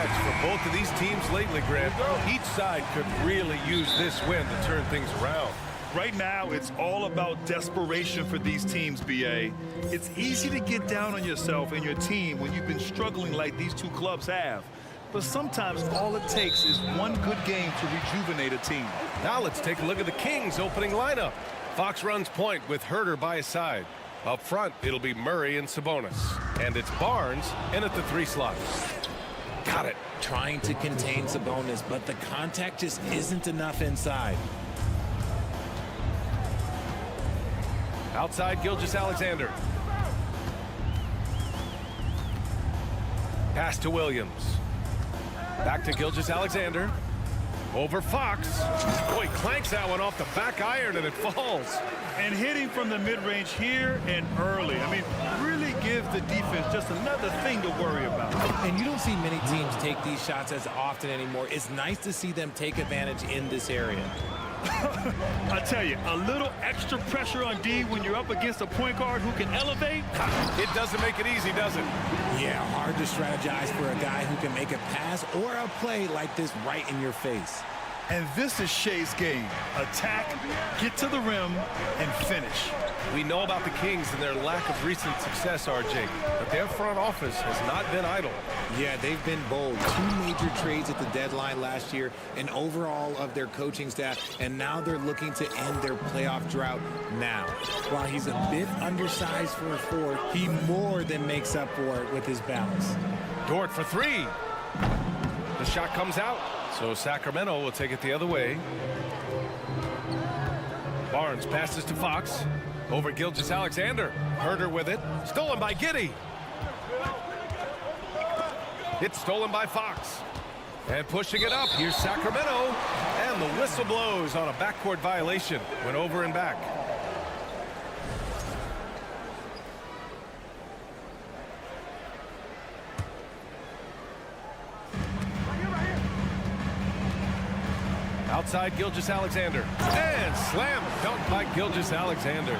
For both of these teams lately, Grant, each side could really use this win to turn things around. Right now, it's all about desperation for these teams, B.A. It's easy to get down on yourself and your team when you've been struggling like these two clubs have. But sometimes all it takes is one good game to rejuvenate a team. Now let's take a look at the Kings' opening lineup. Fox runs point with Herter by his side. Up front, it'll be Murray and Sabonis. And it's Barnes in at the 3 slot. Got it. Trying to contain Sabonis, but the contact just isn't enough inside. Outside, Gilgeous-Alexander. Pass to Williams. Back to Gilgeous-Alexander. Over Fox. Boy, clanks that one off the back iron and it falls. And hitting from the mid-range here and early. I mean, really give the defense just another thing to worry about. And you don't see many teams take these shots as often anymore. It's nice to see them take advantage in this area. I tell you, a little extra pressure on D when you're up against a point guard who can elevate. It doesn't make it easy, does it? Yeah, hard to strategize for a guy who can make a pass or a play like this right in your face. And this is Shea's game. Attack, get to the rim, and finish. We know about the Kings and their lack of recent success, RJ, but their front office has not been idle. Yeah, they've been bold. 2 major trades at the deadline last year, and overall of their coaching staff, and now they're looking to end their playoff drought now. While he's a bit undersized for a 4, he more than makes up for it with his balance. Dort for 3. The shot comes out, so Sacramento will take it the other way. Barnes passes to Fox. Over Gilgeous-Alexander. Herter with it. Stolen by Giddey. It's stolen by Fox. And pushing it up, here's Sacramento. And the whistle blows on a backcourt violation. Went over and back. Outside Gilgeous-Alexander. And slam dunk by Gilgeous-Alexander.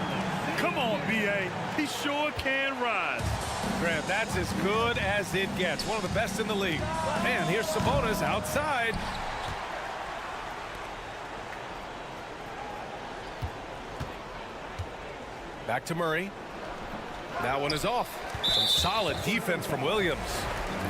Come on, B.A. He sure can rise. Grant, that's as good as it gets. One of the best in the league. And here's Sabonis outside. Back to Murray. That one is off. Some solid defense from Williams.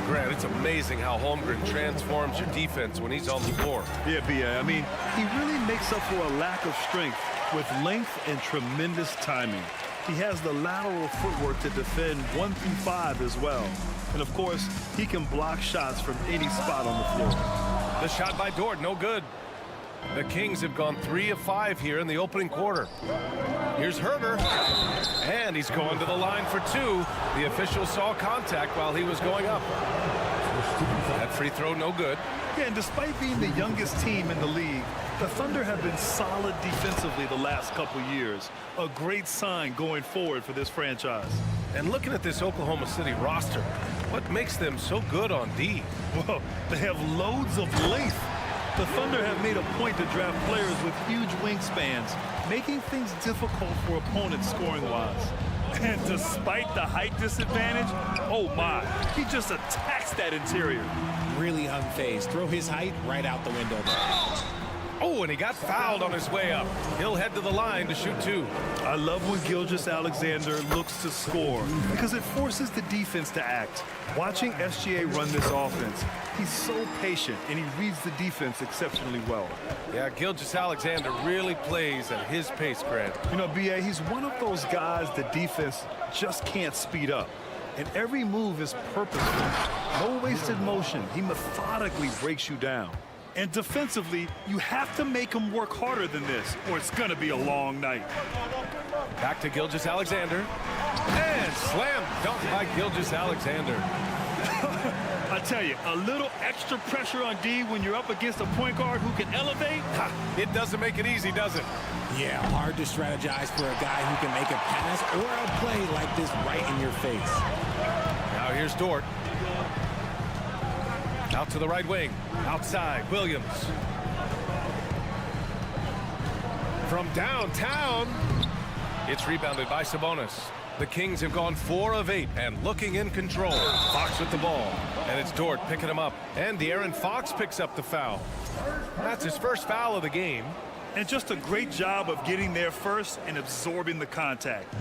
Grant, it's amazing how Holmgren transforms your defense when he's on the floor. Yeah, B.A. I mean, he really makes up for a lack of strength with length and tremendous timing. He has the lateral footwork to defend 1 through 5 as well. And, of course, he can block shots from any spot on the floor. The shot by Dort, no good. The Kings have gone 3 of 5 here in the opening quarter. Here's Herter. And he's going to the line for 2. The official saw contact while he was going up. That free throw, no good. Yeah, and despite being the youngest team in the league, the Thunder have been solid defensively the last couple years. A great sign going forward for this franchise. And looking at this Oklahoma City roster, what makes them so good on D? Well, they have loads of length. The Thunder have made a point to draft players with huge wingspans, making things difficult for opponents scoring-wise. And despite the height disadvantage, oh my, he just attacks that interior. Really unfazed. Throw his height right out the window there. Oh, and he got fouled on his way up. He'll head to the line to shoot 2. I love when Gilgeous-Alexander looks to score because it forces the defense to act. Watching SGA run this offense, he's so patient and he reads the defense exceptionally well. Yeah, Gilgeous-Alexander really plays at his pace, Grant. You know, B.A., he's one of those guys the defense just can't speed up. And every move is purposeful. No wasted motion. He methodically breaks you down. And defensively, you have to make him work harder than this, or it's going to be a long night. Back to Gilgeous-Alexander. And slam dunk by Gilgeous-Alexander. I tell you, a little extra pressure on D when you're up against a point guard who can elevate. It doesn't make it easy, does it? Yeah, hard to strategize for a guy who can make a pass or a play like this right in your face. Now here's Dort. Out to the right wing. Outside, Williams. From downtown, it's rebounded by Sabonis. The Kings have gone 4 of 8 and looking in control. Fox with the ball. And it's Dort picking him up. And De'Aaron Fox picks up the foul. That's his first foul of the game. And just a great job of getting there first and absorbing the contact.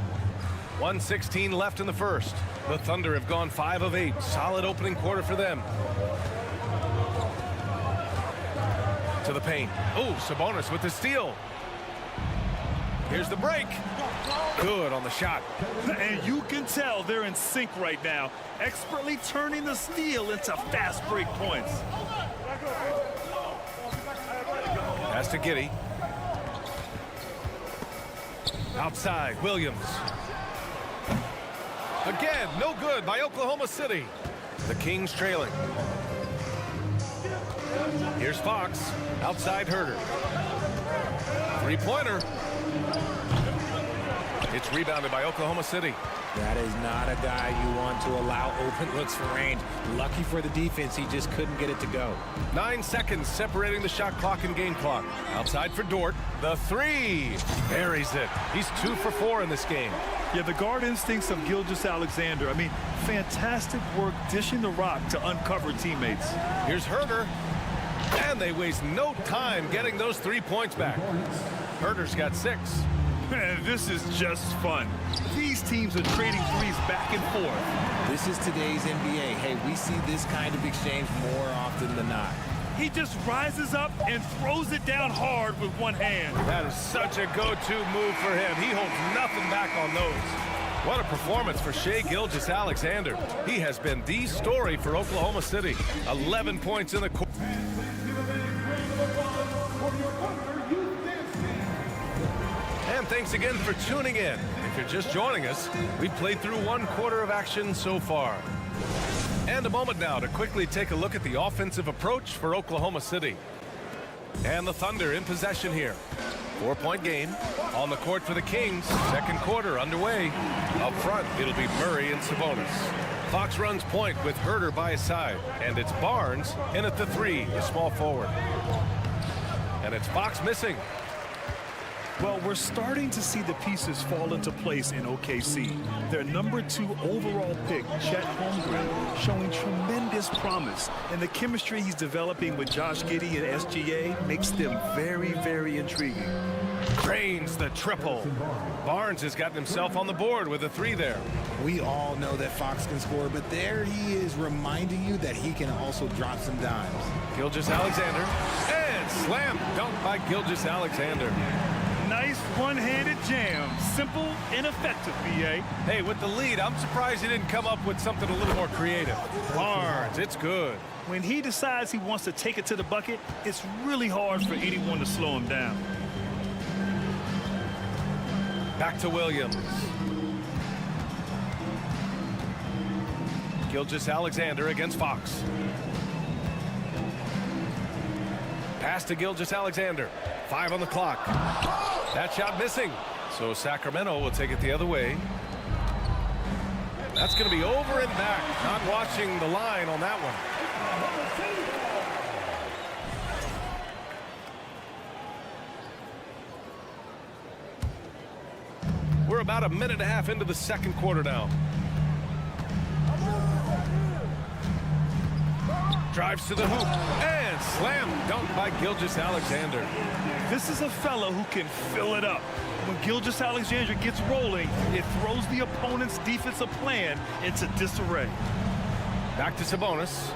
1:16 left in the first. The Thunder have gone 5 of 8. Solid opening quarter for them. To the paint. Oh, Sabonis with the steal. Here's the break. Good on the shot. And you can tell they're in sync right now, expertly turning the steal into fast break points. Pass to Giddey. Outside, Williams. Again, no good by Oklahoma City. The Kings trailing. Here's Fox. Outside Herter. Three-pointer. It's rebounded by Oklahoma City. That is not a guy you want to allow open looks for range. Lucky for the defense, he just couldn't get it to go. 9 seconds separating the shot clock and game clock. Outside for Dort. The three. Buries it. He's 2 for 4 in this game. Yeah, the guard instincts of Gilgeous-Alexander. I mean, fantastic work dishing the rock to uncover teammates. Here's Herter. And they waste no time getting those 3 points back. Herter's got 6. Man, this is just fun. These teams are trading threes back and forth. This is today's NBA. Hey, we see this kind of exchange more often than not. He just rises up and throws it down hard with one hand. That is such a go-to move for him. He holds nothing back on those. What a performance for Shai Gilgeous-Alexander. He has been the story for Oklahoma City. 11 points in the quarter. And thanks again for tuning in. If you're just joining us, we've played through 1 quarter of action so far. And a moment now to quickly take a look at the offensive approach for Oklahoma City. And the Thunder in possession here. 4-point game on the court for the Kings. Second quarter underway. Up front, it'll be Murray and Sabonis. Fox runs point with Herter by his side. And it's Barnes in at the 3, the small forward. And it's Fox missing. Well, we're starting to see the pieces fall into place in OKC. Their number 2 overall pick, Chet Holmgren, showing tremendous promise. And the chemistry he's developing with Josh Giddey and SGA makes them very, very intriguing. Drains the triple. Barnes has gotten himself on the board with a 3 there. We all know that Fox can score, but there he is reminding you that he can also drop some dimes. Gilgeous-Alexander. And slam dunk by Gilgeous-Alexander. Nice one-handed jam. Simple and effective, B.A. Hey, with the lead, I'm surprised he didn't come up with something a little more creative. Barnes, it's good. When he decides he wants to take it to the bucket, it's really hard for anyone to slow him down. Back to Williams. Gilgeous-Alexander against Fox. Pass to Gilgeous-Alexander. 5 on the clock. That shot missing. So Sacramento will take it the other way. That's going to be over and back. Not watching the line on that one. We're about a minute and a half into the second quarter now. Drives to the hoop and slam dunk by Gilgeous-Alexander. This is a fellow who can fill it up. When Gilgeous-Alexander gets rolling, it throws the opponent's defensive plan into disarray. Back to Sabonis.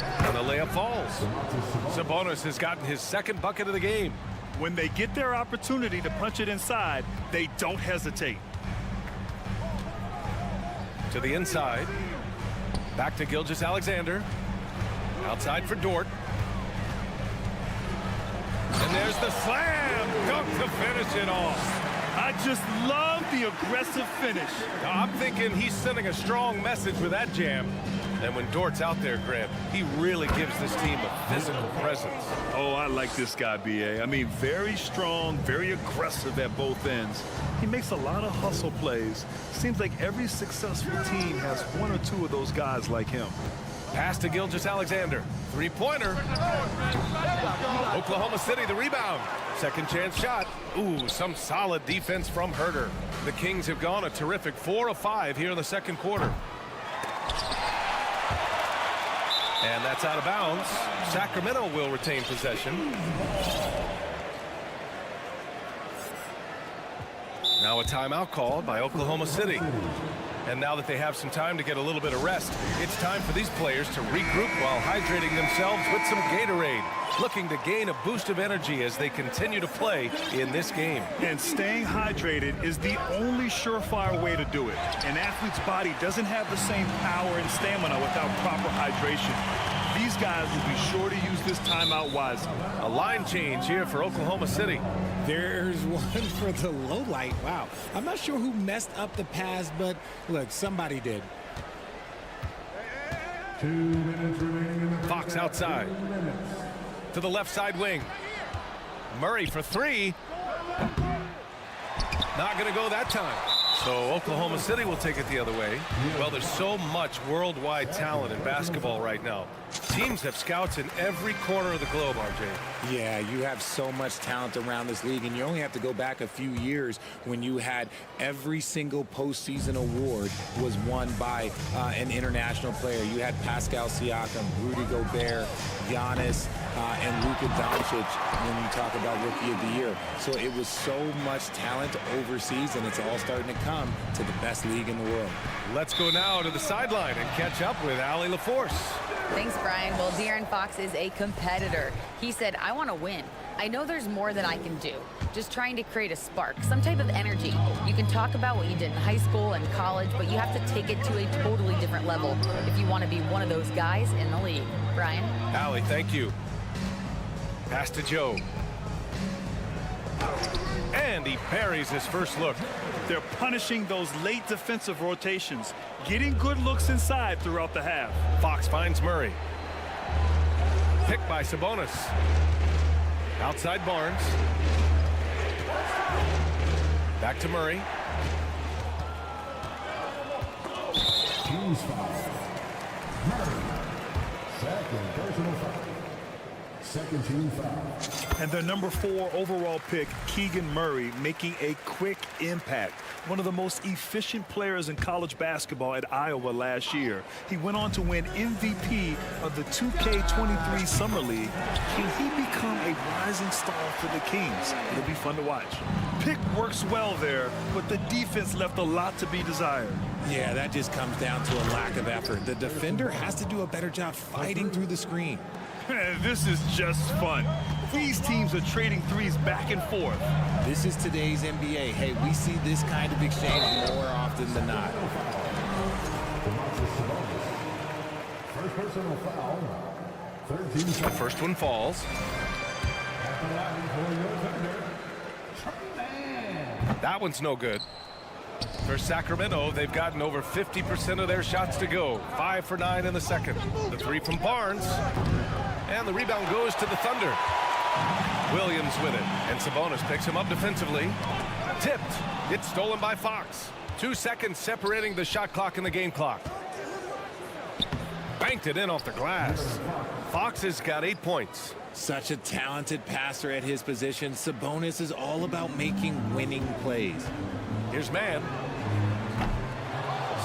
And the layup falls. Sabonis has gotten his 2nd bucket of the game. When they get their opportunity to punch it inside, they don't hesitate. To the inside. Back to Gilgeous-Alexander. Outside for Dort. And there's the slam dunk to finish it off. I just love the aggressive finish. Now, I'm thinking he's sending a strong message with that jam. And when Dort's out there, Grant, he really gives this team a physical presence. Oh, I like this guy, B.A. I mean, very strong, very aggressive at both ends. He makes a lot of hustle plays. Seems like every successful team has 1 or 2 of those guys like him. Pass to Gilgeous-Alexander. 3-pointer. Oklahoma City, the rebound. Second chance shot. Ooh, some solid defense from Herter. The Kings have gone a terrific 4 of 5 here in the second quarter. And that's out of bounds. Sacramento will retain possession. Now a timeout called by Oklahoma City. And now that they have some time to get a little bit of rest, it's time for these players to regroup while hydrating themselves with some Gatorade, looking to gain a boost of energy as they continue to play in this game. And staying hydrated is the only surefire way to do it. An athlete's body doesn't have the same power and stamina without proper hydration. These guys will be sure to use this timeout wisely. A line change here for Oklahoma City. There's one for the low light. Wow. I'm not sure who messed up the pass, but look, somebody did. 2 minutes remaining in the Fox outside. To the left side wing. Murray for 3. Not going to go that time. So Oklahoma City will take it the other way. Well, there's so much worldwide talent in basketball right now. Teams have scouts in every corner of the globe, RJ. Yeah, you have so much talent around this league, and you only have to go back a few years when you had every single postseason award was won by an international player. You had Pascal Siakam, Rudy Gobert, Giannis, and Luka Doncic when you talk about Rookie of the Year. So it was so much talent overseas, and it's all starting to come to the best league in the world. Let's go now to the sideline and catch up with Allie LaForce. Thanks, Brian. Well, De'Aaron Fox is a competitor. He said, I want to win. I know there's more that I can do. Just trying to create a spark, some type of energy. You can talk about what you did in high school and college, but you have to take it to a totally different level if you want to be one of those guys in the league. Brian? Allie, thank you. Pass to Joe. And he buries his first look. They're punishing those late defensive rotations, getting good looks inside throughout the half. Fox finds Murray. Picked by Sabonis. Outside Barnes. Back to Murray. Team's foul. Murray. Second personal foul. Second team foul. And their number 4 overall pick, Keegan Murray, making a quick impact. One of the most efficient players in college basketball at Iowa last year. He went on to win MVP of the 2K23 Summer League. Can he become a rising star for the Kings? It'll be fun to watch. Pick works well there, but the defense left a lot to be desired. Yeah, that just comes down to a lack of effort. The defender has to do a better job fighting through the screen. This is just fun. These teams are trading threes back and forth. This is today's NBA. Hey, we see this kind of exchange more often than not. First personal foul. Third team The foul. first one falls. At the line for your defender, Trey. That one's no good. For Sacramento, they've gotten over 50% of their shots to go. 5 for 9 in the second. The 3 from Barnes. And the rebound goes to the Thunder. Williams with it. And Sabonis picks him up defensively. Tipped. It's stolen by Fox. 2 seconds separating the shot clock and the game clock. Banked it in off the glass. Fox has got 8 points. Such a talented passer at his position. Sabonis is all about making winning plays. Here's man.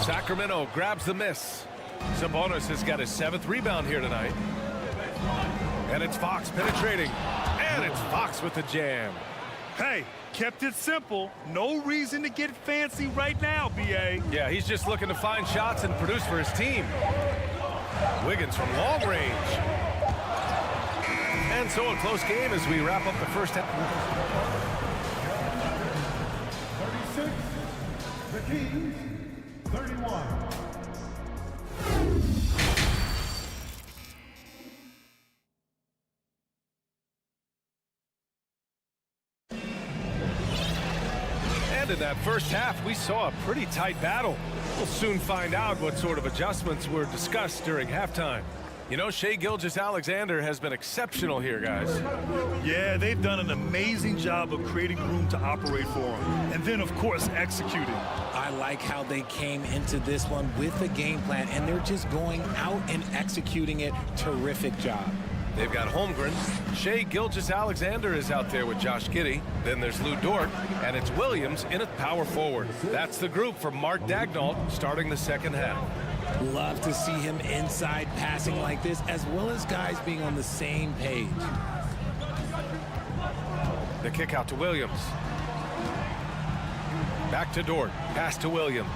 Sacramento grabs the miss. Sabonis has got his 7th rebound here tonight. And it's Fox penetrating. And it's Fox with the jam. Hey, kept it simple. No reason to get fancy right now, B.A. Yeah, he's just looking to find shots and produce for his team. Wiggins from long range. And so a close game as we wrap up the first half. 36. The Kings. 31. And in that first half, we saw a pretty tight battle. We'll soon find out what sort of adjustments were discussed during halftime. You know, Shai Gilgeous-Alexander has been exceptional here, guys. Yeah, they've done an amazing job of creating room to operate for him. And then, of course, executing. I like how they came into this one with a game plan, and they're just going out and executing it. Terrific job. They've got Holmgren. Shea Gilgeous-Alexander is out there with Josh Giddey. Then there's Lou Dort, and it's Williams in at power forward. That's the group for Mark Daigneault starting the second half. Love to see him inside passing like this, as well as guys being on the same page. The kick out to Williams. Back to Dort. Pass to Williams.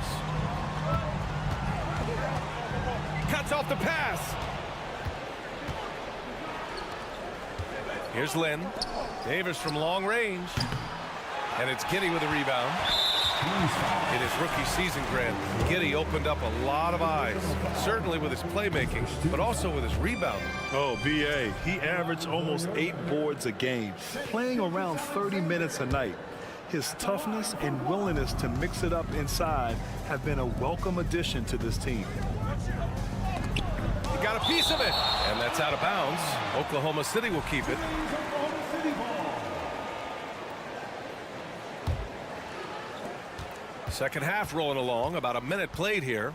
Cuts off the pass. Here's Lynn. Davis from long range. And it's Giddey with a rebound. In his rookie season, Grant, Giddey opened up a lot of eyes, certainly with his playmaking, but also with his rebounding. Oh, B.A., he averaged almost 8 boards a game, playing around 30 minutes a night. His toughness and willingness to mix it up inside have been a welcome addition to this team. He got a piece of it, and that's out of bounds. Oklahoma City will keep it. Second half rolling along, about a minute played here.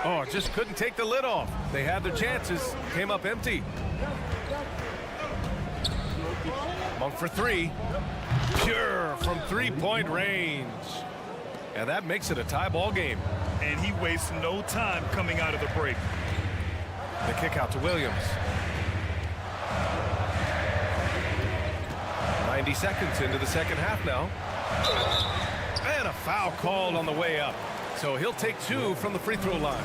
Oh, just couldn't take the lid off. They had their chances, came up empty. Monk for three. Pure from three-point range. And that makes it a tie ball game. And he wastes no time coming out of the break. The kick out to Williams. 90 seconds into the second half now. And a foul called on the way up. So he'll take 2 from the free throw line.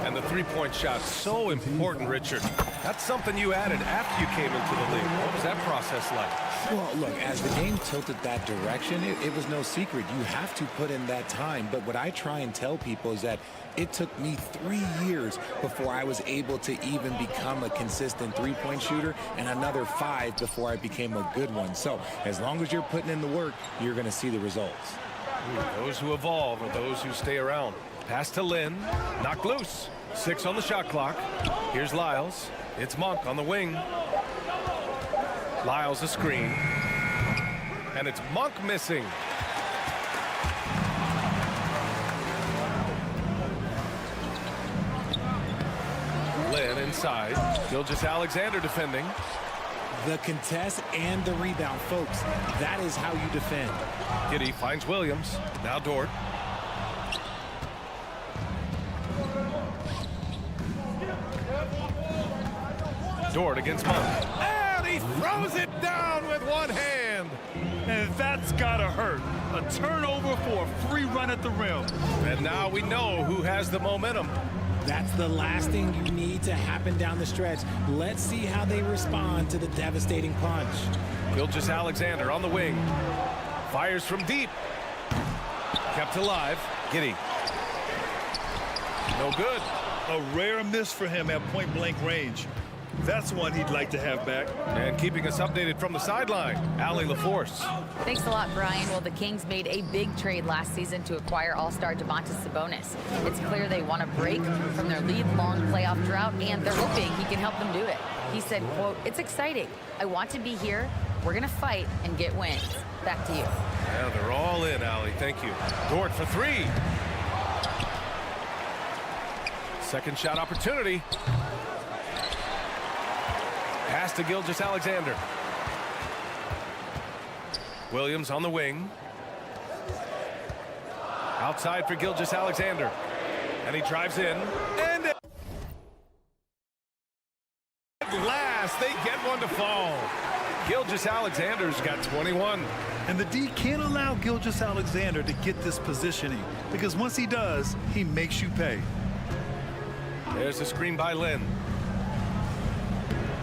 And the three-point shot, so important, Richard. That's something you added after you came into the league. What was that process like? Well, look, as the game tilted that direction, it was no secret. You have to put in that time. But what I try and tell people is that it took me 3 years before I was able to even become a consistent three-point shooter, and another 5 before I became a good one. So as long as you're putting in the work, you're going to see the results. Those who evolve are those who stay around. Pass to Lynn. Knocked loose. 6 on the shot clock. Here's Lyles. It's Monk on the wing. Lyles a screen. And it's Monk missing. Lynn inside. Gilgeous-Alexander defending. The contest and the rebound, folks. That is how you defend. Giddey finds Williams. Now Dort. Dort against Monk. And he throws it down with one hand. And that's gotta hurt. A turnover for a free run at the rim. And now we know who has the momentum. That's the last thing you need to happen down the stretch. Let's see how they respond to the devastating punch. Gilgeous-Alexander on the wing. Fires from deep. Kept alive. Giddey. No good. A rare miss for him at point-blank range. That's one he'd like to have back. And keeping us updated from the sideline, Allie LaForce. Thanks a lot, Brian. Well, the Kings made a big trade last season to acquire all-star Domantas Sabonis. It's clear they want to break from their lead-long playoff drought, and they're hoping he can help them do it. He said, quote, "It's exciting. I want to be here. We're going to fight and get wins." Back to you. Yeah, they're all in, Allie. Thank you. Dort for 3. Second shot opportunity. Pass to Gilgeous-Alexander. Williams on the wing. Outside for Gilgeous-Alexander. And he drives in. And at last, they get one to fall. Gilgeous-Alexander's got 21. And the D can't allow Gilgeous-Alexander to get this positioning, because once he does, he makes you pay. There's a screen by Lynn.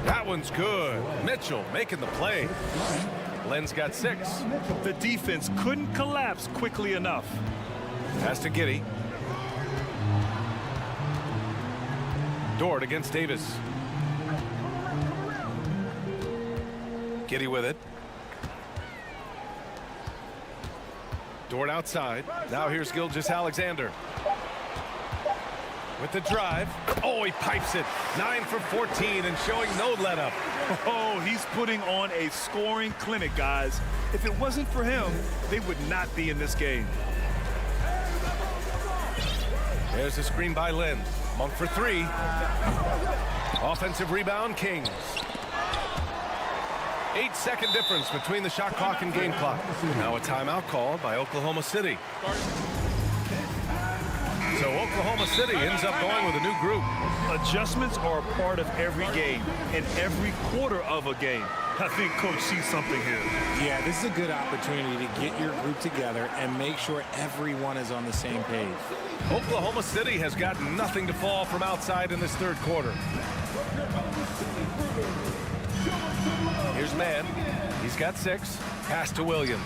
That one's good. Mitchell making the play. Lynn's got 6. The defense couldn't collapse quickly enough. Pass to Giddey. Dort against Davis. Giddey with it. Dort outside. Now here's Gilgeous-Alexander. With the drive. Oh, he pipes it. 9 for 14 and showing no let-up. Oh, he's putting on a scoring clinic, guys. If it wasn't for him, they would not be in this game. There's a screen by Lynn. Monk for three. Offensive rebound, Kings. 8-second difference between the shot clock and game clock. Now a timeout called by Oklahoma City. So Oklahoma City ends up going with a new group. Adjustments are a part of every game and every quarter of a game. I think Coach sees something here. Yeah, this is a good opportunity to get your group together and make sure everyone is on the same page. Oklahoma City has got nothing to fall from outside in this third quarter. Here's Mann. He's got 6. Pass to Williams.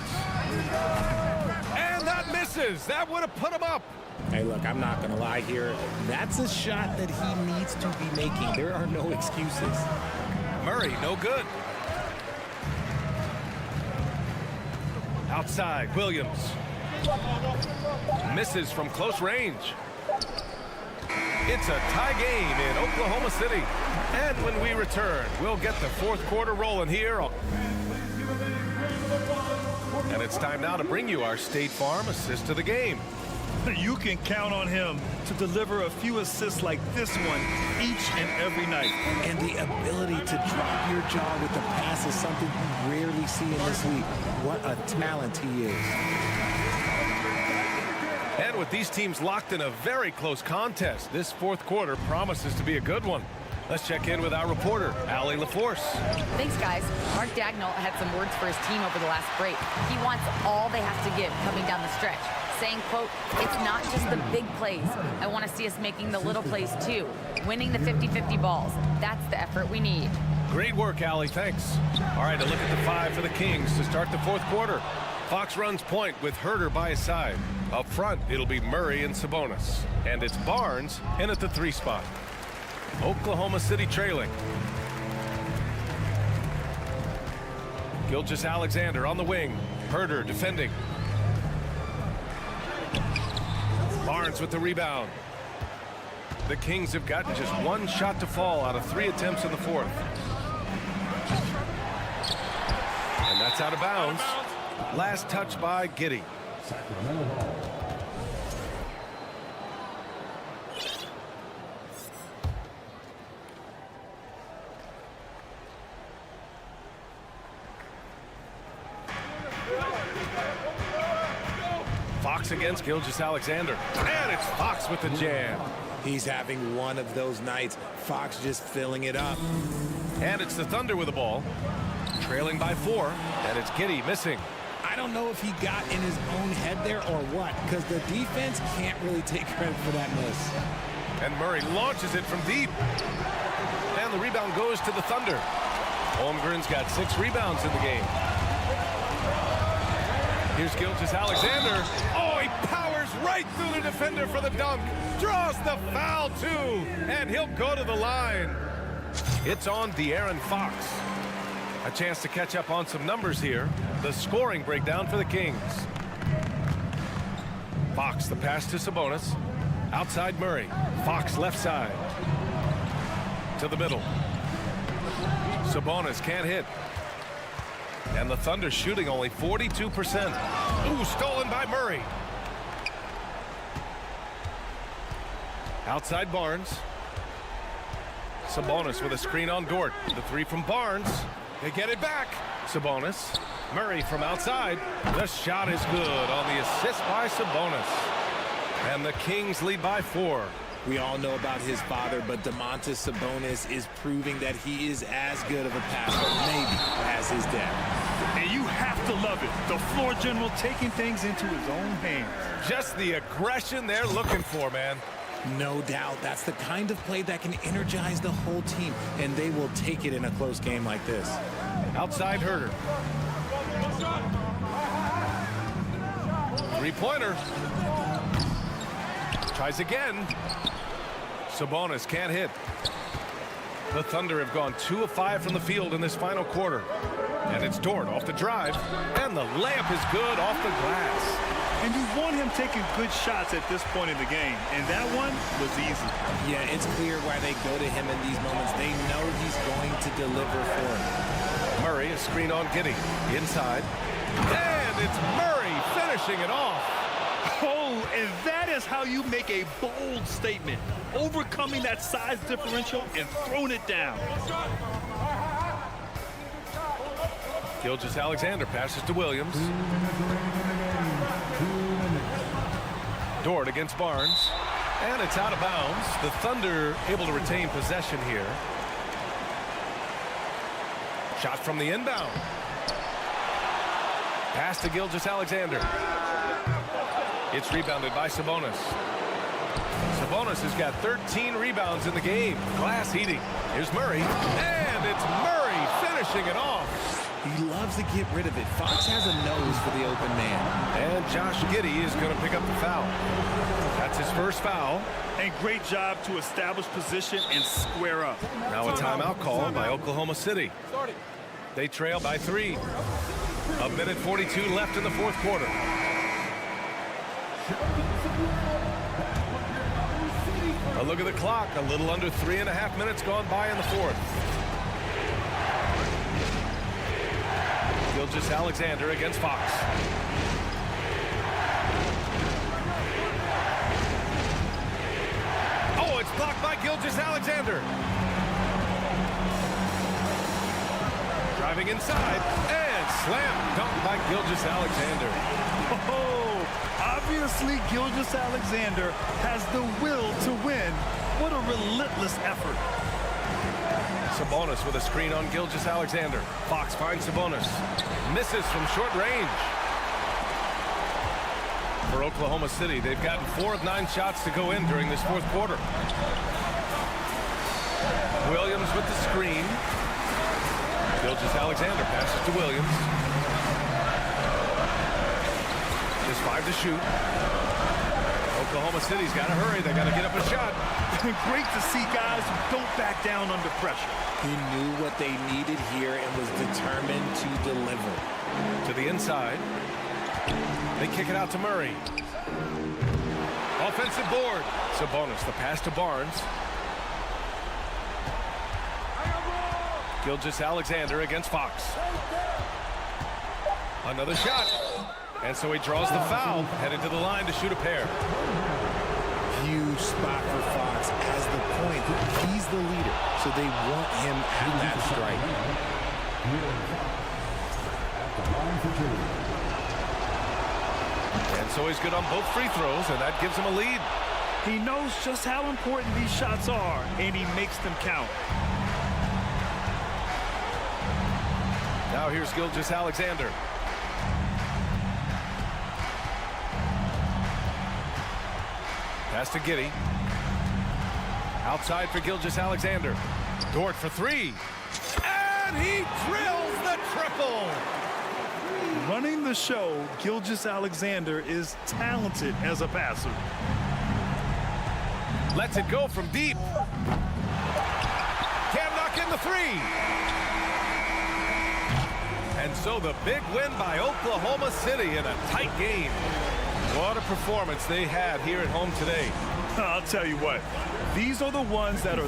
And that misses. That would have put him up. Hey, look, I'm not going to lie here. That's a shot that he needs to be making. There are no excuses. Murray, no good. Outside, Williams. Misses from close range. It's a tie game in Oklahoma City. And when we return, we'll get the fourth quarter rolling here. And it's time now to bring you our State Farm assist of the game. You can count on him to deliver a few assists like this one each and every night. And the ability to drop your jaw with the pass is something you rarely see in this league. What a talent he is. And with these teams locked in a very close contest, this fourth quarter promises to be a good one. Let's check in with our reporter, Allie LaForce. Thanks, guys. Mark Dagnall had some words for his team over the last break. He wants all they have to give coming down the stretch, saying, quote, "It's not just the big plays. I want to see us making the little plays too, winning the 50-50 balls. That's the effort we need." Great work, Allie. Thanks. All right, a look at the 5 for the Kings to start the fourth quarter. Fox runs point with Herder by his side. Up front, it'll be Murray and Sabonis. And it's Barnes in at the 3 spot. Oklahoma City trailing. Gilgeous-Alexander on the wing. Herder defending. Barnes with the rebound. The Kings have gotten just 1 shot to fall out of 3 attempts in the fourth. And that's out of bounds. Last touch by Giddey. Sacramento. Fox against Gilgeous-Alexander. And it's Fox with the jam. He's having one of those nights. Fox just filling it up. And it's the Thunder with the ball. Trailing by 4. And it's Giddey missing. I don't know if he got in his own head there or what, because the defense can't really take credit for that miss. And Murray launches it from deep. And the rebound goes to the Thunder. Holmgren's got 6 rebounds in the game. Here's Gilgeous-Alexander. Oh, he powers right through the defender for the dunk. Draws the foul, too. And he'll go to the line. It's on De'Aaron Fox. A chance to catch up on some numbers here. The scoring breakdown for the Kings. Fox, the pass to Sabonis. Outside Murray. Fox left side. To the middle. Sabonis can't hit. And the Thunder shooting only 42%. Ooh, stolen by Murray. Outside Barnes. Sabonis with a screen on Dort. The 3 from Barnes. They get it back. Sabonis. Murray from outside. The shot is good on the assist by Sabonis. And the Kings lead by 4. We all know about his father, but Domantas Sabonis is proving that he is as good of a passer, maybe, as his dad. And you have to love it. The floor general taking things into his own hands. Just the aggression they're looking for, man. No doubt. That's the kind of play that can energize the whole team, and they will take it in a close game like this. Outside Herder. 3-pointer. Tries again. Sabonis can't hit. The Thunder have gone 2 of 5 from the field in this final quarter. And it's Dort off the drive. And the layup is good off the glass. And you want him taking good shots at this point in the game. And that one was easy. Yeah, it's clear why they go to him in these moments. They know he's going to deliver for him. Murray, a screen on Giddey. Inside. And it's Murray finishing it off. Oh, and that is how you make a bold statement, overcoming that size differential and throwing it down. Gilgeous-Alexander passes to Williams. Dort against Barnes. And it's out of bounds. The Thunder able to retain possession here. Shot from the inbound. Pass to Gilgeous-Alexander. It's rebounded by Sabonis. Sabonis has got 13 rebounds in the game. Glass heating. Here's Murray. And it's Murray finishing it off. He loves to get rid of it. Fox has a nose for the open man. And Josh Giddey is going to pick up the foul. That's his first foul. And great job to establish position and square up. Now a timeout called by Oklahoma City. They trail by 3. 1:42 left in the fourth quarter. A look at the clock. A little under 3.5 minutes gone by in the fourth. Gilgeous-Alexander against Fox. Oh, it's blocked by Gilgeous-Alexander. Driving inside and slam dunk by Gilgeous-Alexander. Oh, obviously Gilgeous-Alexander has the will to win. What a relentless effort. Sabonis with a screen on Gilgeous-Alexander. Fox finds Sabonis. Misses from short range. For Oklahoma City, they've gotten 4 of 9 shots to go in during this fourth quarter. Williams with the screen. Gilgeous-Alexander passes to Williams. Just 5 to shoot. Oklahoma City's got to hurry. They got to get up a shot. Great to see guys who don't back down under pressure. He knew what they needed here and was determined to deliver. To the inside. They kick it out to Murray. Offensive board. Sabonis, the pass to Barnes. Gilgeous-Alexander against Fox. Another shot. And so he draws the foul, headed to the line to shoot a pair. Huge spot for Fox as the point. He's the leader, so they want him at that strike. And so he's good on both free throws, and that gives him a lead. He knows just how important these shots are, and he makes them count. Now here's Gilgeous-Alexander. Pass to Giddey. Outside for Gilgeous-Alexander. Dort for 3. And he drills the triple. Running the show, Gilgeous-Alexander is talented as a passer. Lets it go from deep. Can't knock in the 3. And so the big win by Oklahoma City in a tight game. What a performance they had here at home today. I'll tell you what, these are the ones that are...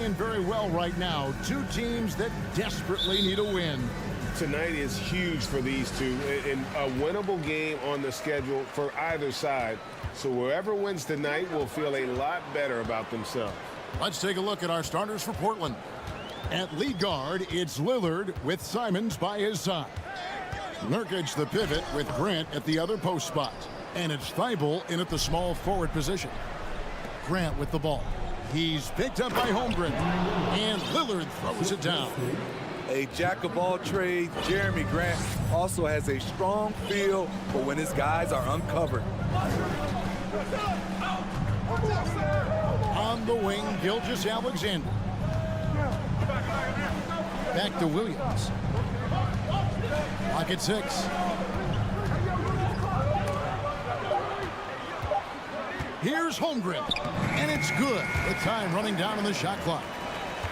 playing very well right now. Two teams that desperately need a win. Tonight is huge for these two, and a winnable game on the schedule for either side. So whoever wins tonight will feel a lot better about themselves. Let's take a look at our starters for Portland. At lead guard, it's Lillard with Simons by his side. Nurkic the pivot with Grant at the other post spot. And it's Thibault in at the small forward position. Grant with the ball. He's picked up by Holmgren. And Lillard throws it down. A jack of all trades, Jeremy Grant also has a strong feel for when his guys are uncovered. On the wing, Gilgeous-Alexander. Back to Williams. Lock at 6. Here's Holmgren, and it's good. The time running down on the shot clock.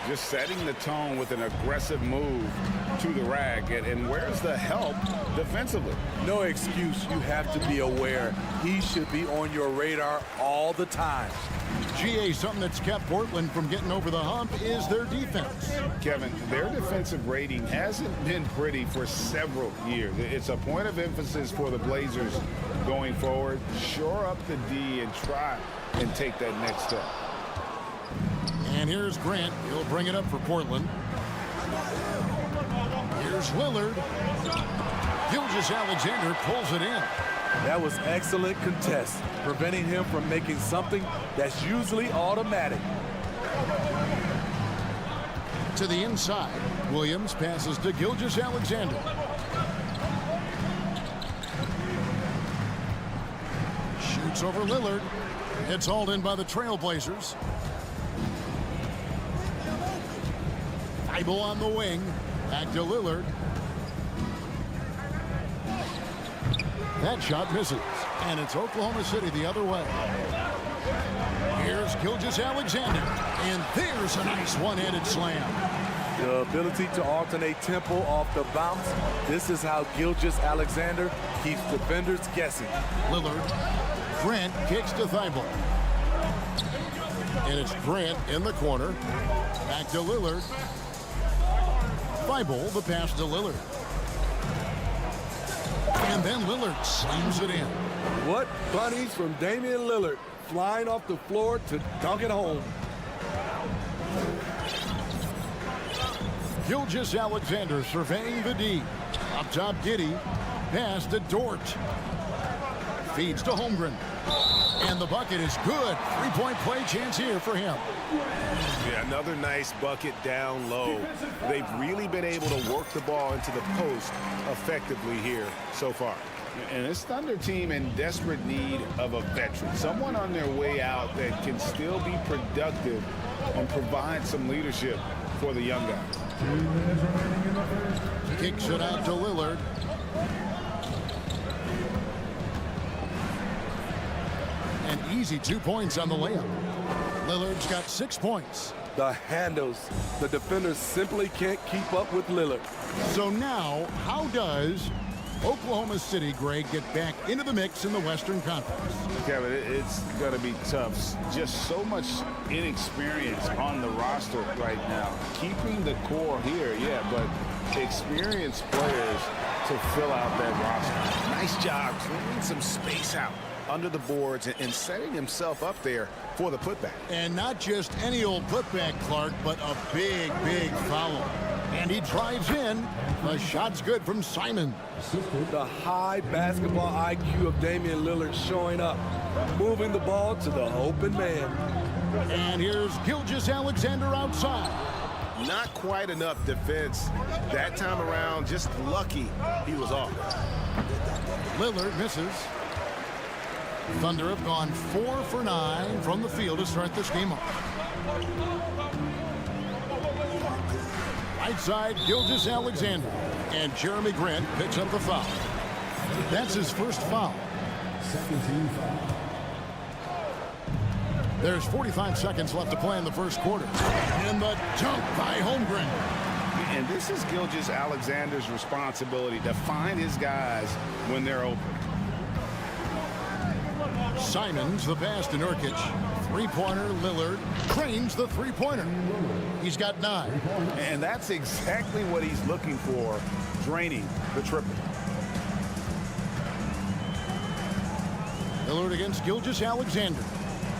Just setting the tone with an aggressive move to the rack. And where's the help defensively? No excuse. You have to be aware. He should be on your radar all the time. GA, something that's kept Portland from getting over the hump is their defense. Kevin, their defensive rating hasn't been pretty for several years. It's a point of emphasis for the Blazers going forward. Shore up the D and try and take that next step. And here's Grant. He'll bring it up for Portland. Here's Lillard. Gilgeous-Alexander pulls it in. That was excellent contest, preventing him from making something that's usually automatic. To the inside, Williams passes to Gilgeous-Alexander. Shoots over Lillard. It's hauled in by the Trailblazers. Thibault on the wing. Back to Lillard. That shot misses, and it's Oklahoma City the other way. Here's Gilgeous-Alexander, and there's a nice one-handed slam. The ability to alternate tempo off the bounce. This is how Gilgeous-Alexander keeps defenders guessing. Lillard. Grant kicks to Thibault. And it's Grant in the corner. Back to Lillard. Thibault, the pass to Lillard. And then Lillard slams it in. What bunnies from Damian Lillard, flying off the floor to dunk it home. Gilgeous-Alexander surveying the D. Up top, Giddey. Pass to Dort. Feeds to Holmgren. And the bucket is good. Three-point play chance here for him. Yeah, another nice bucket down low. They've really been able to work the ball into the post effectively here so far. And this Thunder team in desperate need of a veteran, someone on their way out that can still be productive and provide some leadership for the young guys. 2 minutes remaining in the first. Kicks it out to Lillard. An easy 2 points on the layup. Lillard's got 6 points. The handles. The defenders simply can't keep up with Lillard. So now, how does Oklahoma City, Greg, get back into the mix in the Western Conference? Kevin, it's going to be tough. Just so much inexperience on the roster right now. Keeping the core here, yeah, but experienced players to fill out that roster. Nice job clearing some space out under the boards and setting himself up there for the putback. And not just any old putback, Clark, but a big, big foul. And he drives in. The shot's good from Simon. The high basketball IQ of Damian Lillard showing up, moving the ball to the open man. And here's Gilgeous-Alexander outside. Not quite enough defense that time around. Just lucky he was off. Lillard misses. Thunder have gone 4 for 9 from the field to start this game off. Right side, Gilgeous-Alexander. And Jeremy Grant picks up the foul. That's his first foul. Second team foul. There's 45 seconds left to play in the first quarter. And the dunk by Holmgren. And this is Gilgeous-Alexander's responsibility to find his guys when they're open. Simons the pass to Nurkic. Three-pointer, Lillard drains the three-pointer. He's got 9. And that's exactly what he's looking for, draining the triple. Lillard against Gilgeous-Alexander.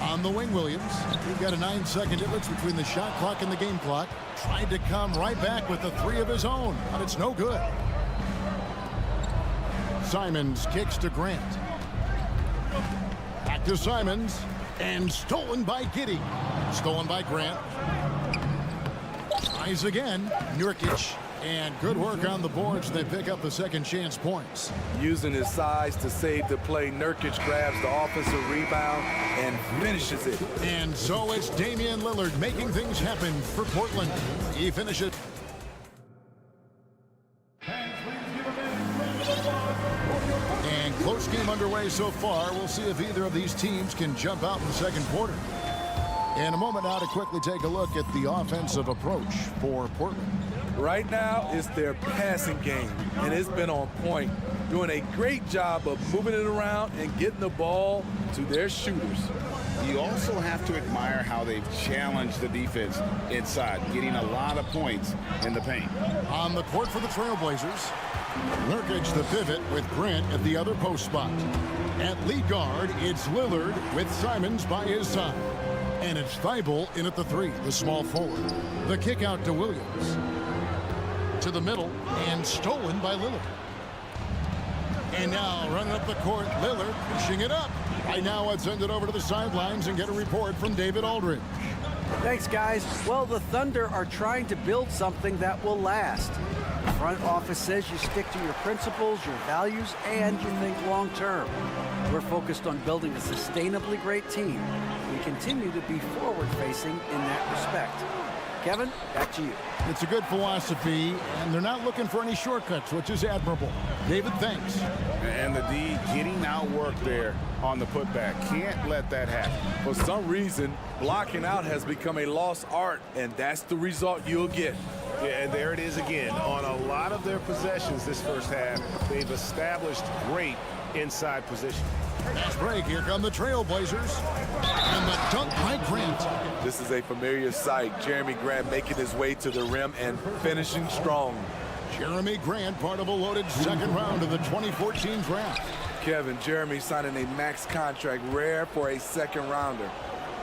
On the wing, Williams. We've got a 9-second difference between the shot clock and the game clock. Tried to come right back with a 3 of his own, but it's no good. Simons kicks to Grant. Back to Simons. And stolen by Giddey. Stolen by Grant. Tries again. Nurkic. And good work on the boards. They pick up the second chance points. Using his size to save the play, Nurkic grabs the offensive rebound and finishes it. And so it's Damian Lillard making things happen for Portland. He finishes. And close game underway so far. We'll see if either of these teams can jump out in the second quarter. In a moment now to quickly take a look at the offensive approach for Portland. Right now, it's their passing game, and it's been on point, doing a great job of moving it around and getting the ball to their shooters. You also have to admire how they've challenged the defense inside, getting a lot of points in the paint. On the court for the Trailblazers, Nurkic the pivot with Grant at the other post spot. At lead guard, it's Lillard with Simons by his side. And it's Thibault in at the 3, the small forward. The kick out to Williams. To the middle, and stolen by Lillard. And now running up the court, Lillard pushing it up. Right now, let's send it over to the sidelines and get a report from David Aldridge. Thanks, guys. Well, the Thunder are trying to build something that will last. The front office says you stick to your principles, your values, and you think long term. We're focused on building a sustainably great team. We continue to be forward-facing in that respect. Kevin, back to you. It's a good philosophy, and they're not looking for any shortcuts, which is admirable. David, thanks. And the D getting outworked there on the putback. Can't let that happen. For some reason, blocking out has become a lost art, and that's the result you'll get. Yeah, and there it is again. On a lot of their possessions this first half, they've established great inside position. Fast break. Here come the Trailblazers. And the dunk by Grant. This is a familiar sight. Jeremy Grant making his way to the rim and finishing strong. Jeremy Grant, part of a loaded second round of the 2014 draft. Kevin, Jeremy signing a max contract, rare for a second rounder.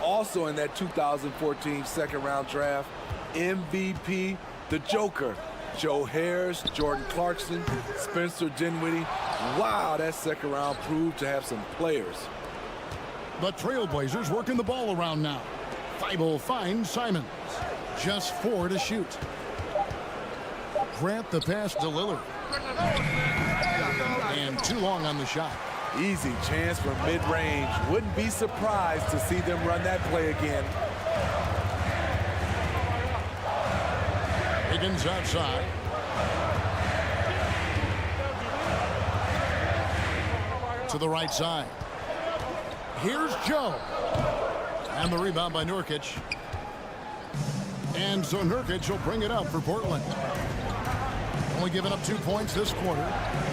Also in that 2014 second round draft, MVP, the Joker. Joe Harris, Jordan Clarkson, Spencer Dinwiddie. Wow, that second round proved to have some players. The Trailblazers working the ball around now. Thibault finds Simons. Just 4 to shoot. Grant the pass to Lillard. And too long on the shot. Easy chance from mid-range. Wouldn't be surprised to see them run that play again. Higgins outside. To the right side. Here's Joe. And the rebound by Nurkic. And so Nurkic will bring it up for Portland. Only giving up 2 points this quarter.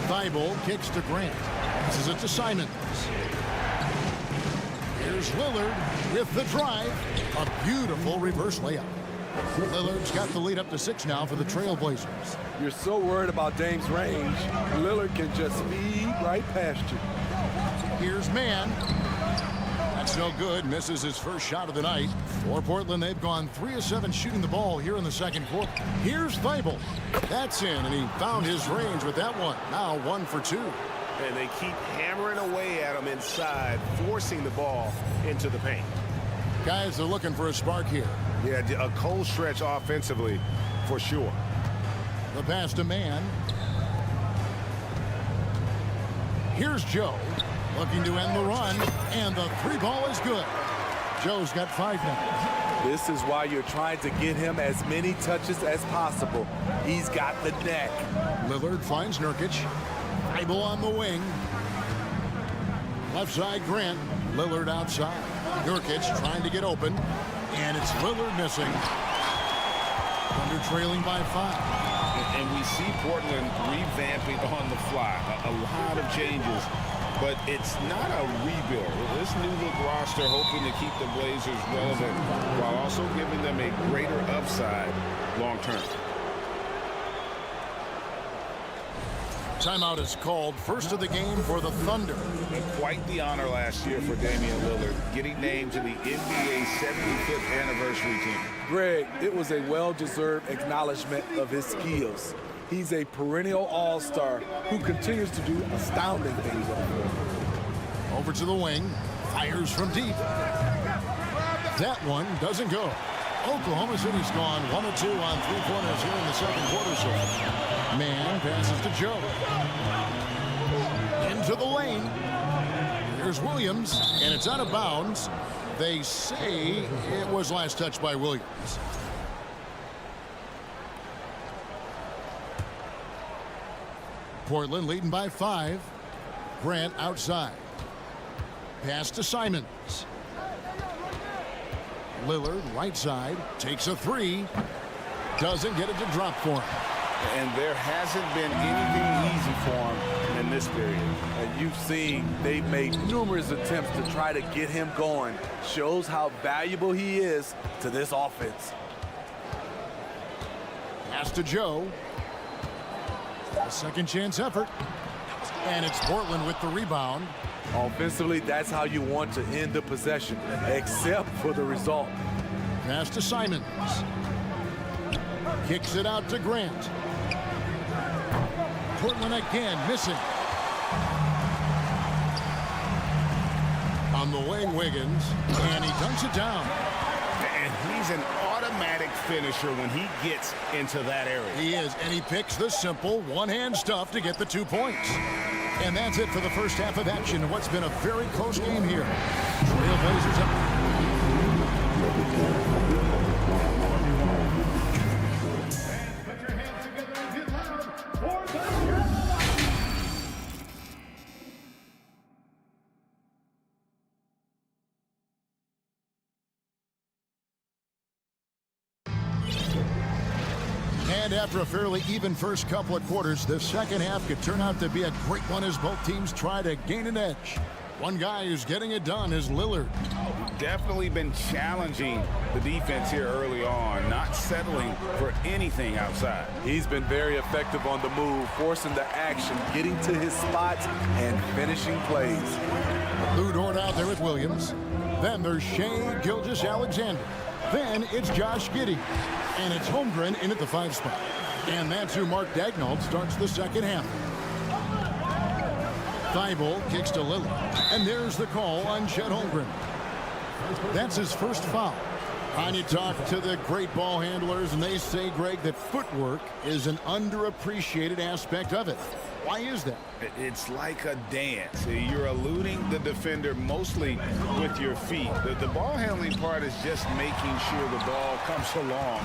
Thibault kicks to Grant. This is it to Simons. Here's Lillard with the drive. A beautiful reverse layup. Lillard's got the lead up to 6 now for the Trailblazers. You're so worried about Dame's range, Lillard can just speed right past you. Here's Mann. That's no good. Misses his first shot of the night. For Portland, they've gone 3 of 7 shooting the ball here in the second quarter. Here's Thibault. That's in, and he found his range with that one. Now 1 for 2. And they keep hammering away at him inside, forcing the ball into the paint. Guys, they're looking for a spark here. Yeah, a cold stretch offensively, for sure. The pass to Mann. Here's Joe. Looking to end the run, and the 3-ball is good. Joe's got 5 now. This is why you're trying to get him as many touches as possible. He's got the neck. Lillard finds Nurkic. Thibault on the wing. Left side, Grant. Lillard outside. Nurkic trying to get open, and it's Lillard missing. Thunder trailing by 5. And we see Portland revamping on the fly. A lot of changes but it's not a rebuild. This new look roster hoping to keep the Blazers relevant while also giving them a greater upside long term. Timeout is called. First of the game for the Thunder. And quite the honor last year for Damian Lillard, getting named to the NBA 75th anniversary team. Greg, it was a well-deserved acknowledgement of his skills. He's a perennial all-star who continues to do astounding things on the floor. Over to the wing. Fires from deep. That one doesn't go. Oklahoma City's gone 1 of 2 on three-pointers here in the second quarter. So Man passes to Joe. Into the lane. Here's Williams, and it's out of bounds. They say it was last touched by Williams. Portland leading by 5. Grant outside. Pass to Simons. Lillard right side takes a 3. Doesn't get it to drop for him. And there hasn't been anything easy for him in this period. And you've seen they've made numerous attempts to try to get him going. Shows how valuable he is to this offense. Pass to Joe. A second chance effort. And it's Portland with the rebound. Offensively, that's how you want to end the possession, except for the result. Pass to Simons. Kicks it out to Grant. Portland again missing. On the wing, Wiggins, and he dunks it down. And he's an automatic finisher when he gets into that area. He is, and he picks the simple one-hand stuff to get the 2 points. And that's it for the first half of action in what's been a very close game here. Trailblazers up. And after a fairly even first couple of quarters, the second half could turn out to be a great one as both teams try to gain an edge. One guy who's getting it done is Lillard. Definitely been challenging the defense here early on, not settling for anything outside. He's been very effective on the move, forcing the action, getting to his spots, and finishing plays. Lou Dort out there with Williams. Then there's Shai Gilgeous-Alexander. Then it's Josh Giddey. And it's Holmgren in at the 5 spot. And that's who Mark Daigneault starts the second half. Thibault kicks to Lillard. And there's the call on Chet Holmgren. That's his first foul. And you talk to the great ball handlers, and they say, Greg, that footwork is an underappreciated aspect of it. Why is that? It's like a dance. You're eluding the defender mostly with your feet. The ball handling part is just making sure the ball comes along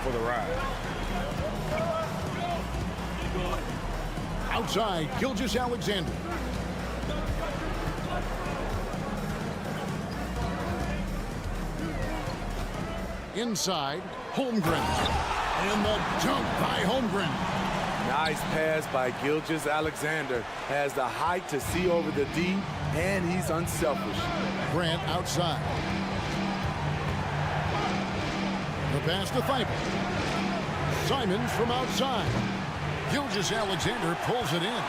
for the ride. Outside, Gilgeous-Alexander. Inside, Holmgren. And the dunk by Holmgren. Nice pass by Gilgeous-Alexander. Has the height to see over the D, and he's unselfish. Grant outside. The pass to Thibault. Simons from outside. Gilgeous-Alexander pulls it in.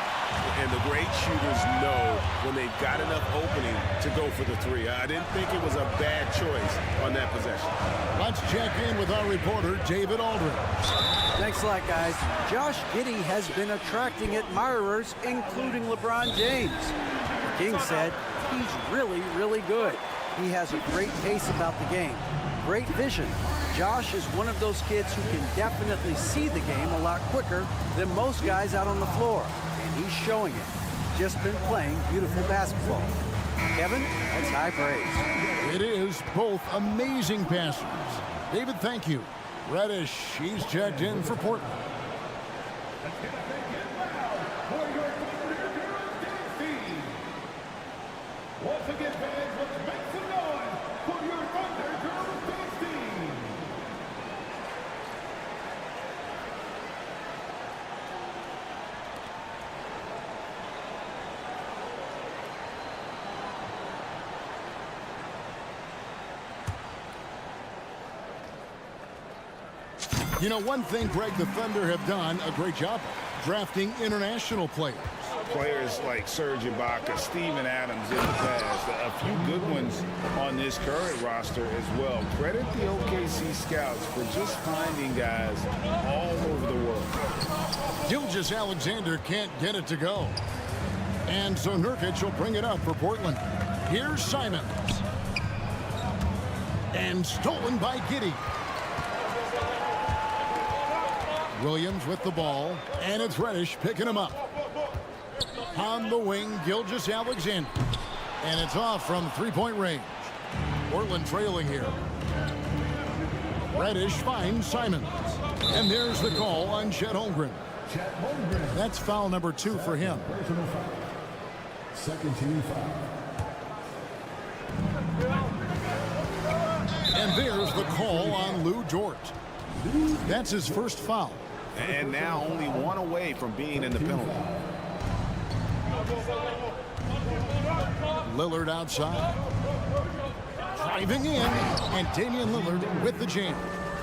And the great shooters know when they've got enough opening to go for the 3. I didn't think it was a bad choice on that possession. Let's check in with our reporter, David Aldridge. Thanks a lot, guys. Josh Giddey has been attracting admirers, including LeBron James. The King said he's really, really good. He has a great pace about the game, great vision. Josh is one of those kids who can definitely see the game a lot quicker than most guys out on the floor. And he's showing it. Just been playing beautiful basketball. Kevin, that's high praise. It is both amazing passers. David, thank you. Reddish, he's checked in for Portland. Once again, fans, let's make some noise for your Thunder Girls dance team. You know, one thing, Greg, the Thunder have done a great job of drafting international players. Players like Serge Ibaka, Steven Adams in the past, a few good ones on this current roster as well. Credit the OKC scouts for just finding guys all over the world. Gilgeous-Alexander can't get it to go. And so Nurkic will bring it up for Portland. Here's Simons. And stolen by Giddey. Williams with the ball, and it's Reddish picking him up. On the wing, Gilgeous-Alexander. And it's off from three-point range. Portland trailing here. Reddish finds Simons. And there's the call on Chet Holmgren. That's foul number 2 for him. Second team foul. And there's the call on Lou Dort. That's his first foul. And now only one away from being in the penalty. Lillard outside. Driving in, and Damian Lillard with the jam.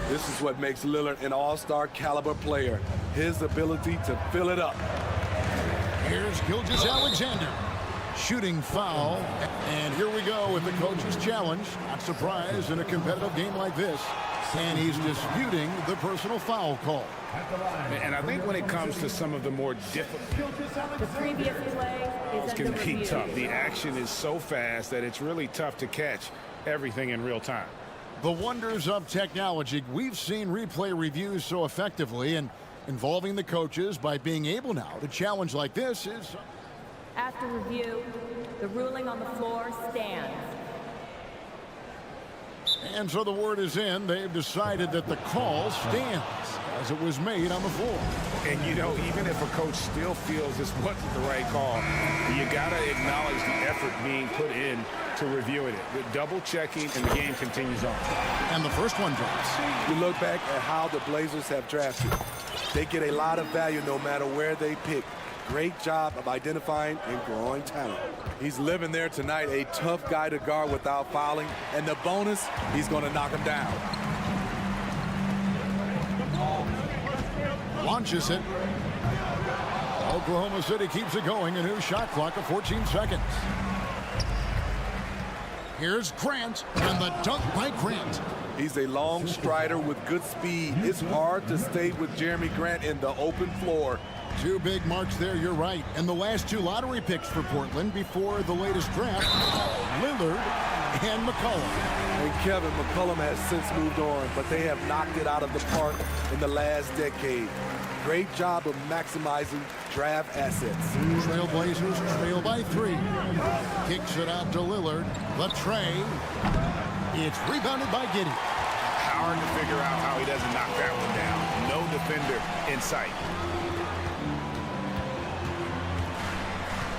This is what makes Lillard an all-star caliber player. His ability to fill it up. Here's Gilgeous-Alexander. Shooting foul. And here we go with the coach's challenge. Not surprised in a competitive game like this. And he's disputing the personal foul call. And I think when it comes to some of the more difficult, The previous play is it can under be review. tough. The action is so fast that it's really tough to catch everything in real time. The wonders of technology. We've seen replay reviews so effectively, and involving the coaches by being able now to challenge like this is... After review, the ruling on the floor stands. And so the word is in. They've decided that the call stands as it was made on the floor. And, you know, even if a coach still feels this wasn't the right call, you got to acknowledge the effort being put in to reviewing it. The double checking, and the game continues on. And the first one drops. You look back at how the Blazers have drafted. They get a lot of value no matter where they pick. Great job of identifying and growing talent. He's living there tonight, a tough guy to guard without fouling. And the bonus, he's going to knock him down. Launches it. Oklahoma City keeps it going. A new shot clock of 14 seconds. Here's Grant, and the dunk by Grant. He's a long strider with good speed. It's hard to stay with Jeremy Grant in the open floor. Two big marks there, you're right. And the last two lottery picks for Portland before the latest draft, Lillard and McCollum. And Kevin, McCollum has since moved on, but they have knocked it out of the park in the last decade. Great job of maximizing draft assets. Trailblazers trail by 3. Kicks it out to Lillard. The tray. It's rebounded by Giddey. Hard to figure out how he doesn't knock that one down. No defender in sight.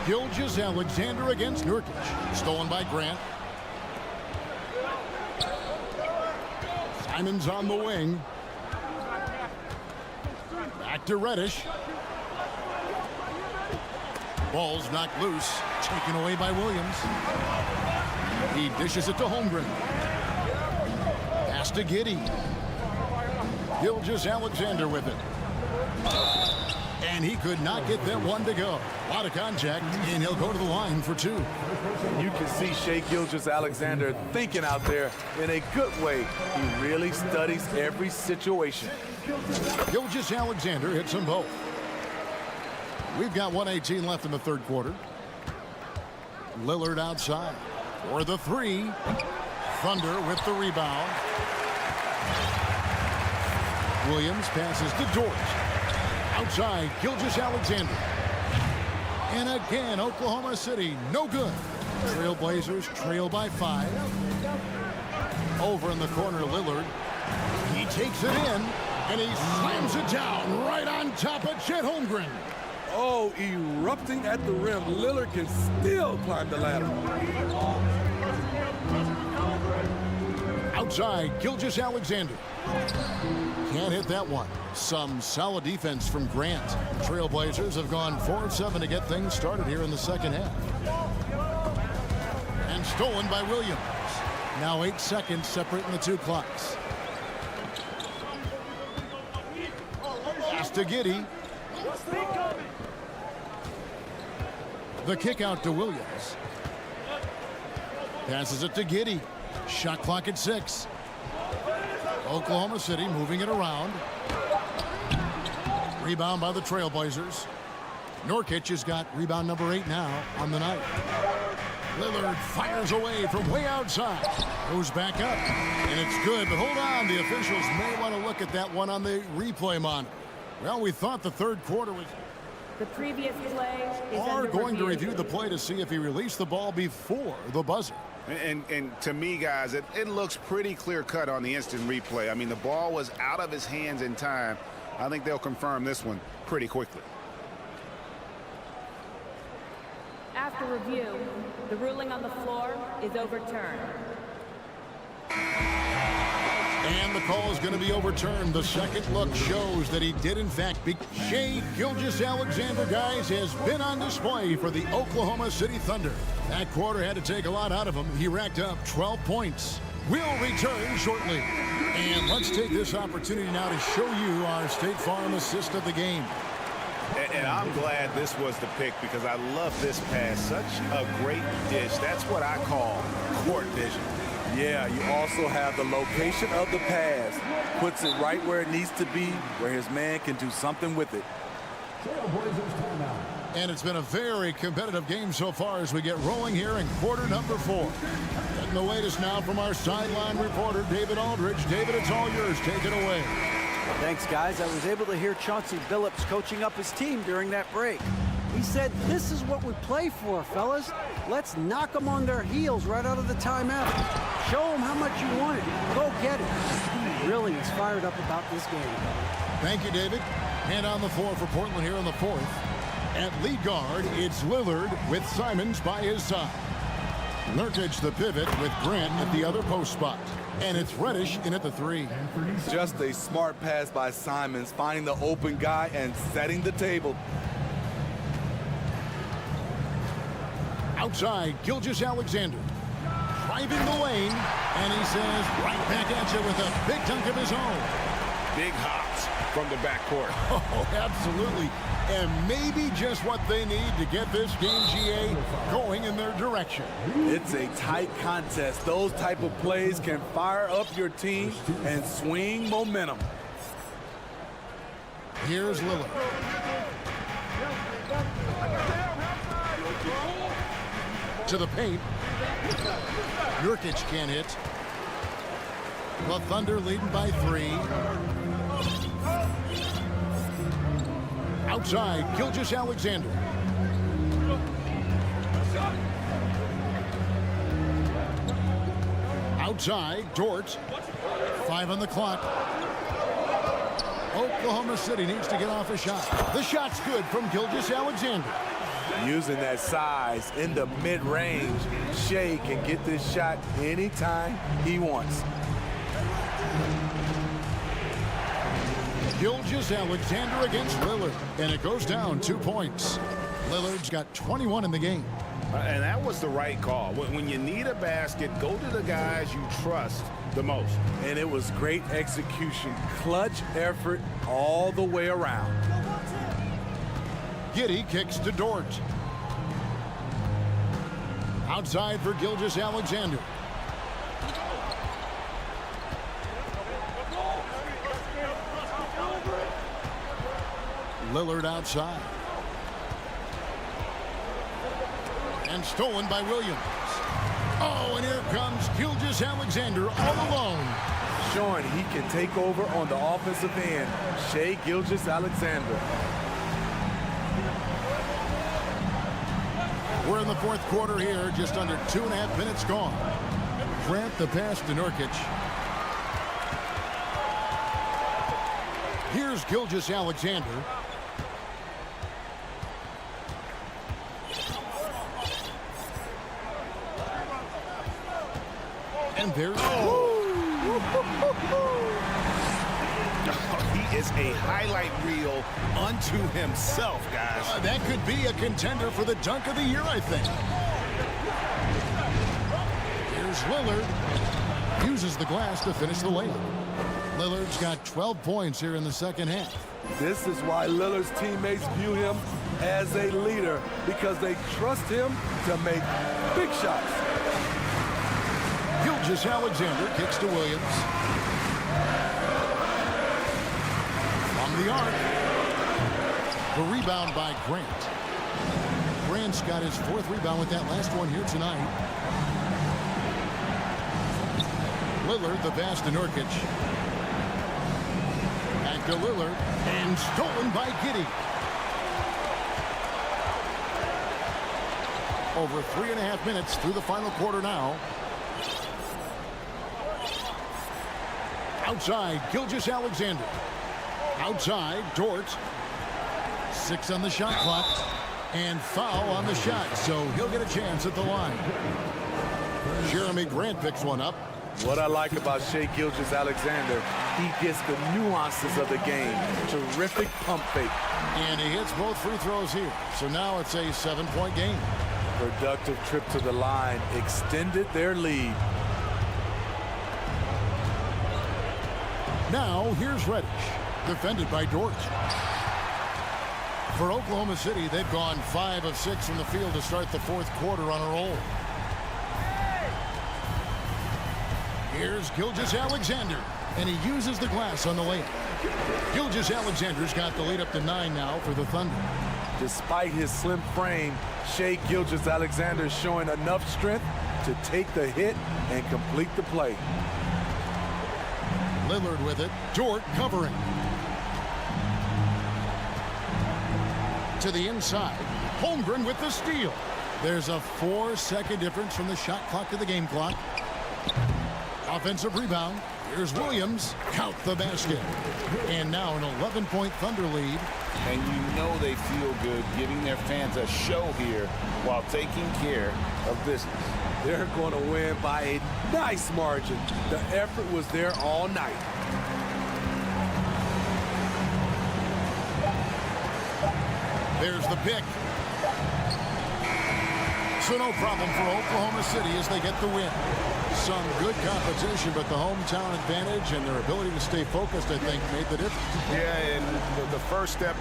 Gilgeous-Alexander against Nurkic. Stolen by Grant. Simons on the wing. Back to Reddish. Ball's knocked loose. Taken away by Williams. He dishes it to Holmgren. Pass to Giddey. Gilgeous-Alexander with it. And he could not get that one to go. A lot of contact, and he'll go to the line for 2. You can see Shai Gilgeous-Alexander thinking out there in a good way. He really studies every situation. Gilgeous-Alexander hits them both. We've got 1:18 left in the third quarter. Lillard outside for the 3. Thunder with the rebound. Williams passes to Dort. Outside, Gilgeous-Alexander. And again, Oklahoma City, no good. Trailblazers trail by 5. Over in the corner, Lillard. He takes it in, and he slams it down right on top of Chet Holmgren. Oh, erupting at the rim. Lillard can still climb the ladder. Outside, Gilgeous-Alexander. Can't hit that one. Some solid defense from Grant. Trailblazers have gone 4 of 7 to get things started here in the second half. And stolen by Williams. Now 8 seconds separating the two clocks. to Giddey. The kick out to Williams. Passes it to Giddey. Shot clock at 6. Oklahoma City moving it around. Rebound by the Trailblazers. Nurkic has got rebound number 8 now on the night. Lillard fires away from way outside. Goes back up. And it's good, but hold on. The officials may want to look at that one on the replay monitor. Well, we thought the third quarter was... The previous play is Are under going to review the play to see if he released the ball before the buzzer. And to me, guys, it looks pretty clear-cut on the instant replay. I mean, the ball was out of his hands in time. I think they'll confirm this one pretty quickly. After review, the ruling on the floor is overturned. And the call is going to be overturned. The second look shows that he did, in fact, beat Shai Gilgeous-Alexander, guys, has been on display for the Oklahoma City Thunder. That quarter had to take a lot out of him. He racked up 12 points. We'll return shortly. And let's take this opportunity now to show you our State Farm assist of the game. And I'm glad this was the pick because I love this pass. Such a great dish. That's what I call court vision. Yeah, you also have the location of the pass. Puts it right where it needs to be, where his man can do something with it. And it's been a very competitive game so far as we get rolling here in quarter number 4. Getting the latest now from our sideline reporter, David Aldridge. David, it's all yours. Take it away. Thanks, guys. I was able to hear Chauncey Billups coaching up his team during that break. He said, "This is what we play for, fellas. Let's knock them on their heels right out of the timeout. Show them how much you want it. Go get it." He really is fired up about this game. Thank you, David. And on the floor for Portland here in the 4th. At lead guard, it's Lillard with Simons by his side. Nurkic the pivot with Grant at the other post spot. And it's Reddish in at the 3. Just a smart pass by Simons, finding the open guy and setting the table. Outside, Gilgeous-Alexander. Driving the lane. And he says, right back at you with a big dunk of his own. Big hops from the backcourt. Oh, absolutely. And maybe just what they need to get this game, GA, going in their direction. It's a tight contest. Those type of plays can fire up your team and swing momentum. Here's Lillard. To the paint. Nurkic can't hit. The Thunder leading by 3. Outside, Gilgeous-Alexander. Outside, Dort. 5 on the clock. Oklahoma City needs to get off a shot. The shot's good from Gilgeous-Alexander. Using that size in the mid-range, Shai can get this shot anytime he wants. Gilgeous-Alexander against Lillard, and it goes down 2 points. Lillard's got 21 in the game. And that was the right call. When you need a basket, go to the guys you trust the most. And it was great execution. Clutch effort all the way around. Giddey kicks to Dort. Outside for Gilgeous-Alexander. Lillard outside. And stolen by Williams. Oh, and here comes Gilgeous-Alexander all alone. Showing he can take over on the offensive end. Shai Gilgeous-Alexander. We're in the 4th quarter here, just under 2.5 minutes gone. Grant the pass to Nurkic. Here's Gilgeous-Alexander. And there's... He is a highlight reel unto himself, guys. That could be a contender for the dunk of the year, I think. Here's Lillard. Uses the glass to finish the layup. Lillard's got 12 points here in the second half. This is why Lillard's teammates view him as a leader, because they trust him to make big shots. Gilgeous-Alexander kicks to Williams. From the arc. The rebound by Grant. Grant's got his 4th rebound with that last one here tonight. Lillard, the pass to Nurkic. Back to Lillard, and stolen by Giddey. Over 3.5 minutes through the final quarter now. Outside, Gilgeous-Alexander. Outside, Dort. 6 on the shot clock. And foul on the shot, so he'll get a chance at the line. Jeremy Grant picks one up. What I like about Shai Gilgeous-Alexander, he gets the nuances of the game. Terrific pump fake. And he hits both free throws here. So now it's a 7-point game. Productive trip to the line extended their lead. Now here's Reddish, defended by Dort. For Oklahoma City, they've gone 5 of 6 from the field to start the 4th quarter on a roll. Here's Gilgeous-Alexander, and he uses the glass on the layup. Gilgeous-Alexander's got the lead up to 9 now for the Thunder. Despite his slim frame, Shai Gilgeous-Alexander showing enough strength to take the hit and complete the play. Lillard with it. Dort covering. To the inside. Holmgren with the steal. There's a 4-second difference from the shot clock to the game clock. Offensive rebound. Here's Williams. Count the basket. And now an 11-point Thunder lead. And you know they feel good giving their fans a show here while taking care of business. They're going to win by a nice margin. The effort was there all night. There's the pick. So no problem for Oklahoma City as they get the win. Some good competition, but the hometown advantage and their ability to stay focused, I think, made the difference. Yeah, and the first step.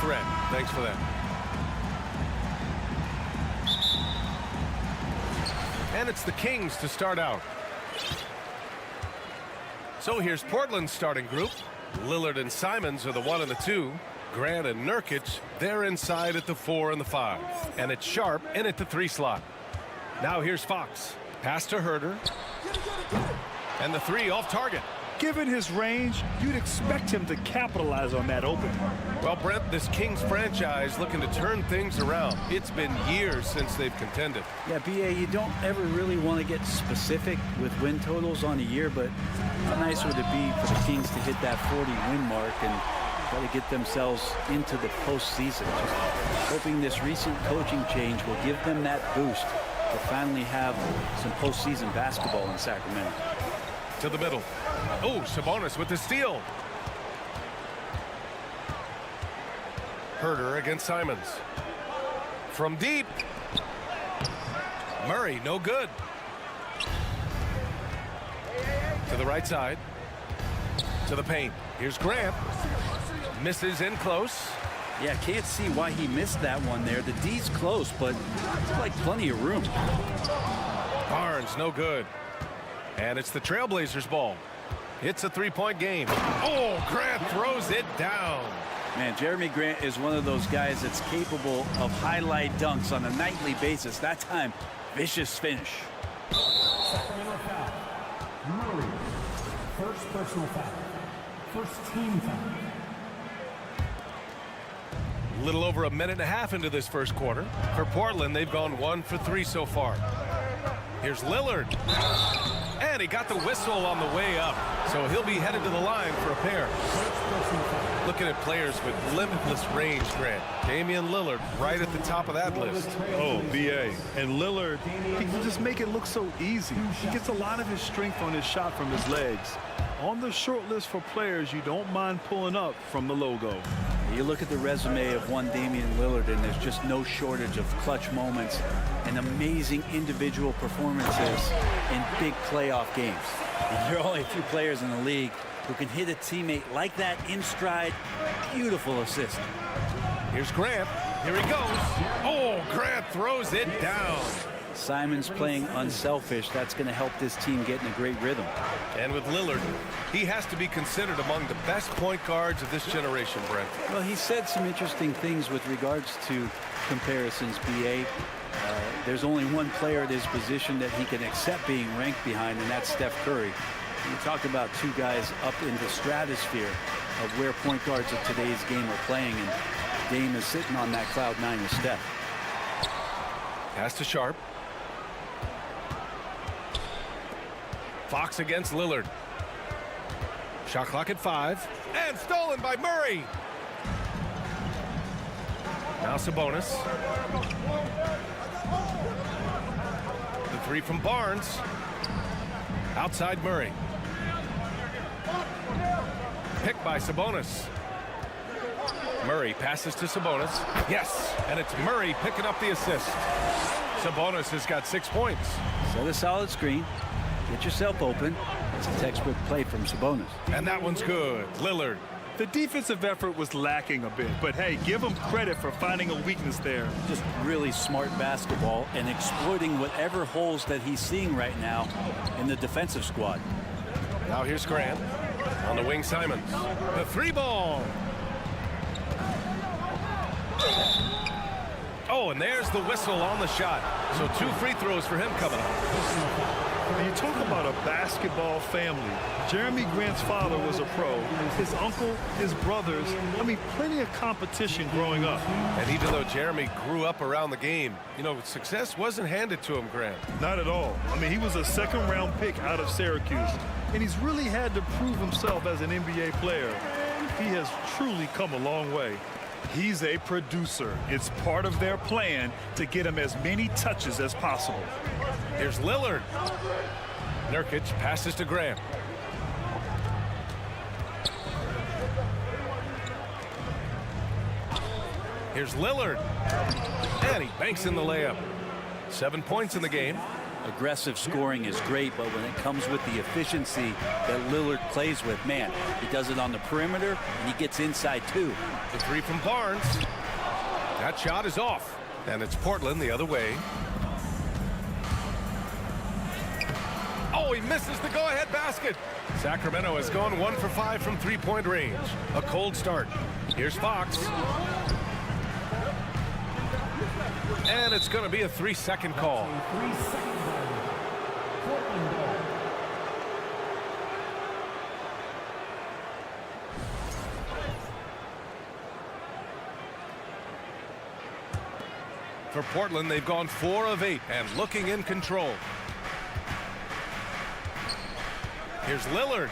threat. Thanks for that. And it's the Kings to start out. So here's Portland's starting group. Lillard and Simons are the 1 and the 2. Grant and Nurkic, they're inside at the 4 and the 5. And it's Sharp in at the 3 slot. Now here's Fox. Pass to Herter. And the 3 off target. Given his range, you'd expect him to capitalize on that opening. Well, Brent, this Kings franchise looking to turn things around. It's been years since they've contended. Yeah, BA, you don't ever really want to get specific with win totals on a year, but how nice would it be for the Kings to hit that 40-win mark and try to get themselves into the postseason? Just hoping this recent coaching change will give them that boost to finally have some postseason basketball in Sacramento. To the middle. Oh, Sabonis with the steal. Herter against Simons. From deep. Murray, no good. To the right side. To the paint. Here's Grant. Misses in close. Yeah, can't see why he missed that one there. The D's close, but it's like plenty of room. Barnes, no good. And it's the Trailblazers' ball. It's a 3-point game. Oh, Grant throws it down. Man, Jeremy Grant is one of those guys that's capable of highlight dunks on a nightly basis. That time, vicious finish. Sacramento foul. Murray. First personal foul. First team foul. A little over a minute and a half into this first quarter. For Portland, they've gone 1 for 3 so far. Here's Lillard. And he got the whistle on the way up. So he'll be headed to the line for a pair. Looking at players with limitless range, Grant. Damian Lillard right at the top of that list. Oh, BA. And Lillard, he can just make it look so easy. He gets a lot of his strength on his shot from his legs. On the short list for players you don't mind pulling up from the logo. You look at the resume of one Damian Lillard, and there's just no shortage of clutch moments and amazing individual performances in big playoff games. And there are only a few players in the league who can hit a teammate like that in stride. Beautiful assist. Here's Grant. Here he goes. Oh, Grant throws it down. Simons playing unselfish. That's going to help this team get in a great rhythm. And with Lillard, he has to be considered among the best point guards of this generation, Brent. Well, he said some interesting things with regards to comparisons, BA. There's only one player at his position that he can accept being ranked behind, and that's Steph Curry. You talk about two guys up in the stratosphere of where point guards of today's game are playing, and Dame is sitting on that cloud 9 with Steph. Pass to Sharp. Fox against Lillard. Shot clock at 5. And stolen by Murray. Now Sabonis. The 3 from Barnes. Outside Murray. Picked by Sabonis. Murray passes to Sabonis. Yes, and it's Murray picking up the assist. Sabonis has got 6 points. Set a solid screen. Get yourself open. It's a textbook play from Sabonis. And that one's good. Lillard. The defensive effort was lacking a bit, but hey, give him credit for finding a weakness there. Just really smart basketball and exploiting whatever holes that he's seeing right now in the defensive squad. Now here's Grant. On the wing, Simons. The 3 ball. Oh, and there's the whistle on the shot. So 2 free throws for him coming up. When you talk about a basketball family, Jeremy Grant's father was a pro. His uncle, his brothers, I mean, plenty of competition growing up. And even though Jeremy grew up around the game, you know, success wasn't handed to him, Grant. Not at all. I mean, he was a second-round pick out of Syracuse, and he's really had to prove himself as an NBA player. He has truly come a long way. He's a producer. It's part of their plan to get him as many touches as possible. Here's Lillard. Nurkic passes to Grant. Here's Lillard. And he banks in the layup. 7 points in the game. aggressive scoring is great, but when it comes with the efficiency that Lillard plays with, man, he does it on the perimeter and he gets inside too. The three from Barnes. That shot is off, and it's Portland the other way. Oh, he misses the go-ahead basket. Sacramento has gone 1 for 5 from three-point range. A cold start. Here's Fox. And it's going to be a 3-second call. For Portland, they've gone 4 of 8 and looking in control. Here's Lillard.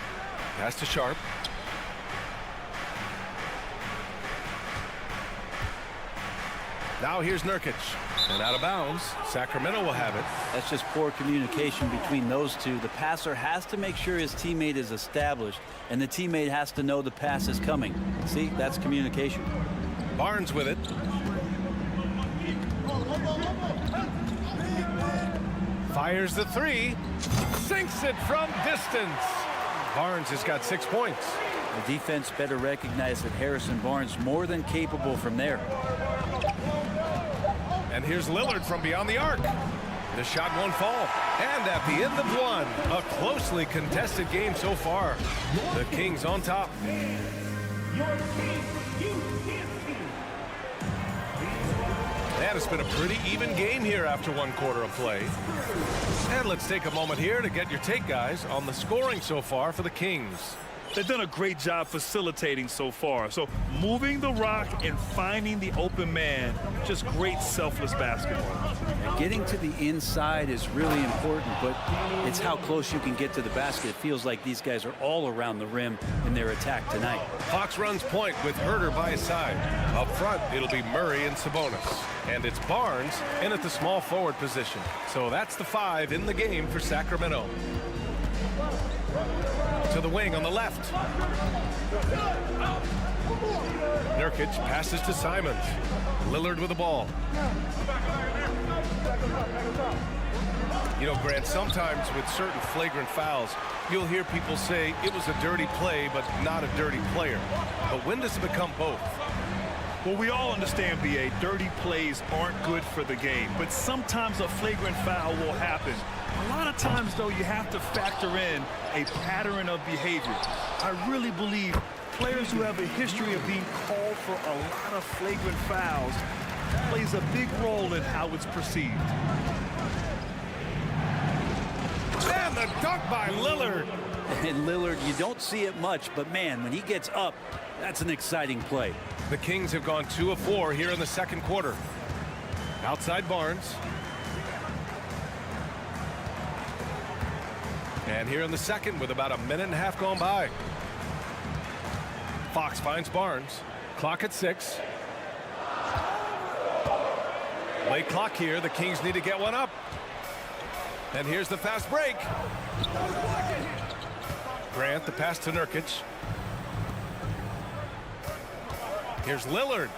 Pass to Sharp. Now here's Nurkic. And out of bounds. Sacramento will have it. That's just poor communication between those two. The passer has to make sure his teammate is established, and the teammate has to know the pass is coming. See, that's communication. Barnes with it. Fires the three. Sinks it from distance. Barnes has got 6 points. The defense better recognize that Harrison Barnes more than capable from there. And here's Lillard from beyond the arc. The shot won't fall. And at the end of one, a closely contested game so far. The Kings on top. And it's been a pretty even game here after 1 quarter of play. And let's take a moment here to get your take, guys, on the scoring so far for the Kings. They've done a great job facilitating so far. So moving the rock and finding the open man, just great selfless basketball. And getting to the inside is really important, but it's how close you can get to the basket. It feels like these guys are all around the rim in their attack tonight. Fox runs point with Herter by his side. Up front, it'll be Murray and Sabonis. And it's Barnes in at the small forward position. So that's the 5 in the game for Sacramento. To the wing on the left. Nurkic passes to Simons. Lillard with the ball. You know, Grant, sometimes with certain flagrant fouls, you'll hear people say it was a dirty play, but not a dirty player. But when does it become both? Well, we all understand, B.A., dirty plays aren't good for the game, but sometimes a flagrant foul will happen. A lot of times, though, you have to factor in a pattern of behavior. I really believe players who have a history of being called for a lot of flagrant fouls plays a big role in how it's perceived. And the dunk by Lillard. And Lillard, you don't see it much, but man, when he gets up, that's an exciting play. The Kings have gone 2 of 4 here in the second quarter. Outside Barnes. And here in the second with about a minute and a half gone by. Fox finds Barnes. Clock at 6. Late clock here. The Kings need to get one up. And here's the fast break. Grant, the pass to Nurkic. Here's Lillard.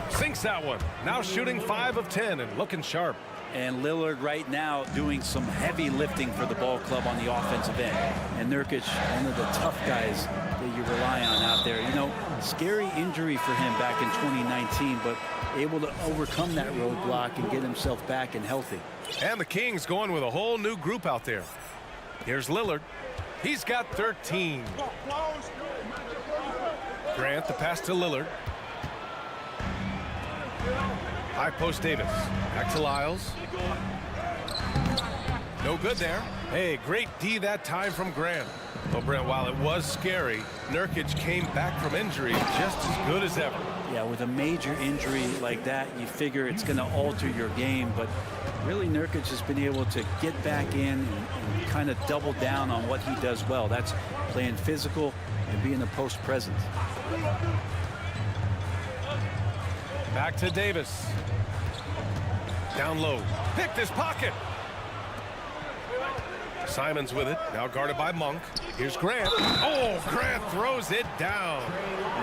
Sinks that one. Now shooting 5 of 10 and looking sharp. And Lillard right now doing some heavy lifting for the ball club on the offensive end. And Nurkic, one of the tough guys that you rely on out there. You know, scary injury for him back in 2019, but able to overcome that roadblock and get himself back and healthy. And the Kings going with a whole new group out there. Here's Lillard. He's got 13. Grant, the pass to Lillard. High post Davis. Back to Lyles. No good there. Hey, great D that time from Grant. Well, Brent, while it was scary, Nurkic came back from injury just as good as ever. Yeah, with a major injury like that, you figure it's going to alter your game. But really, Nurkic has been able to get back in and kind of double down on what he does well. That's playing physical and being a post presence. Back to Davis. Down low. Picked his pocket. Simons with it, now guarded by Monk. Here's Grant. Oh, Grant throws it down.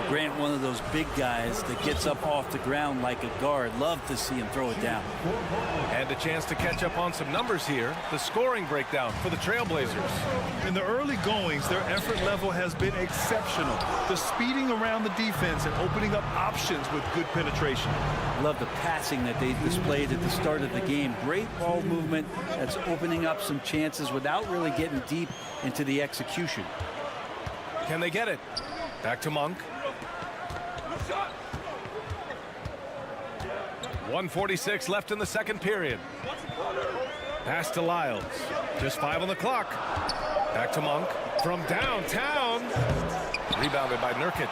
Grant, one of those big guys that gets up off the ground like a guard. Love to see him throw it down. And a chance to catch up on some numbers here. The scoring breakdown for the Trailblazers. In the early goings, their effort level has been exceptional. The speeding around the defense and opening up options with good penetration. Love the passing that they displayed at the start of the game. Great ball movement that's opening up some chances without really getting deep into the execution. Can they get it? Back to Monk. 1:46 left in the second period. Pass to Lyles. Just 5 on the clock. Back to Monk. From downtown. Rebounded by Nurkic.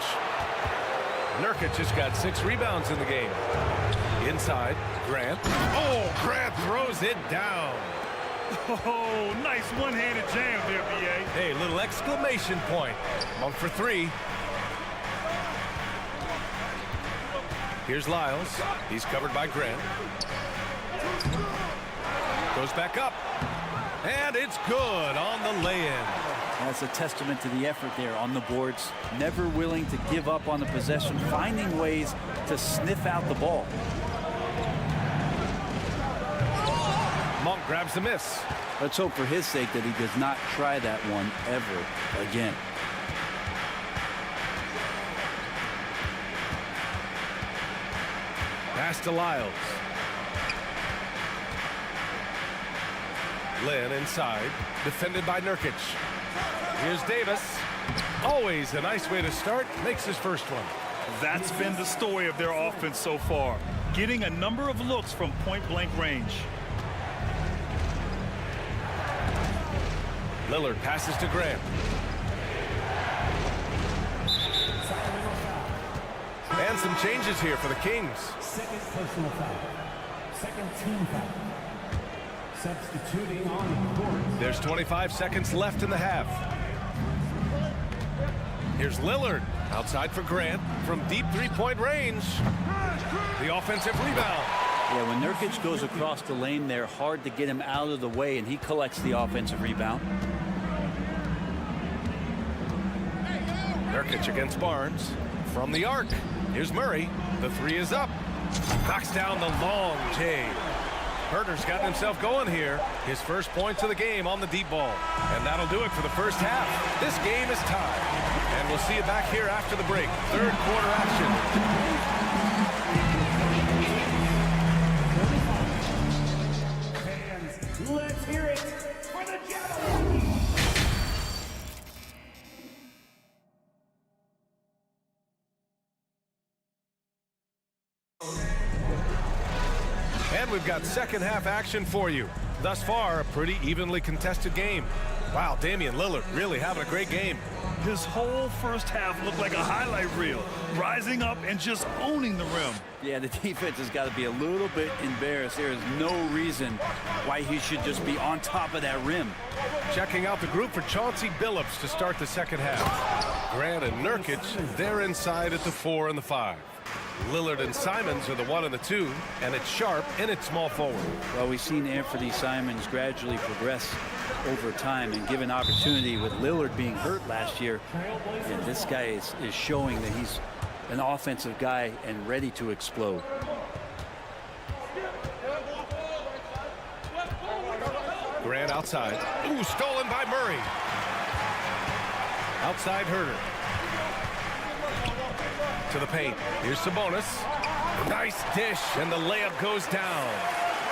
Nurkic has got 6 rebounds in the game. Inside, Grant. Oh, Grant throws it down. Oh, nice one-handed jam there, B.A. Hey, little exclamation point. Monk for 3. Here's Lyles. He's covered by Grant. Goes back up. And it's good on the lay-in. That's a testament to the effort there on the boards. Never willing to give up on the possession, finding ways to sniff out the ball. Monk grabs the miss. Let's hope for his sake that he does not try that one ever again. Pass to Lyles. Lynn inside, defended by Nurkic. Here's Davis. Always a nice way to start. Makes his first one. That's been the story of their offense so far. Getting a number of looks from point-blank range. Lillard passes to Grant. And some changes here for the Kings. Second personal foul. Second team foul. Substituting on the court. There's 25 seconds left in the half. Here's Lillard outside for Grant from deep three-point range. The offensive rebound. Yeah, when Nurkic goes across the lane, they're hard to get him out of the way, and he collects the offensive rebound. Nurkic against Barnes from the arc. Here's Murray. The 3 is up. Knocks down the long J. Herter's gotten himself going here. His first points of the game on the deep ball. And that'll do it for the first half. This game is tied. And we'll see you back here after the break. Third quarter action. Fans, let's hear it for the Javelin. And we've got second half action for you. Thus far, a pretty evenly contested game. Wow, Damian Lillard really having a great game. His whole first half looked like a highlight reel, rising up and just owning the rim. Yeah, the defense has got to be a little bit embarrassed. There is no reason why he should just be on top of that rim. Checking out the group for Chauncey Billups to start the second half. Grant and Nurkic, they're inside at the 4 and the 5. Lillard and Simons are the 1 and the 2, and it's Sharp in its small forward. Well, we've seen Anthony Simons gradually progress over time and given opportunity with Lillard being hurt last year. And this guy is showing that he's an offensive guy and ready to explode. Grant outside. Ooh, stolen by Murray. Outside Herter. To the paint. Here's Sabonis. Nice dish, and the layup goes down.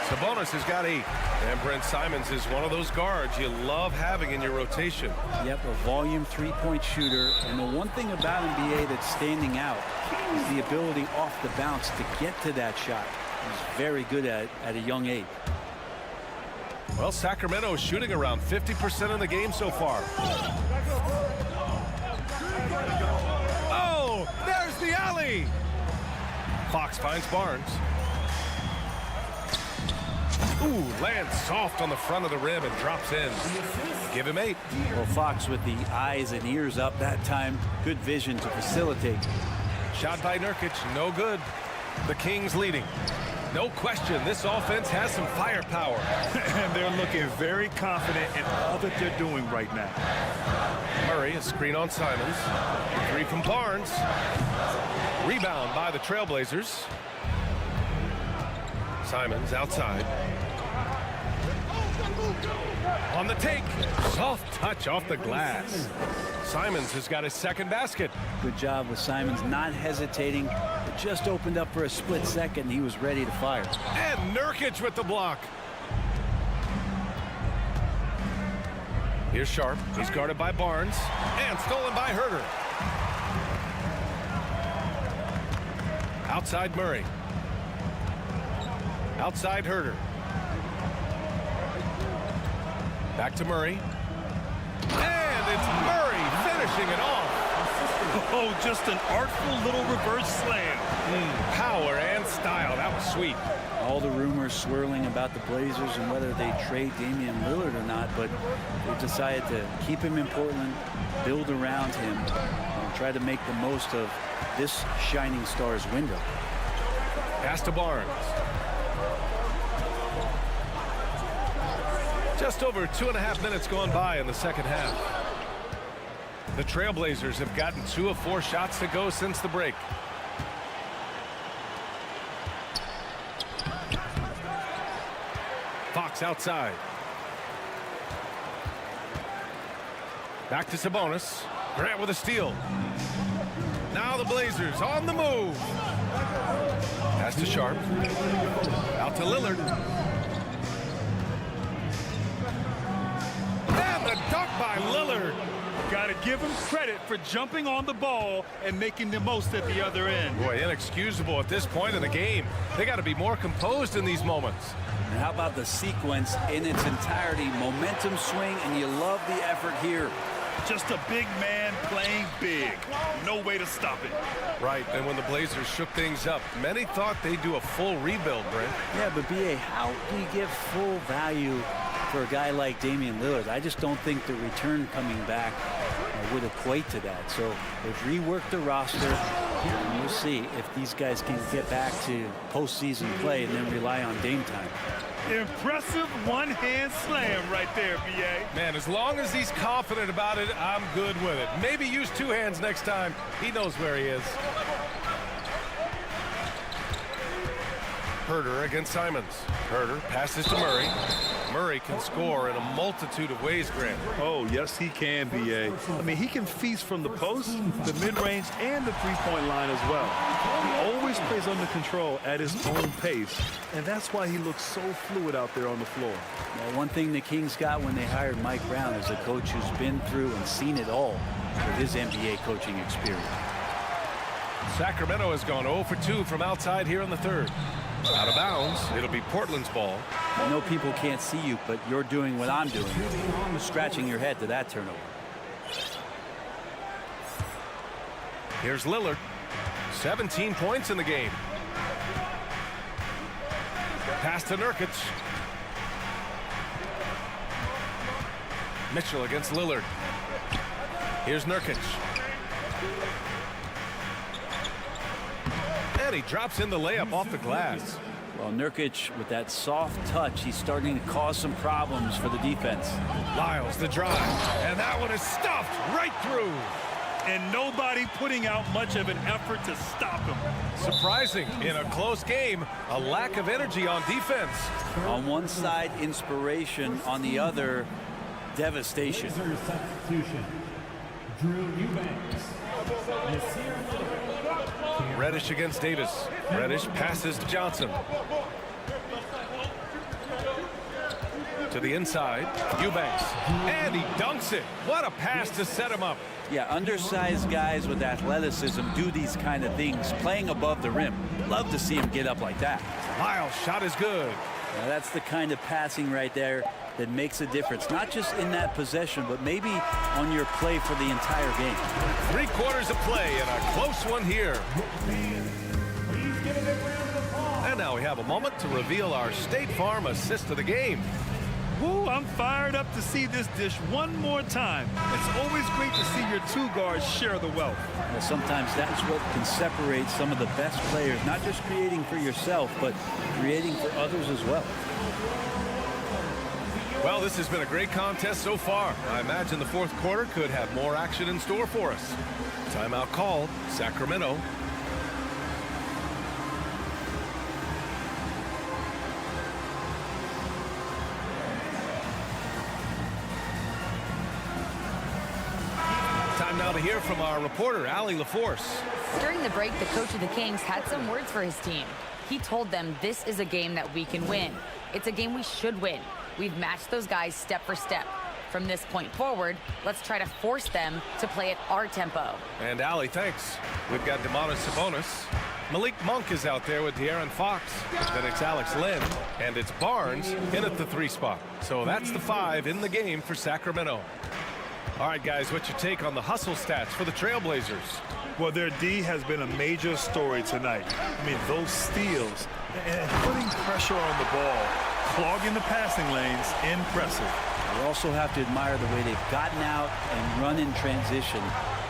Sabonis has got 8. And Brent Simons is one of those guards you love having in your rotation. Yep, a volume three-point shooter. And the one thing about NBA that's standing out is the ability off the bounce to get to that shot. He's very good at it at a young age. Well, Sacramento is shooting around 50% in the game so far. Oh, there's the alley. Fox finds Barnes. Ooh, lands soft on the front of the rim and drops in. Give him 8. Well, Fox with the eyes and ears up that time. Good vision to facilitate. Shot by Nurkic, no good. The Kings leading. No question, this offense has some firepower. And they're looking very confident in all that they're doing right now. Murray, a screen on Simons. Three from Barnes. Rebound by the Trailblazers. Simons outside. On the take. Soft touch off the glass. Simons has got his second basket. Good job with Simons not hesitating. It just opened up for a split second and he was ready to fire. And Nurkic with the block. Here's Sharp. He's guarded by Barnes. And stolen by Herter. Outside Murray. Outside Herter. Back to Murray. And it's Murray finishing it off. Oh, just an artful little reverse slam. Power and style. That was sweet. All the rumors swirling about the Blazers and whether they trade Damian Lillard or not, but they decided to keep him in Portland, build around him, and try to make the most of this shining star's window. Pass to Barnes. Just over 2.5 minutes gone by in the second half. The Trailblazers have gotten 2 of 4 shots to go since the break. Fox outside. Back to Sabonis. Grant with a steal. Now the Blazers on the move. Pass to Sharp. Out to Lillard. And the dunk by Lillard. Got to give him credit for jumping on the ball and making the most at the other end. Boy, inexcusable at this point in the game. They got to be more composed in these moments. And how about the sequence in its entirety? Momentum swing, and you love the effort here. Just a big man playing big. No way to stop it. Right, and when the Blazers shook things up, many thought they'd do a full rebuild, Brent. Yeah, but B.A., how do you give full value for a guy like Damian Lillard? I just don't think the return coming back would equate to that. So they've reworked the roster, and we'll see if these guys can get back to postseason play and then rely on Dame time. Impressive one-hand slam right there, B.A. Man, as long as he's confident about it, I'm good with it. Maybe use 2 hands next time. He knows where he is. Herter against Simons. Herter passes to Murray. Murray can score in a multitude of ways, Grant. Oh, yes, he can, B.A. I mean, he can feast from the post, the mid-range, and the three-point line as well. He always plays under control at his own pace, and that's why he looks so fluid out there on the floor. Well, one thing the Kings got when they hired Mike Brown is a coach who's been through and seen it all with his NBA coaching experience. Sacramento has gone 0 for 2 from outside here in the third. Out of bounds. It'll be Portland's ball. I know people can't see you, but you're doing what I'm doing. Scratching your head to that turnover. Here's Lillard. 17 points in the game. Pass to Nurkic. Mitchell against Lillard. Here's Nurkic. And he drops in the layup off the glass. Well, Nurkic, with that soft touch, he's starting to cause some problems for the defense. Lyles, the drive. And that one is stuffed right through. And nobody putting out much of an effort to stop him. Surprising, in a close game, a lack of energy on defense. On one side, inspiration. On the other, devastation. Substitution. Drew Eubanks. Reddish against Davis. Reddish passes to Johnson. To the inside, Eubanks. And he dunks it. What a pass to set him up. Yeah, undersized guys with athleticism do these kind of things, playing above the rim. Love to see him get up like that. Lyles' shot is good. Now, that's the kind of passing right there that makes a difference, not just in that possession, but maybe on your play for the entire game. 3/4 of play and a close one here. And now we have a moment to reveal our State Farm assist of the game. Woo, I'm fired up to see this dish one more time. It's always great to see your two guards share the wealth. Well, sometimes that's what can separate some of the best players, not just creating for yourself, but creating for others as well. Well, this has been a great contest so far. I imagine the fourth quarter could have more action in store for us. Timeout called, Sacramento. Time now to hear from our reporter, Allie LaForce. During the break, the coach of the Kings had some words for his team. He told them this is a game that we can win. It's a game we should win. We've matched those guys step for step. From this point forward, let's try to force them to play at our tempo. And Allie, thanks. We've got Domantas Sabonis. Malik Monk is out there with De'Aaron Fox. Then it's Alex Len. And it's Barnes in at the 3 spot. So that's the 5 in the game for Sacramento. All right, guys, what's your take on the hustle stats for the Trailblazers? Well, their D has been a major story tonight. I mean, those steals and putting pressure on the ball, clogging the passing lanes, impressive. You also have to admire the way they've gotten out and run in transition.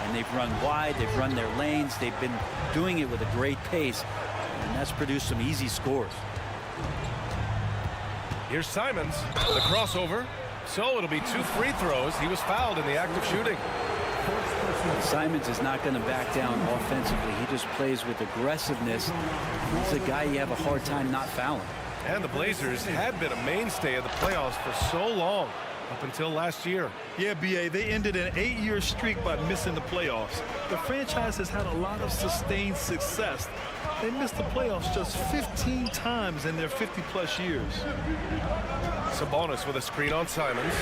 And they've run wide, they've run their lanes, they've been doing it with a great pace, and that's produced some easy scores. Here's Simons, the crossover. So it'll be 2 free throws. He was fouled in the act of shooting. Simons is not going to back down offensively. He just plays with aggressiveness. He's a guy you have a hard time not fouling. And the Blazers had been a mainstay of the playoffs for so long, up until last year. Yeah, B.A., they ended an 8-year streak by missing the playoffs. The franchise has had a lot of sustained success. They missed the playoffs just 15 times in their 50-plus years. Sabonis with a screen on Simons.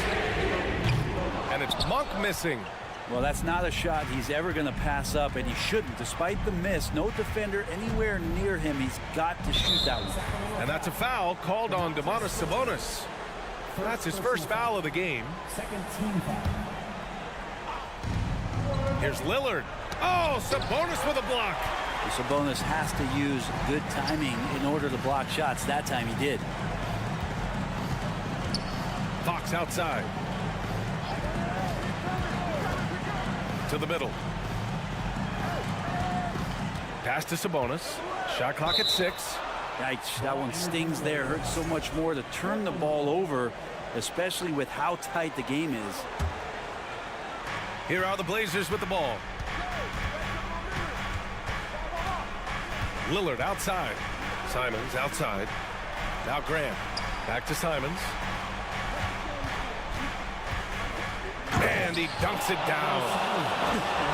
And it's Monk missing. Well, that's not a shot he's ever going to pass up, and he shouldn't. Despite the miss, no defender anywhere near him. He's got to shoot that one. And that's a foul called on Domantas Sabonis. That's his first foul of the game. Second team foul. Here's Lillard. Oh, Sabonis with a block. Sabonis has to use good timing in order to block shots. That time he did. Fox outside. To the middle. Pass to Sabonis. Shot clock at 6. Yikes, that one stings there. Hurts so much more to turn the ball over, especially with how tight the game is. Here are the Blazers with the ball. Lillard outside. Simons outside. Now Grant. Back to Simons. And he dunks it down.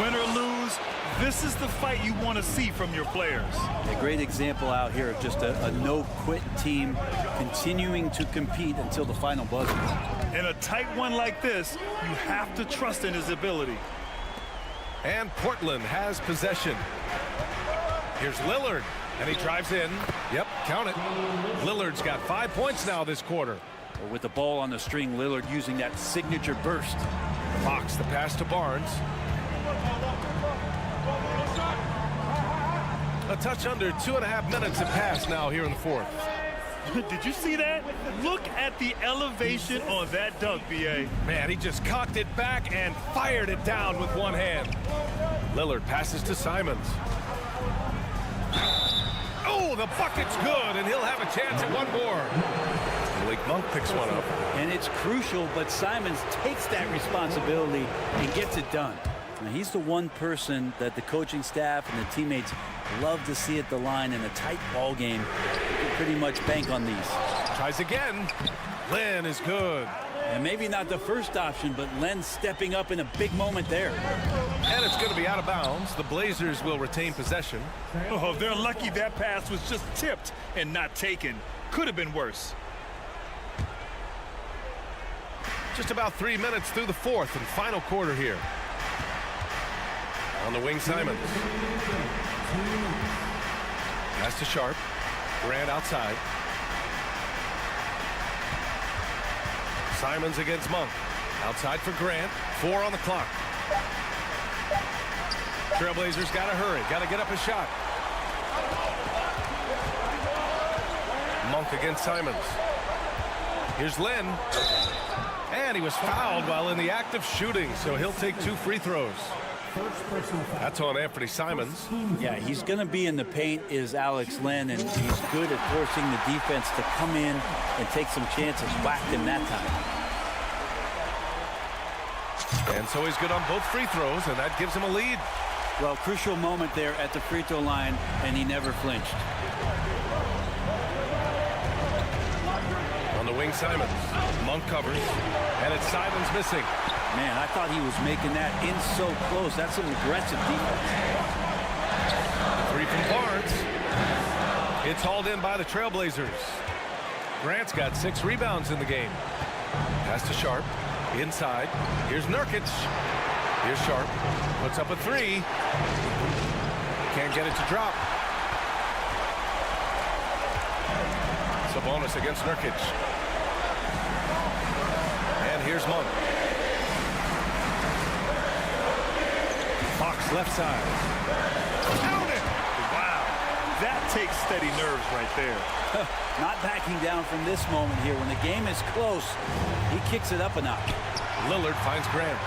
Win or lose, this is the fight you want to see from your players. A great example out here of just a no-quit team continuing to compete until the final buzzer. In a tight one like this, you have to trust in his ability. And Portland has possession. Here's Lillard, and he drives in. Yep, count it. Lillard's got 5 points now this quarter. With the ball on the string, Lillard using that signature burst. Fox, the pass to Barnes. A touch under 2.5 minutes have passed now here in the fourth. Did you see that? Look at the elevation on that dunk, B.A. Man, he just cocked it back and fired it down with one hand. Lillard passes to Simons. Oh, the bucket's good, and he'll have a chance at one more. Malik Monk picks one up. And it's crucial, but Simons takes that responsibility and gets it done. Now, he's the one person that the coaching staff and the teammates love to see at the line in a tight ball game. You can pretty much bank on these. Tries again. Len is good. And maybe not the first option, but Len stepping up in a big moment there. And it's going to be out of bounds. The Blazers will retain possession. Oh, they're lucky that pass was just tipped and not taken. Could have been worse. Just about 3 minutes through the fourth and final quarter here. On the wing, Simons. Pass to Sharp. Grant outside. Simons against Monk. Outside for Grant. 4 on the clock. Trailblazers got to hurry. Got to get up a shot. Monk against Simons. Here's Lynn. And he was fouled while in the act of shooting, so he'll take 2 free throws. That's on Anthony Simons. Yeah, he's going to be in the paint is Alex Len, and he's good at forcing the defense to come in and take some chances. Whacked him that time. And so he's good on both free throws, and that gives him a lead. Well, crucial moment there at the free throw line, and he never flinched. On the wing, Simons. Monk covers, and it's Simons missing. Man, I thought he was making that in so close. That's some aggressive defense. 3 from Barnes. It's hauled in by the Trailblazers. Grant's got 6 rebounds in the game. Pass to Sharp. Inside. Here's Nurkic. Here's Sharp. Puts up a 3. Can't get it to drop. Sabonis against Nurkic. And here's Monk. Fox left side. Count it! Wow. That takes steady nerves right there. Not backing down from this moment here. When the game is close, he kicks it up a notch. Lillard finds Grant.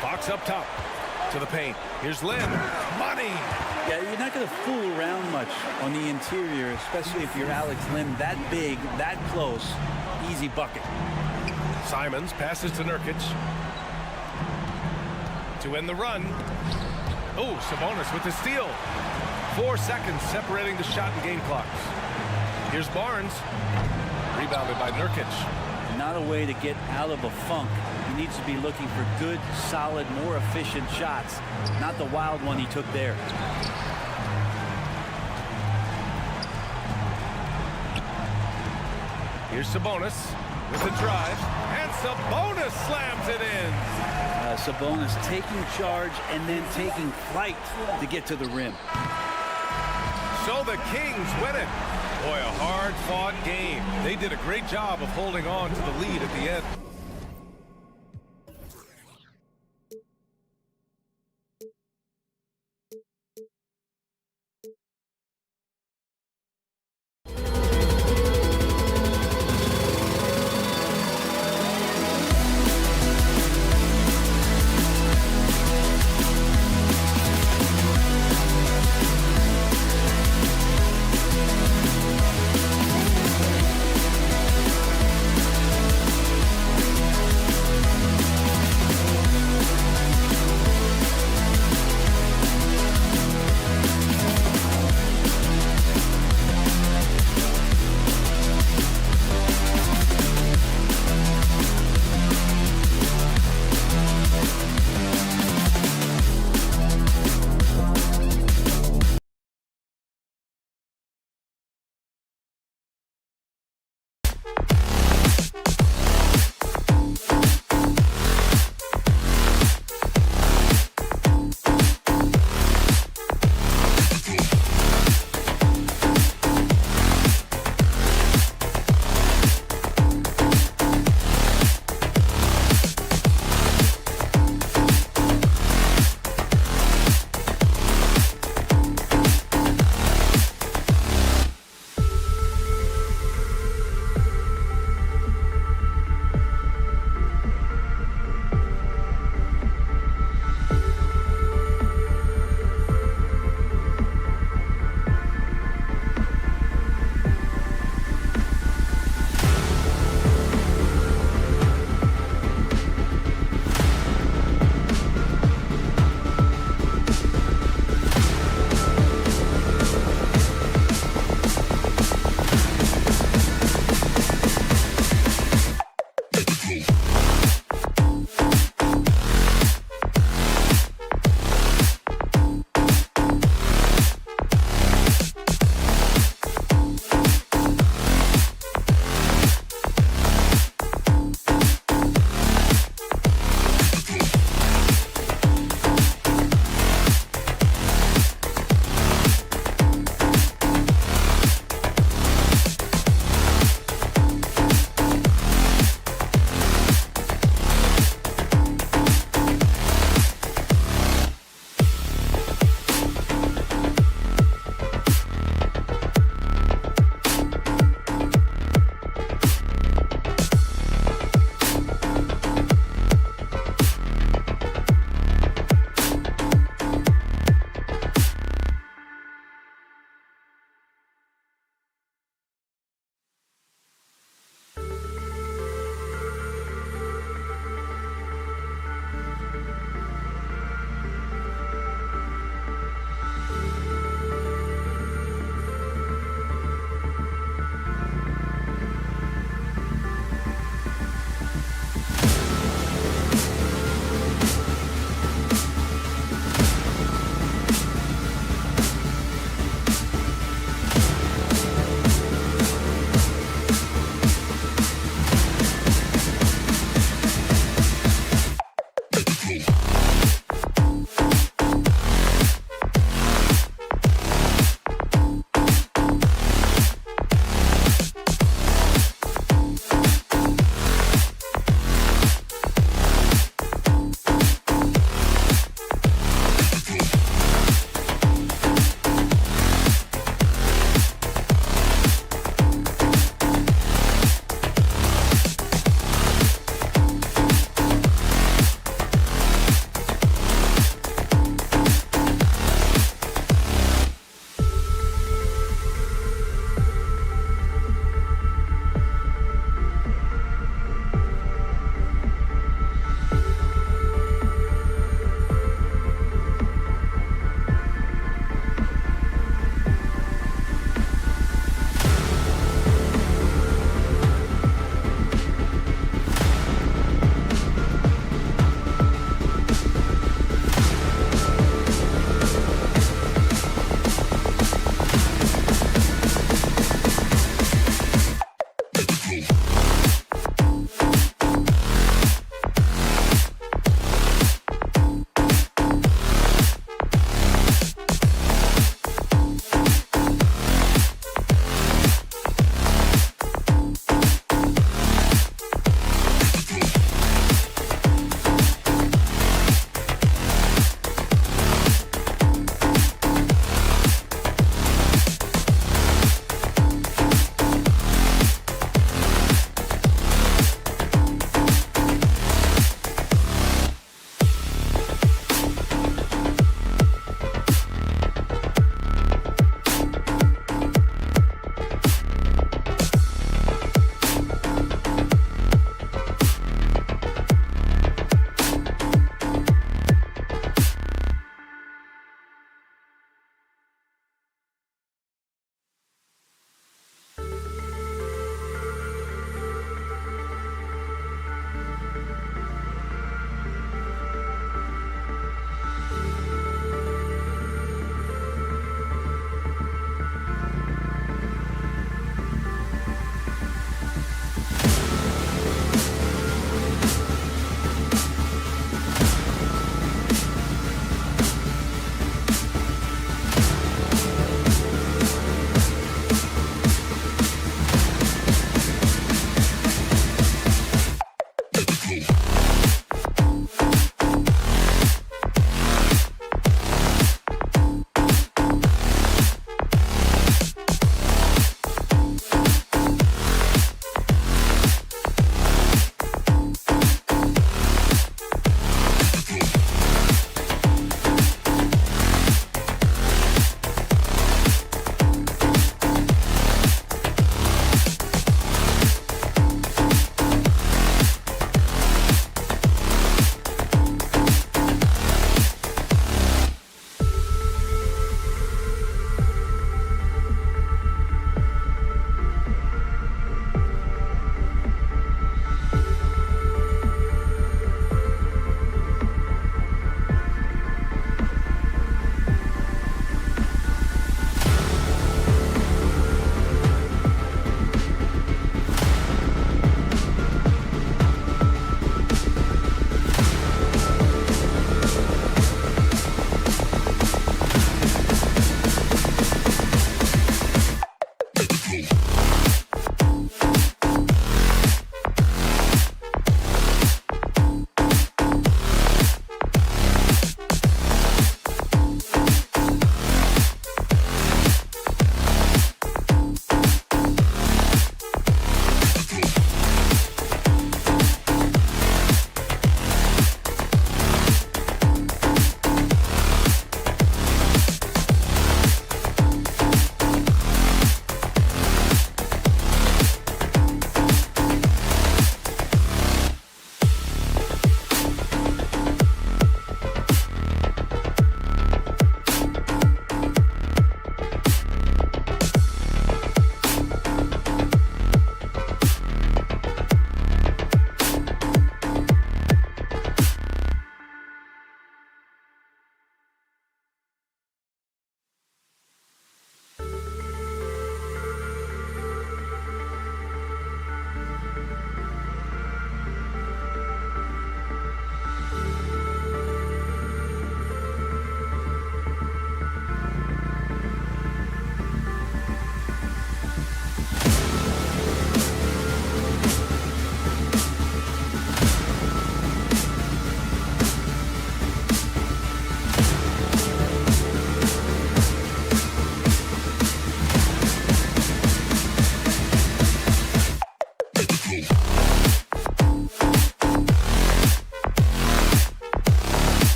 Fox up top to the paint. Here's Lynn. Money. Yeah, you're not going to fool around much on the interior, especially if you're Alex Len that big, that close. Easy bucket. Simons passes to Nurkic. To end the run. Oh, Sabonis with the steal. 4 seconds separating the shot and game clocks. Here's Barnes. Rebounded by Nurkic. Not a way to get out of a funk. He needs to be looking for good, solid, more efficient shots. Not the wild one he took there. Here's Sabonis with the drive. And Sabonis slams it in. Sabonis taking charge and then taking flight to get to the rim. So the Kings win it. Boy, a hard-fought game. They did a great job of holding on to the lead at the end.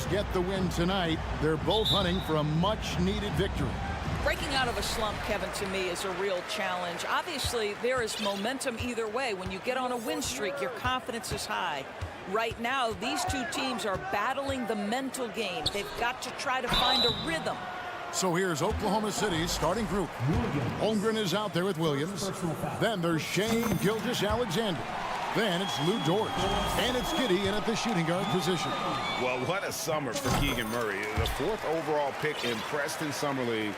get the win tonight. They're both hunting for a much-needed victory. Breaking out of a slump, Kevin, to me is a real challenge. Obviously, there is momentum either way. When you get on a win streak, your confidence is high. Right now, these two teams are battling the mental game. They've got to try to find a rhythm. So here's Oklahoma City's starting group. Holmgren is out there with Williams. Then there's Shane Gilgeous-Alexander. Then it's Lou Dort. And it's Giddey in at the shooting guard position. Well, what a summer for Keegan Murray. The 4th overall pick in Preston Summer League.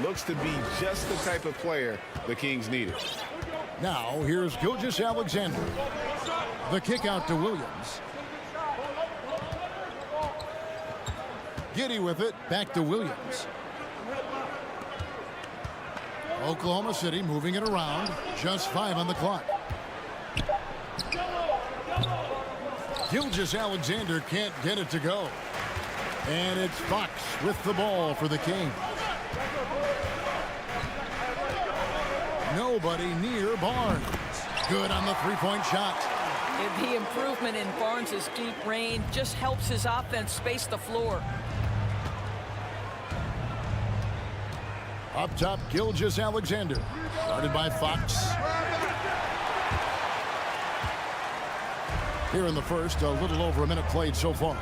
Looks to be just the type of player the Kings needed. Now here's Gilgeous-Alexander. The kick out to Williams. Giddey with it. Back to Williams. Oklahoma City moving it around. Just 5 on the clock. Gilgeous-Alexander can't get it to go. And it's Fox with the ball for the Kings. Nobody near Barnes. Good on the three-point shot. The improvement in Barnes' deep range just helps his offense space the floor. Up top, Gilgeous-Alexander. Guarded by Fox. Here in the first, a little over a minute played so far.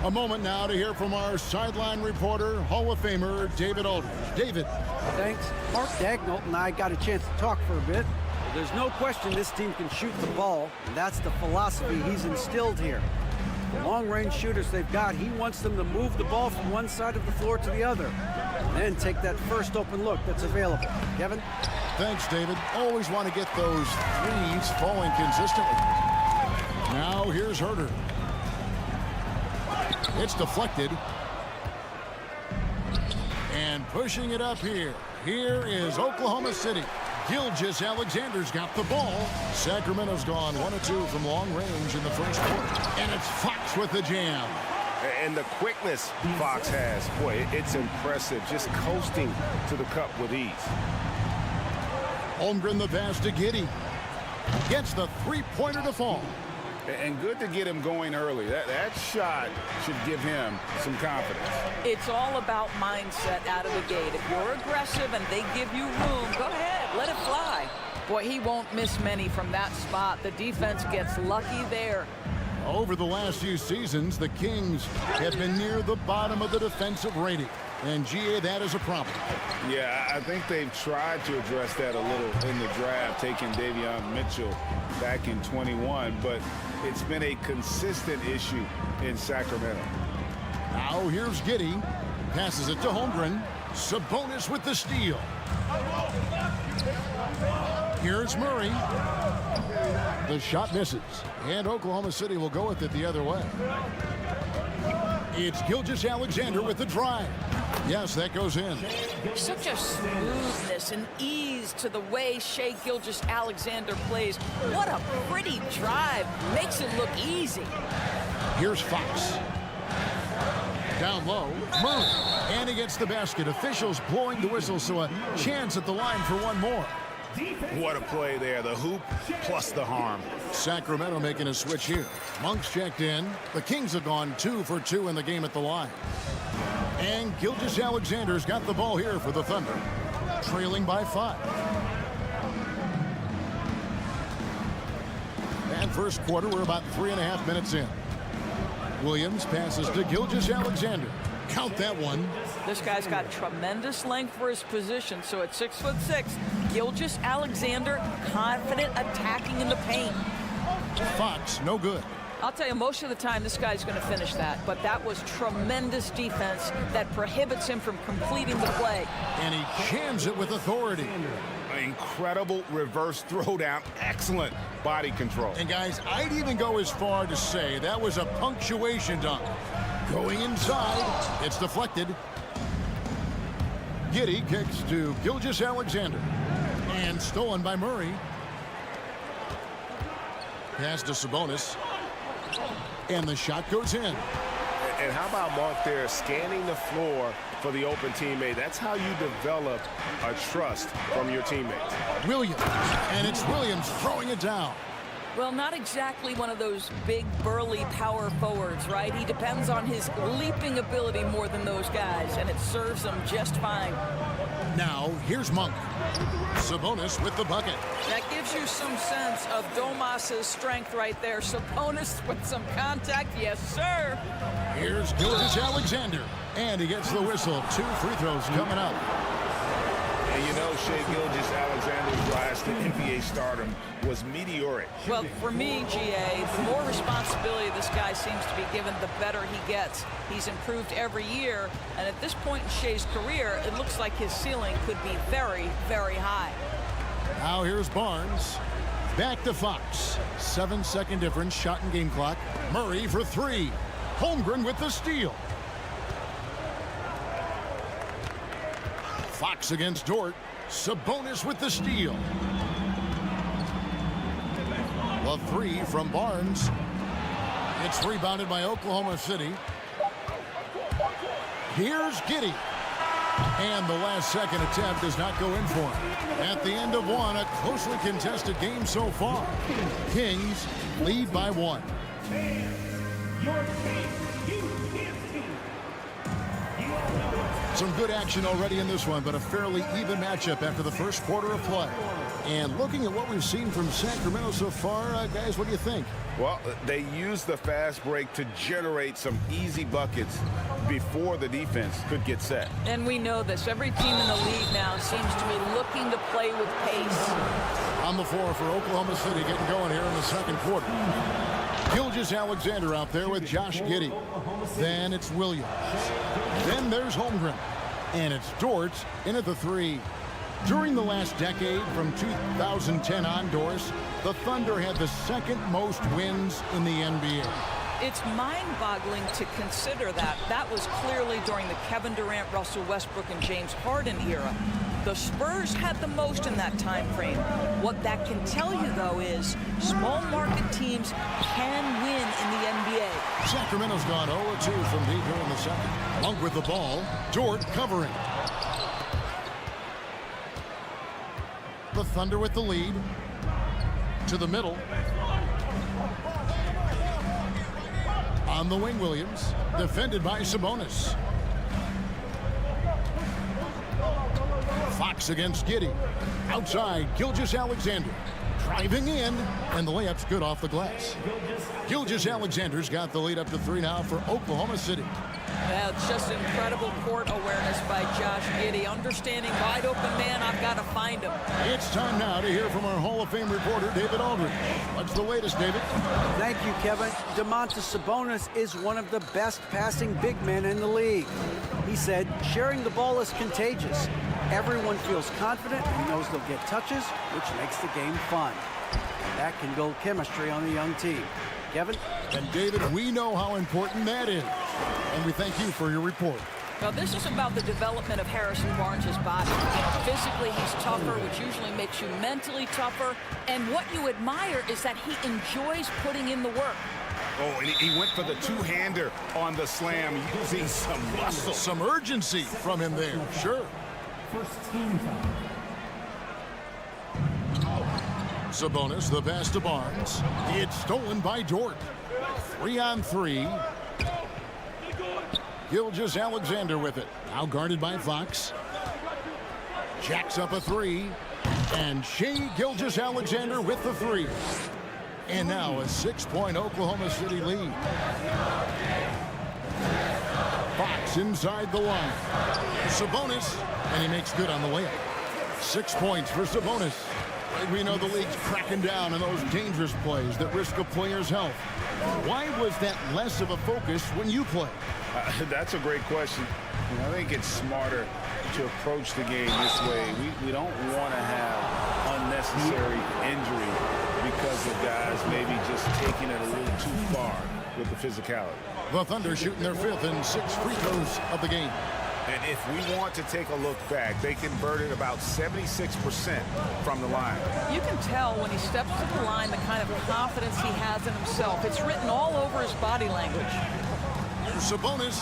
A moment now to hear from our sideline reporter, Hall of Famer David Aldridge. David. Thanks. Mark Dagnall and I got a chance to talk for a bit. Well, there's no question this team can shoot the ball, and that's the philosophy he's instilled here. The long-range shooters they've got, he wants them to move the ball from one side of the floor to the other, and then take that first open look that's available. Kevin? Thanks, David. Always want to get those threes falling consistently. Now here's Herter. It's deflected. And pushing it up here. Here is Oklahoma City. Gilgeous-Alexander's got the ball. Sacramento's gone 1 of 2 from long range in the first quarter. And it's Fox with the jam. And the quickness Fox has, boy, it's impressive. Just coasting to the cup with ease. Holmgren the pass to Giddey. Gets the three-pointer to fall. And good to get him going early. That shot should give him some confidence. It's all about mindset out of the gate. If you're aggressive and they give you room, go ahead, let it fly. Boy, he won't miss many from that spot. The defense gets lucky there. Over the last few seasons, the Kings have been near the bottom of the defensive rating. And, GA, that is a problem. Yeah, I think they've tried to address that a little in the draft, taking Davion Mitchell back in 21, but it's been a consistent issue in Sacramento. Now here's Giddey. Passes it to Holmgren. Sabonis with the steal. Here's Murray. The shot misses. And Oklahoma City will go with it the other way. It's Gilgeous-Alexander with the drive. Yes, that goes in. Such a smoothness and ease to the way Shai Gilgeous-Alexander plays. What a pretty drive. Makes it look easy. Here's Fox. Down low, Murray. And he gets the basket. Officials blowing the whistle, so a chance at the line for one more. What a play there. The hoop plus the harm. Sacramento making a switch here. Monk's checked in. The Kings have gone 2 for 2 in the game at the line. And Gilgeous-Alexander's got the ball here for the Thunder. Trailing by 5. And first quarter, we're about 3.5 minutes in. Williams passes to Gilgeous-Alexander. Count that one. This guy's got tremendous length for his position, so at 6'6", Gilgeous-Alexander confident attacking in the paint. Fox, no good. I'll tell you, most of the time this guy's going to finish that, but that was tremendous defense that prohibits him from completing the play. And he jams it with authority. Incredible reverse throwdown. Excellent body control. And guys, I'd even go as far to say that was a punctuation dunk. Going inside, it's deflected. Giddey kicks to Gilgeous-Alexander. And stolen by Murray. Pass to Sabonis. And the shot goes in. And how about Monk there scanning the floor for the open teammate? That's how you develop a trust from your teammates. Williams. And it's Williams throwing it down. Well, not exactly one of those big, burly power forwards, right? He depends on his leaping ability more than those guys, and it serves him just fine. Now, here's Monk. Sabonis with the bucket. That gives you some sense of Domas's strength right there. Sabonis with some contact, yes, sir. Here's Gilgeous-Alexander. And he gets the whistle. 2 free throws coming up. And you know, Shai Gilgeous-Alexander's rise to NBA stardom was meteoric. Well, for me, GA, the more responsibility this guy seems to be given, the better he gets. He's improved every year, and at this point in Shai's career, it looks like his ceiling could be very, very high. Now here's Barnes. Back to Fox. 7-second difference, shot and game clock. Murray for 3. Holmgren with the steal. Fox against Dort. Sabonis with the steal. The 3 from Barnes. It's rebounded by Oklahoma City. Here's Giddey. And the last second attempt does not go in for him. At the end of one, a closely contested game so far. Kings lead by 1. Some good action already in this one, but a fairly even matchup after the first quarter of play. And looking at what we've seen from Sacramento so far, guys, what do you think? Well, they used the fast break to generate some easy buckets before the defense could get set. And we know this. Every team in the league now seems to be looking to play with pace. On the floor for Oklahoma City, getting going here in the second quarter. Gilgeous-Alexander out there with Josh Giddey. Then it's Williams. Then there's Holmgren. And it's Dort in at the 3. During the last decade, from 2010 on, Doris, the Thunder had the second most wins in the NBA. It's mind-boggling to consider that. That was clearly during the Kevin Durant, Russell Westbrook, and James Harden era. The Spurs had the most in that time frame. What that can tell you, though, is small market teams can win in the NBA. Sacramento's gone 0-2 from deep here in the second. Monk with the ball. Dort covering. The Thunder with the lead. To the middle. On the wing, Williams. Defended by Sabonis. Fox against Giddey. Outside, Gilgeous-Alexander. Driving in, and the layup's good off the glass. Gilgeous-Alexander's got the lead up to 3 now for Oklahoma City. Well, it's just incredible court awareness by Josh Giddey. Understanding wide open man, I've got to find him. It's time now to hear from our Hall of Fame reporter, David Aldridge. What's the latest, David? Thank you, Kevin. Domantas Sabonis is one of the best passing big men in the league. He said, sharing the ball is contagious. Everyone feels confident and knows they'll get touches, which makes the game fun. That can build chemistry on a young team. Kevin? And David, we know how important that is. And we thank you for your report. Now, this is about the development of Harrison Barnes' body. You know, physically, he's tougher, which usually makes you mentally tougher. And what you admire is that he enjoys putting in the work. Oh, and he went for the two-hander on the slam, using some muscle. Some urgency from him there, sure. First team foul. Sabonis, the pass to Barnes. It's stolen by Dort. 3-on-3. Gilgeous-Alexander with it. Now guarded by Fox. Jacks up a 3. And Shai Gilgeous-Alexander with the 3. And now a 6-point Oklahoma City lead. Fox inside the line. Sabonis, and he makes good on the layup. 6 points for Sabonis. We know the league's cracking down on those dangerous plays that risk a player's health. Why was that less of a focus when you play? That's a great question. I think it's smarter to approach the game this way. We don't want to have unnecessary injury because of guys maybe just taking it a little too far with the physicality. The Thunder shooting their 5th and 6th free throws of the game. And if we want to take a look back, they converted about 76% from the line. You can tell when he steps to the line the kind of confidence he has in himself. It's written all over his body language. Sabonis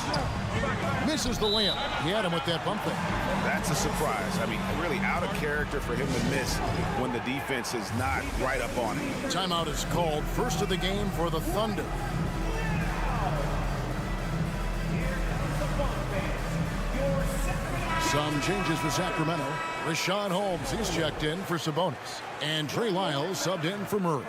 misses the layup. He had him with that bump there. That's a surprise. I mean, really out of character for him to miss when the defense is not right up on him. Timeout is called. First of the game for the Thunder. Some changes for Sacramento. Rashawn Holmes, he's checked in for Sabonis. And Trey Lyles subbed in for Murray.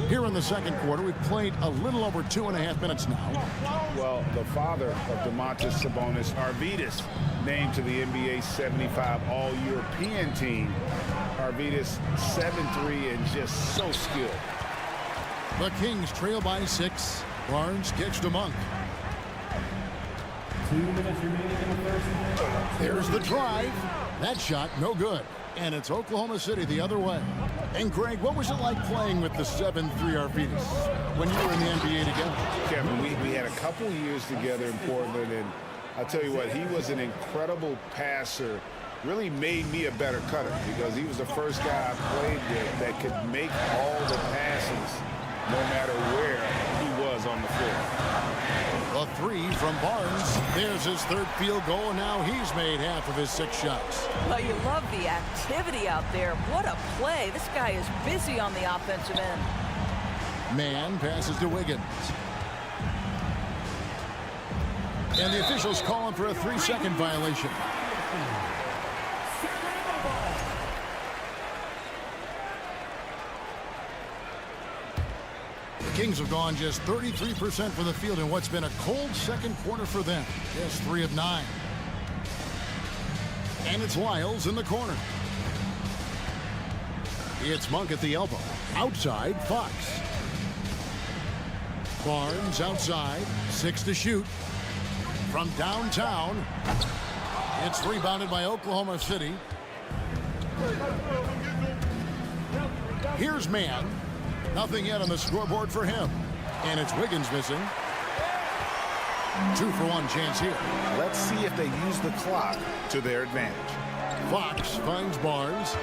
Here in the second quarter, we've played a little over 2.5 minutes now. Well, the father of Domantas Sabonis, Arvydas, named to the NBA 75 All-European team. Arvydas 7'3" and just so skilled. The Kings trail by 6. Barnes kicks to Monk. 2 minutes remaining in the first. There's the drive. That shot, no good. And it's Oklahoma City the other way. And Greg, what was it like playing with the 7'3" Arvydas when you were in the NBA together? Kevin, we had a couple years together in Portland, and I'll tell you what, he was an incredible passer. Really made me a better cutter because he was the first guy I played with that could make all the passes no matter where he was on the floor. A 3 from Barnes. There's his third field goal, and now he's made half of his 6 shots. Well, you love the activity out there. What a play. This guy is busy on the offensive end. Man passes to Wiggins. And the officials calling for a 3-second violation. The Kings have gone just 33% from the field in what's been a cold second quarter for them. Just 3 of 9. And it's Lyles in the corner. It's Monk at the elbow. Outside, Fox. Barnes outside. 6 to shoot. From downtown. It's rebounded by Oklahoma City. Here's Man. Nothing yet on the scoreboard for him. And it's Wiggins missing. 2-for-1 chance here. Let's see if they use the clock to their advantage. Fox finds Barnes.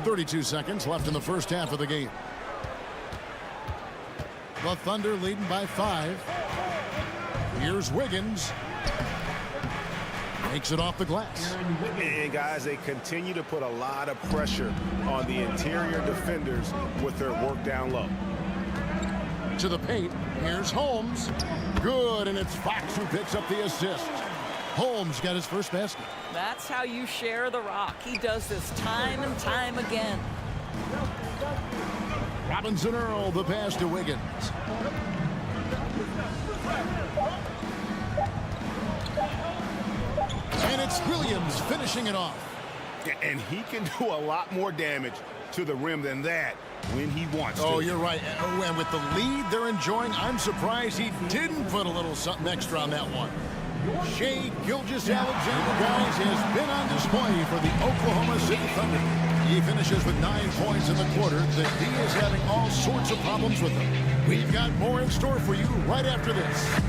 32 seconds left in the first half of the game. The Thunder leading by 5. Here's Wiggins. Makes it off the glass. And guys, they continue to put a lot of pressure on the interior defenders with their work down low. To the paint. Here's Holmes. Good, and it's Fox who picks up the assist. Holmes got his first basket. That's how you share the rock. He does this time and time again. Robinson Earl, the pass to Wiggins. And it's Williams finishing it off. And he can do a lot more damage to the rim than that when he wants to. Oh, you're right. And with the lead they're enjoying, I'm surprised he didn't put a little something extra on that one. Shai Gilgeous-Alexander, guys, has been on display for the Oklahoma City Thunder. He finishes with 9 points in the quarter. The D is having all sorts of problems with him. We've got more in store for you right after this.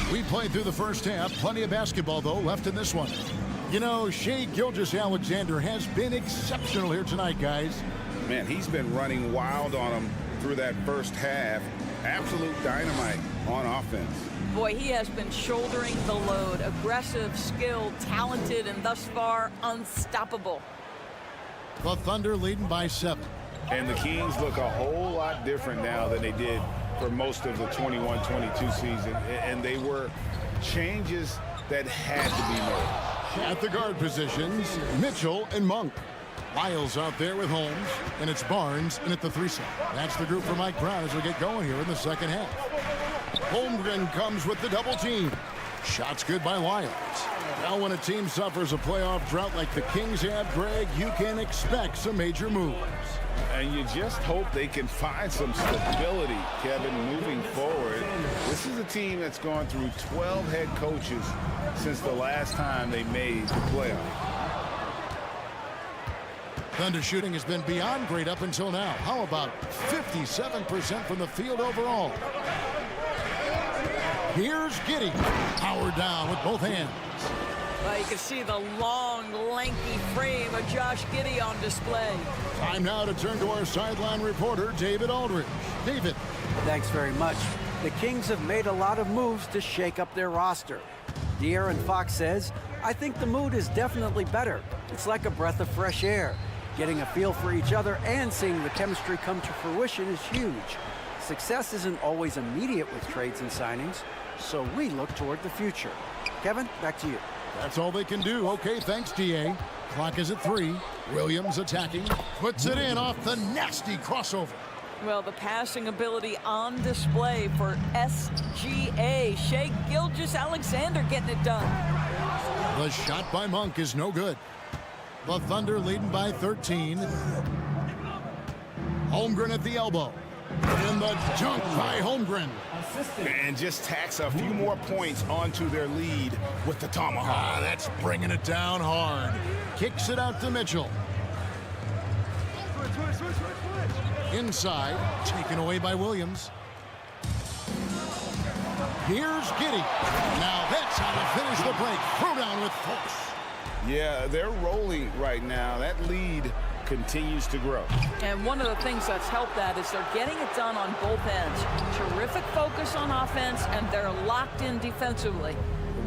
We played through the first half. Plenty of basketball, though, left in this one. You know, Shai Gilgeous-Alexander has been exceptional here tonight, guys. Man, he's been running wild on them through that first half. Absolute dynamite on offense. Boy, he has been shouldering the load. Aggressive, skilled, talented, and thus far unstoppable. The Thunder leading by 7. And the Kings look a whole lot different now than they did for most of the 21-22 season. And they were changes that had to be made. At the guard positions, Mitchell and Monk. Lyles out there with Holmes, and it's Barnes in at the 3 set. That's the group for Mike Brown as we get going here in the second half. Holmgren comes with the double team. Shots good by Lyles. Now when a team suffers a playoff drought like the Kings have, Greg, you can expect some major moves. And you just hope they can find some stability, Kevin, moving forward. This is a team that's gone through 12 head coaches since the last time they made the playoff. Thunder shooting has been beyond great up until now. How about 57% from the field overall? Here's Giddey. Power down with both hands. Well, you can see the long, lanky frame of Josh Giddey on display. Time now to turn to our sideline reporter, David Aldridge. David. Thanks very much. The Kings have made a lot of moves to shake up their roster. De'Aaron Fox says, I think the mood is definitely better. It's like a breath of fresh air. Getting a feel for each other and seeing the chemistry come to fruition is huge. Success isn't always immediate with trades and signings, so we look toward the future. Kevin, back to you. That's all they can do. Okay, thanks, DA. Clock is at 3. Williams attacking. Puts it in off the nasty crossover. Well, the passing ability on display for SGA. Shea Gilgeous-Alexander getting it done. The shot by Monk is no good. The Thunder leading by 13. Holmgren at the elbow. And the dunk by Holmgren. And just tacks a few more points onto their lead with the tomahawk. That's bringing it down hard. Kicks it out to Mitchell. Inside, taken away by Williams. Here's Giddey. Now that's how to finish the break. Throw down with force. Yeah, they're rolling right now. That lead continues to grow. And one of the things that's helped that is they're getting it done on both ends. Terrific focus on offense, and they're locked in defensively.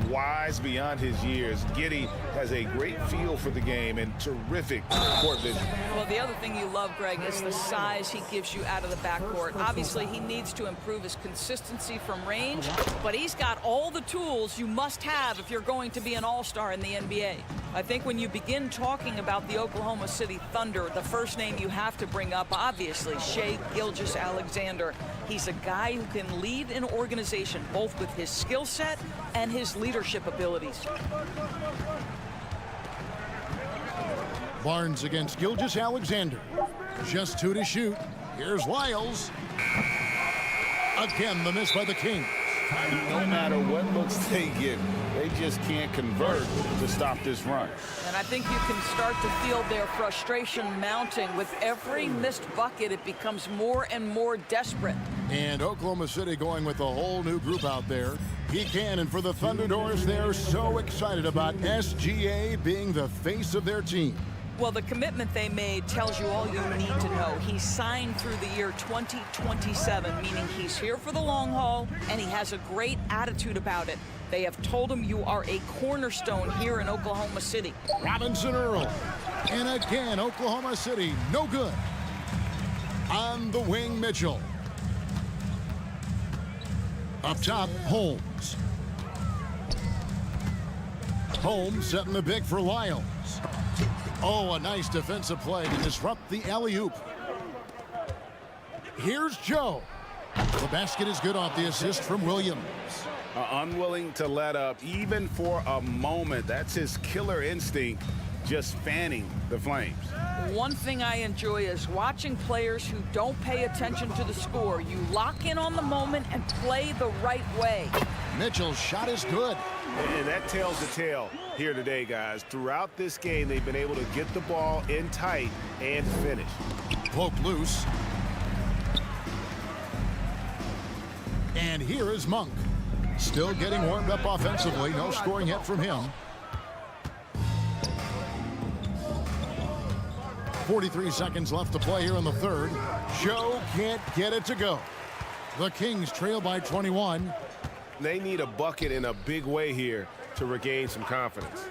Wise beyond his years, Giddey has a great feel for the game and terrific court vision. Well, the other thing you love, Greg, is the size he gives you out of the backcourt. Obviously, he needs to improve his consistency from range, but he's got all the tools you must have if you're going to be an all-star in the NBA. I think when you begin talking about the Oklahoma City Thunder, the first name you have to bring up, obviously, Shea Gilgeous-Alexander. He's a guy who can lead an organization both with his skill set and his leadership abilities. Barnes against Gilgeous-Alexander. Just 2 to shoot. Here's Lyles. Again, the miss by the Kings. No matter what looks they get, they just can't convert to stop this run. And I think you can start to feel their frustration mounting. With every missed bucket, it becomes more and more desperate. And Oklahoma City going with a whole new group out there. He can, and for the Thunderbirds, they're so excited about SGA being the face of their team. Well, the commitment they made tells you all you need to know. He's signed through the year 2027, meaning he's here for the long haul, and he has a great attitude about it. They have told him you are a cornerstone here in Oklahoma City. Robinson Earl. And again, Oklahoma City, no good. On the wing, Mitchell. Up top, Holmes. Holmes setting the big for Lyles. Oh, a nice defensive play to disrupt the alley-oop. Here's Joe. The basket is good off the assist from Williams. Unwilling to let up even for a moment. That's his killer instinct, just fanning the flames. One thing I enjoy is watching players who don't pay attention to the score. You lock in on the moment and play the right way. Mitchell's shot is good. And that tells the tale here today, guys. Throughout this game, they've been able to get the ball in tight and finish. Poke loose. And here is Monk. Still getting warmed up offensively. No scoring yet from him. 43 seconds left to play here in the third. Joe can't get it to go. The Kings trail by 21. They need a bucket in a big way here to regain some confidence.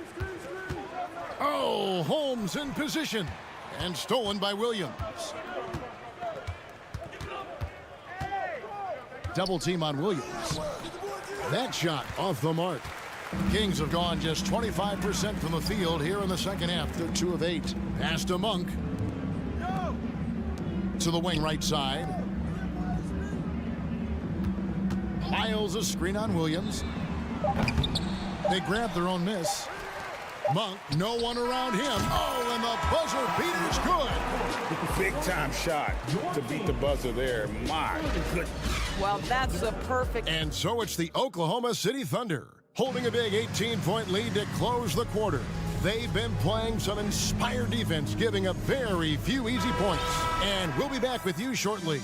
Oh, Holmes in position. And stolen by Williams. Double team on Williams. That shot off the mark. Kings have gone just 25% from the field here in the second half. They're 2 of 8. Pass to Monk. To the wing right side. Lyles a screen on Williams. They grab their own miss. Monk, no one around him. Oh, and the buzzer beater's good. Big time shot to beat the buzzer there. My goodness. Well, that's a perfect. And so it's the Oklahoma City Thunder holding a big 18-point lead to close the quarter. They've been playing some inspired defense, giving up very few easy points. And we'll be back with you shortly.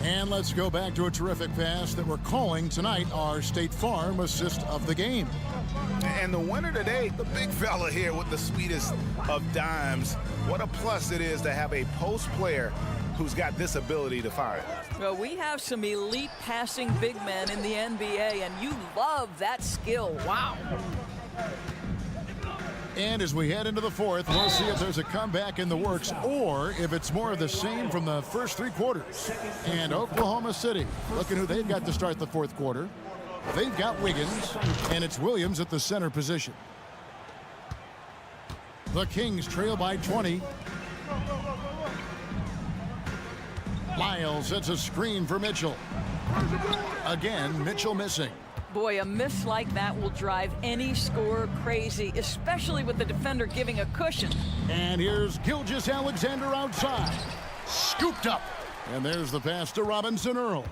And let's go back to a terrific pass that we're calling tonight our State Farm assist of the game. And the winner today, the big fella here with the sweetest of dimes. What a plus it is to have a post player who's got this ability to fire. Well, we have some elite passing big men in the NBA, and you love that skill. Wow. And as we head into the fourth, we'll see if there's a comeback in the works or if it's more of the same from the first three quarters. And Oklahoma City, looking who they've got to start the fourth quarter. They've got Wiggins, and it's Williams at the center position. The Kings trail by 20. Lyles sets a screen for Mitchell. Again, Mitchell missing. Boy, a miss like that will drive any scorer crazy, especially with the defender giving a cushion. And here's Gilgeous-Alexander outside. Scooped up. And there's the pass to Robinson Earl.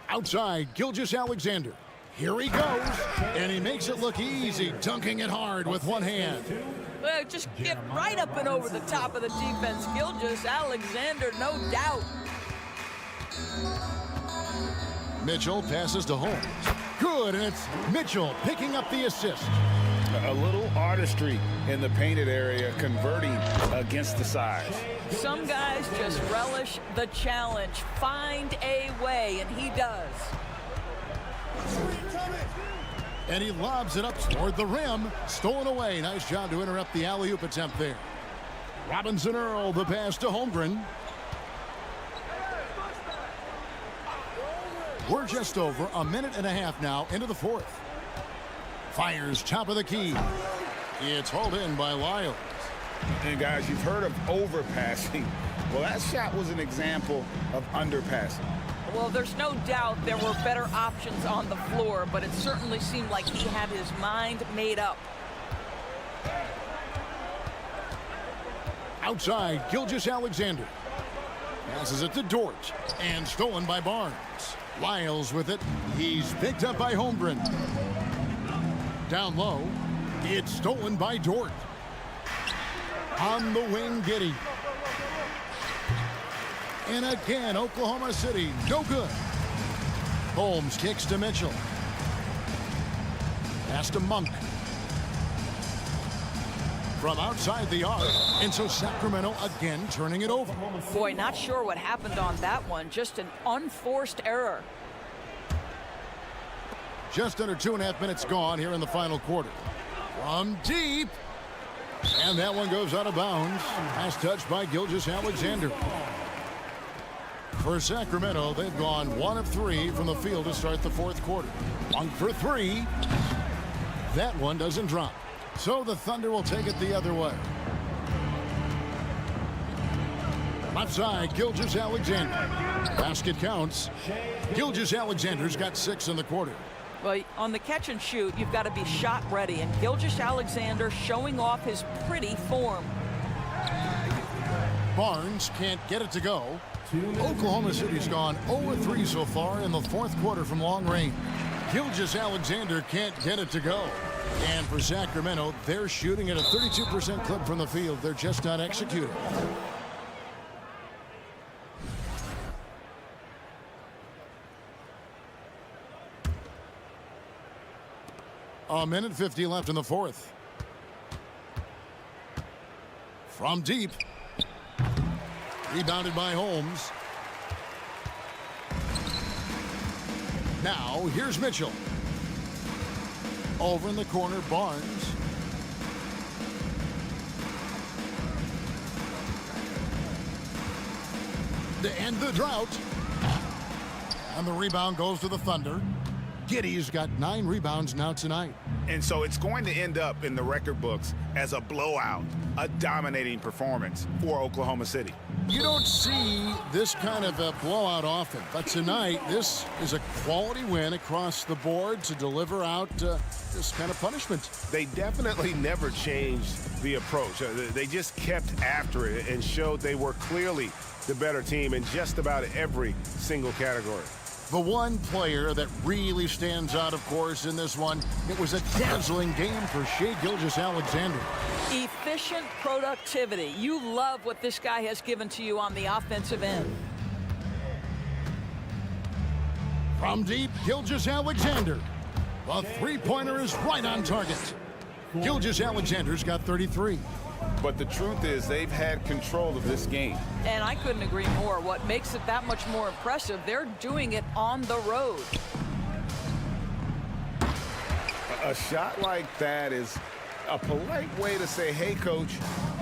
Outside, Gilgeous-Alexander. Here he goes. And he makes it look easy, dunking it hard with one hand. Well, just get right up and over the top of the defense. Gilgeous-Alexander, no doubt. Mitchell passes to Holmes. Good, and it's Mitchell picking up the assist. A little artistry in the painted area, converting against the size. Some guys just relish the challenge. Find a way, and he does. And he lobs it up toward the rim. Stolen away. Nice job to interrupt the alley-oop attempt there. Robinson Earl, the pass to Holmgren. We're just over a minute and a half now into the fourth. Fires top of the key. It's hauled in by Lyles. And guys, you've heard of overpassing. Well, that shot was an example of underpassing. Well, there's no doubt there were better options on the floor, but it certainly seemed like he had his mind made up. Outside, Gilgeous-Alexander. Passes it to Dort. And stolen by Barnes. Lyles with it. He's picked up by Holmgren. Down low. It's stolen by Dort. On the wing, Giddey. And again, Oklahoma City, no good. Holmes kicks to Mitchell. Pass to Monk. From outside the arc, and so Sacramento again turning it over. Boy, not sure what happened on that one. Just an unforced error. Just under 2.5 minutes gone here in the final quarter. From deep. And that one goes out of bounds. Pass touched by Gilgeous-Alexander. For Sacramento, they've gone 1 of 3 from the field to start the fourth quarter. 1 for 3. That one doesn't drop. So the Thunder will take it the other way. Left side, Gilgeous-Alexander. Basket counts. Gilgeous-Alexander's got 6 in the quarter. Well, on the catch and shoot, you've got to be shot ready, and Gilgeous-Alexander showing off his pretty form. Barnes can't get it to go. Oklahoma City's gone 0-3 so far in the fourth quarter from long range. Gilgeous-Alexander can't get it to go. And for Sacramento, they're shooting at a 32% clip from the field. They're just not executing. A minute 50 left in the fourth. From deep. Rebounded by Holmes. Now, here's Mitchell. Over in the corner, Barnes. To end the drought. And the rebound goes to the Thunder. Giddey's got 9 rebounds now tonight. And so it's going to end up in the record books as a blowout, a dominating performance for Oklahoma City. You don't see this kind of a blowout often, but tonight this is a quality win across the board to deliver out this kind of punishment. They definitely never changed the approach. They just kept after it and showed they were clearly the better team in just about every single category. The one player that really stands out, of course, in this one, it was a dazzling game for Shai Gilgeous-Alexander. efficient productivity. You love what this guy has given to you on the offensive end. From deep, Gilgeous-Alexander. The three-pointer is right on target. Gilgeous-Alexander's got 33. But the truth is they've had control of this game. And I couldn't agree more. What makes it that much more impressive, they're doing it on the road. A shot like that is a polite way to say, hey, coach,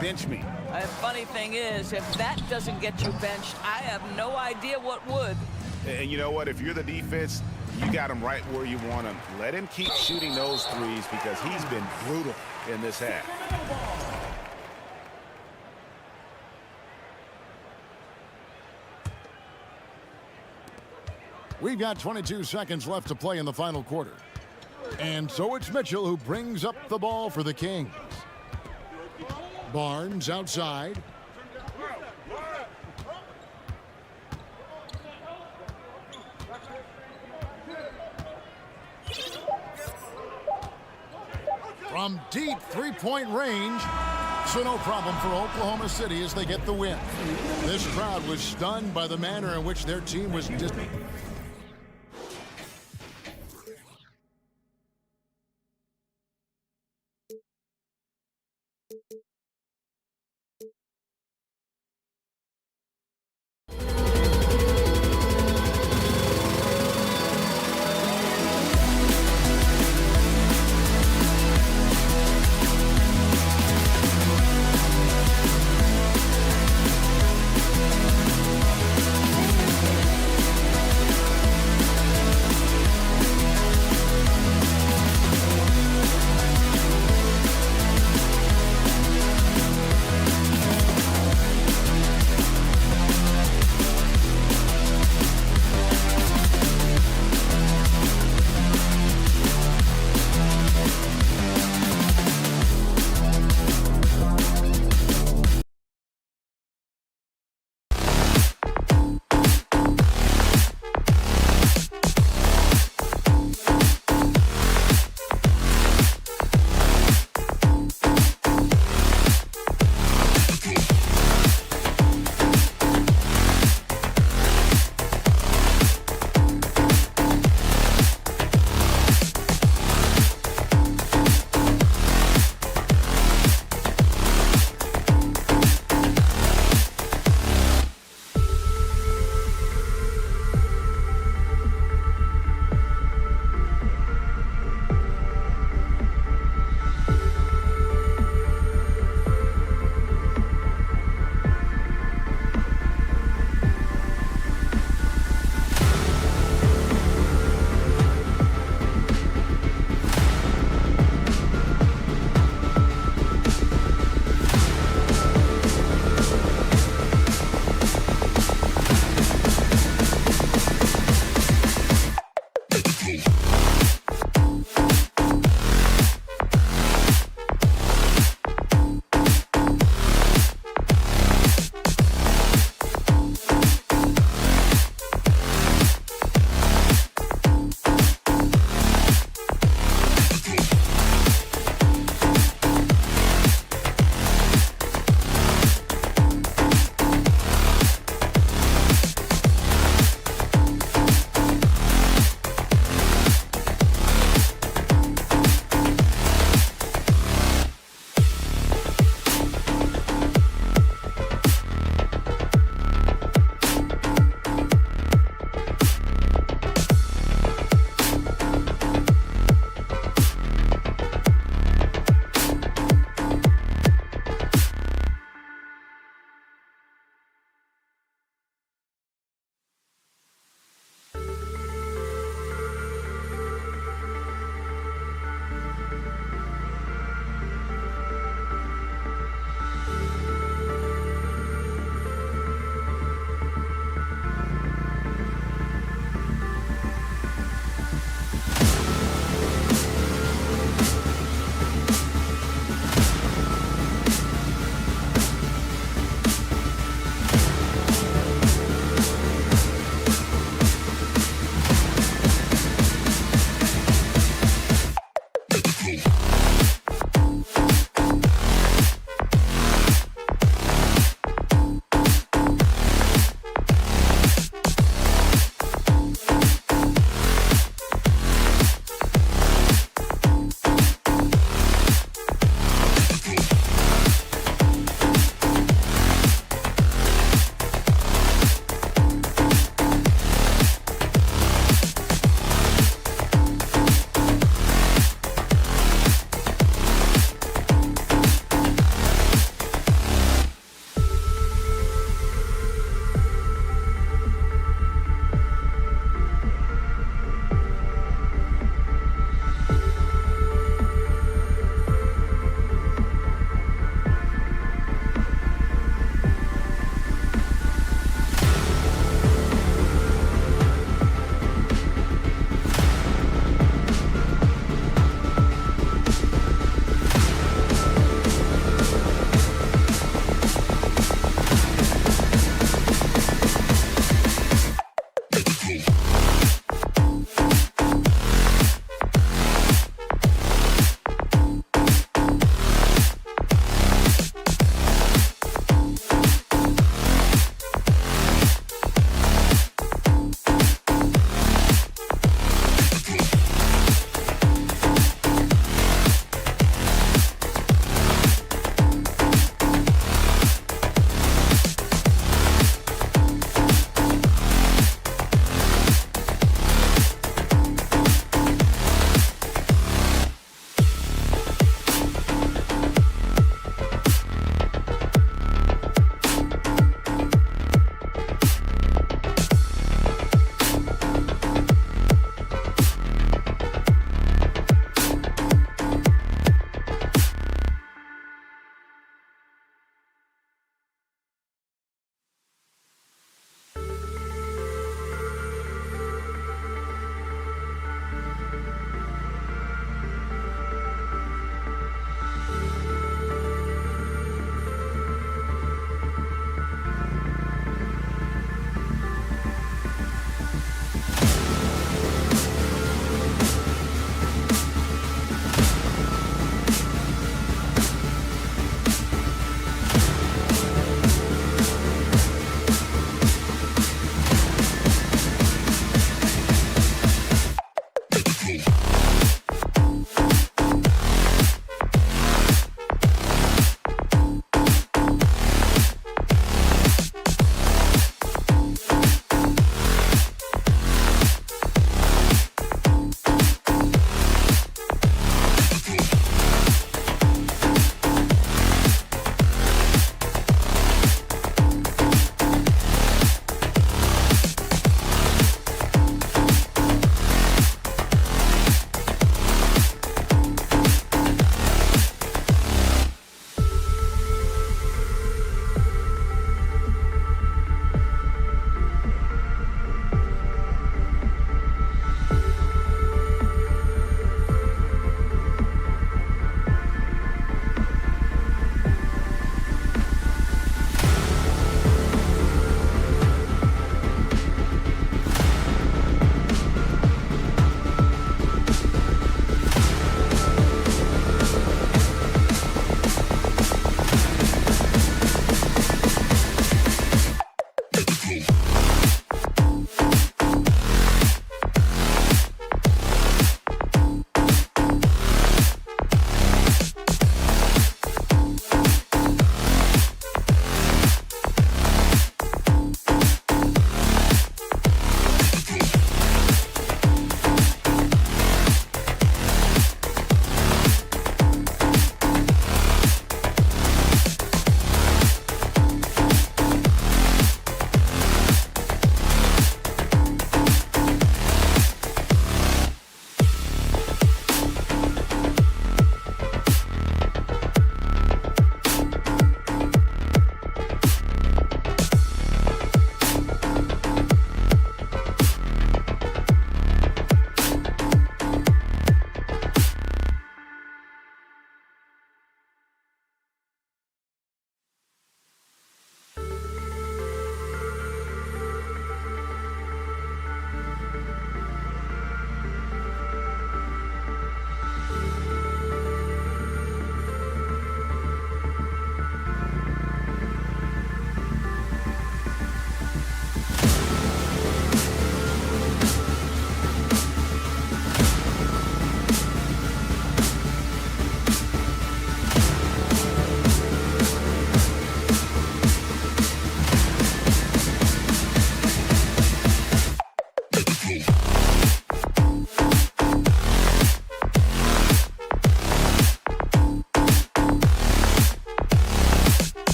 bench me. The funny thing is, if that doesn't get you benched, I have no idea what would. And you know what? If you're the defense, you got him right where you want him. Let him keep shooting those threes because he's been brutal in this half. We've got 22 seconds left to play in the final quarter. And so it's Mitchell who brings up the ball for the Kings. Barnes outside. From deep three-point range. So no problem for Oklahoma City as they get the win. This crowd was stunned by the manner in which their team was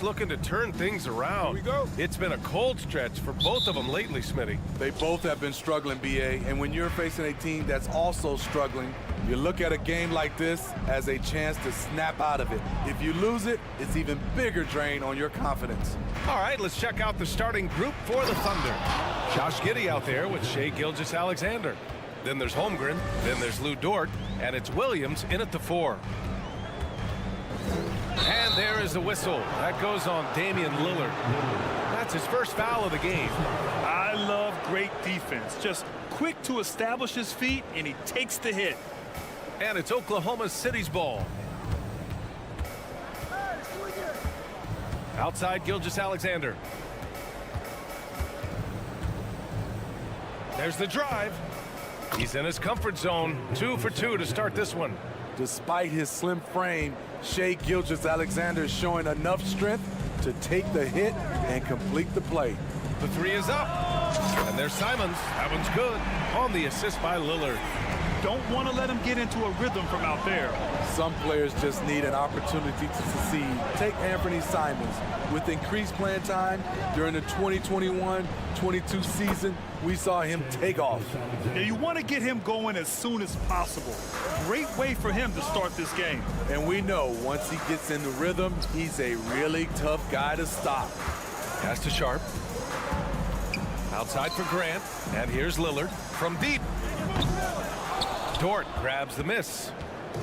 Looking to turn things around. Here we go. It's been a cold stretch for both of them lately, Smitty. They both have been struggling, BA, and when you're facing a team that's also struggling, you look at a game like this as a chance to snap out of it. If you lose it, it's even bigger drain on your confidence. All right, let's check out the starting group for the Thunder. Josh Giddey out there with Shai Gilgeous-Alexander. Then there's Holmgren, then there's Lou Dort, and it's Williams in at the 4. And there is the whistle. That goes on Damian Lillard. That's his first foul of the game. I love great defense. Just quick to establish his feet, and he takes the hit. And it's Oklahoma City's ball. Outside Gilgeous-Alexander. There's the drive. He's in his comfort zone. 2 for 2 to start this one. Despite his slim frame, Shai Gilgeous-Alexander is showing enough strength to take the hit and complete the play. The 3 is up. And there's Simons. That one's good. On the assist by Lillard. Don't want to let him get into a rhythm from out there. Some players just need an opportunity to succeed. Take Anthony Simons. With increased playing time during the 2021-22 season, we saw him take off. Yeah, you want to get him going as soon as possible. Great way for him to start this game. And we know once he gets in the rhythm, he's a really tough guy to stop. Pass to Sharp. Outside for Grant. And here's Lillard from deep. Dort grabs the miss.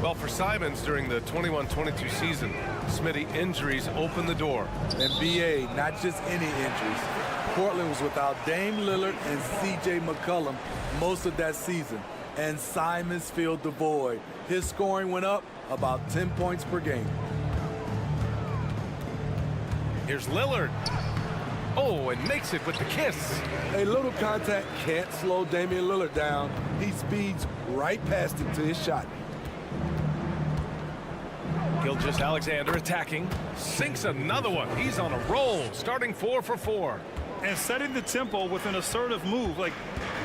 Well, for Simons during the 21-22 season, Smitty, injuries open the door. And BA, not just any injuries. Portland was without Dame Lillard and C.J. McCollum most of that season. And Simons filled the void. His scoring went up about 10 points per game. Here's Lillard. Oh, and makes it with the kiss. A little contact can't slow Damian Lillard down. He speeds right past him to his shot. Gilgeous-Alexander attacking. Sinks another one. He's on a roll, starting 4 for 4. And setting the tempo with an assertive move. Like,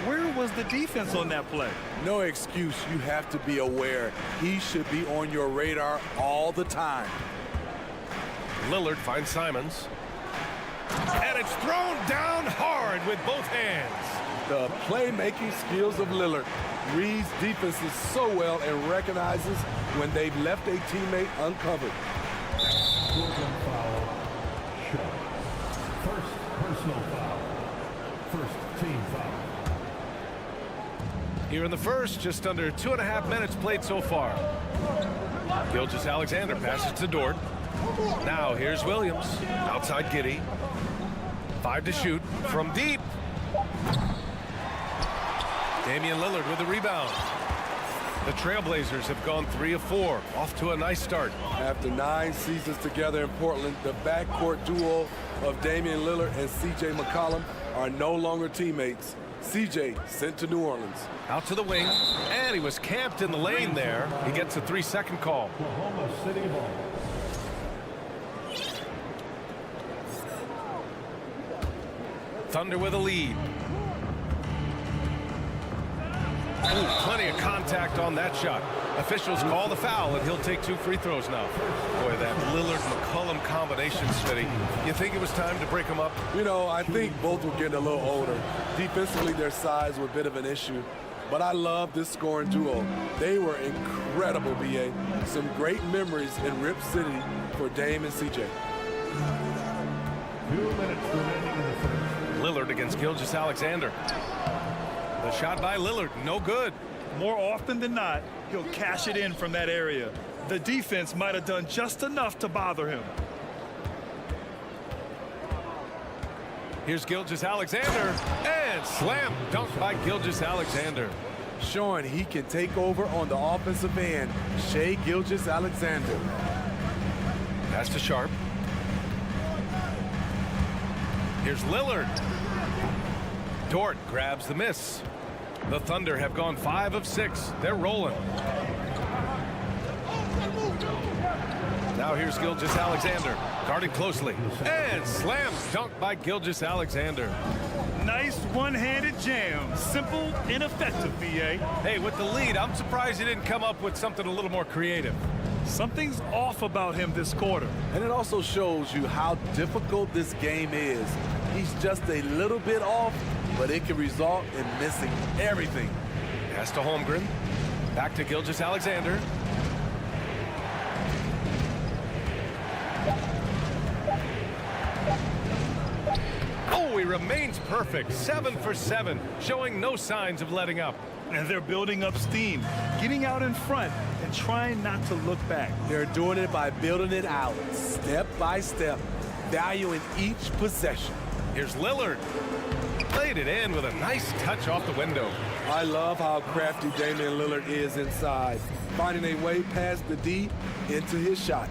where was the defense on that play? No excuse. You have to be aware. He should be on your radar all the time. Lillard finds Simons. And it's thrown down hard with both hands. The playmaking skills of Lillard reads defenses so well and recognizes when they've left a teammate uncovered. Foul. First personal foul. First team foul. Here in the first, just under 2.5 minutes played so far. Gilgeous-Alexander passes to Dort. Now here's Williams. Outside Giddey. 5 to shoot from deep. Damian Lillard with the rebound. The Trailblazers have gone 3 of 4. Off to a nice start. After 9 seasons together in Portland, the backcourt duo of Damian Lillard and C.J. McCollum are no longer teammates. C.J. sent to New Orleans. Out to the wing, and he was camped in the lane there. He gets a 3-second call. Oklahoma City ball. Thunder with a lead. Ooh, plenty of contact on that shot. Officials call the foul, and he'll take 2 free throws now. Boy, that Lillard-McCollum combination, Smitty. You think it was time to break them up? You know, I think both were getting a little older. Defensively, their size were a bit of an issue. But I love this scoring duo. They were incredible, B.A. Some great memories in Rip City for Dame and C.J. 2 minutes remaining in the first. Lillard against Gilgeous-Alexander. The shot by Lillard, no good. More often than not, he'll cash it in from that area. The defense might have done just enough to bother him. Here's Gilgeous-Alexander, and slam dunk by Gilgeous-Alexander. Showing he can take over on the offensive end. Shai Gilgeous-Alexander. Pass to Sharp. Here's Lillard. Dort grabs the miss. The Thunder have gone 5 of 6. They're rolling. Now here's Gilgeous-Alexander, guarded closely, and slam dunk by Gilgeous-Alexander. Nice one-handed jam. Simple and effective, B.A. Hey, with the lead, I'm surprised he didn't come up with something a little more creative. Something's off about him this quarter. And it also shows you how difficult this game is. He's just a little bit off, but it can result in missing everything. Pass to Holmgren. Back to Gilgeous-Alexander. Oh, he remains perfect. 7 for 7, showing no signs of letting up. And they're building up steam, getting out in front and trying not to look back. They're doing it by building it out, step by step, valuing each possession. Here's Lillard. Played it in with a nice touch off the window. I love how crafty Damian Lillard is inside, finding a way past the D into his shot.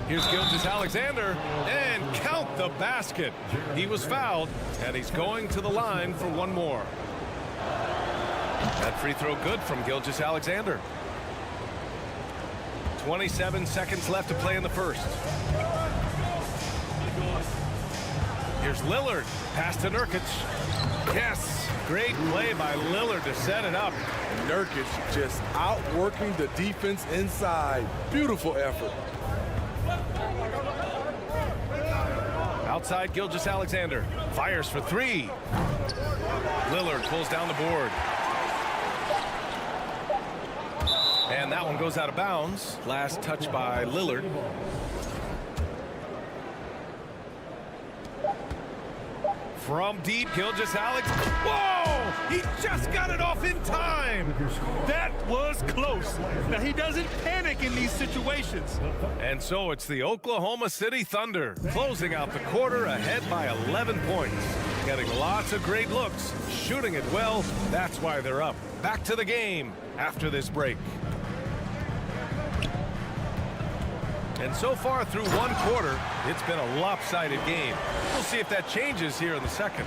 Here's Gilgeous-Alexander, and count the basket. He was fouled, and he's going to the line for one more. That free throw good from Gilgeous-Alexander. 27 seconds left to play in the first. Here's Lillard. Pass to Nurkic. Yes, great play by Lillard to set it up. Nurkic just outworking the defense inside. Beautiful effort. Outside Gilgeous-Alexander. Fires for 3. Lillard pulls down the board. And that one goes out of bounds. Last touch by Lillard. From deep, Gilgeous-Alexander. Whoa! He just got it off in time. That was close. Now, he doesn't panic in these situations. And so it's the Oklahoma City Thunder closing out the quarter ahead by 11 points. Getting lots of great looks, shooting it well. That's why they're up. Back to the game after this break. And so far through one quarter, it's been a lopsided game. We'll see if that changes here in the second.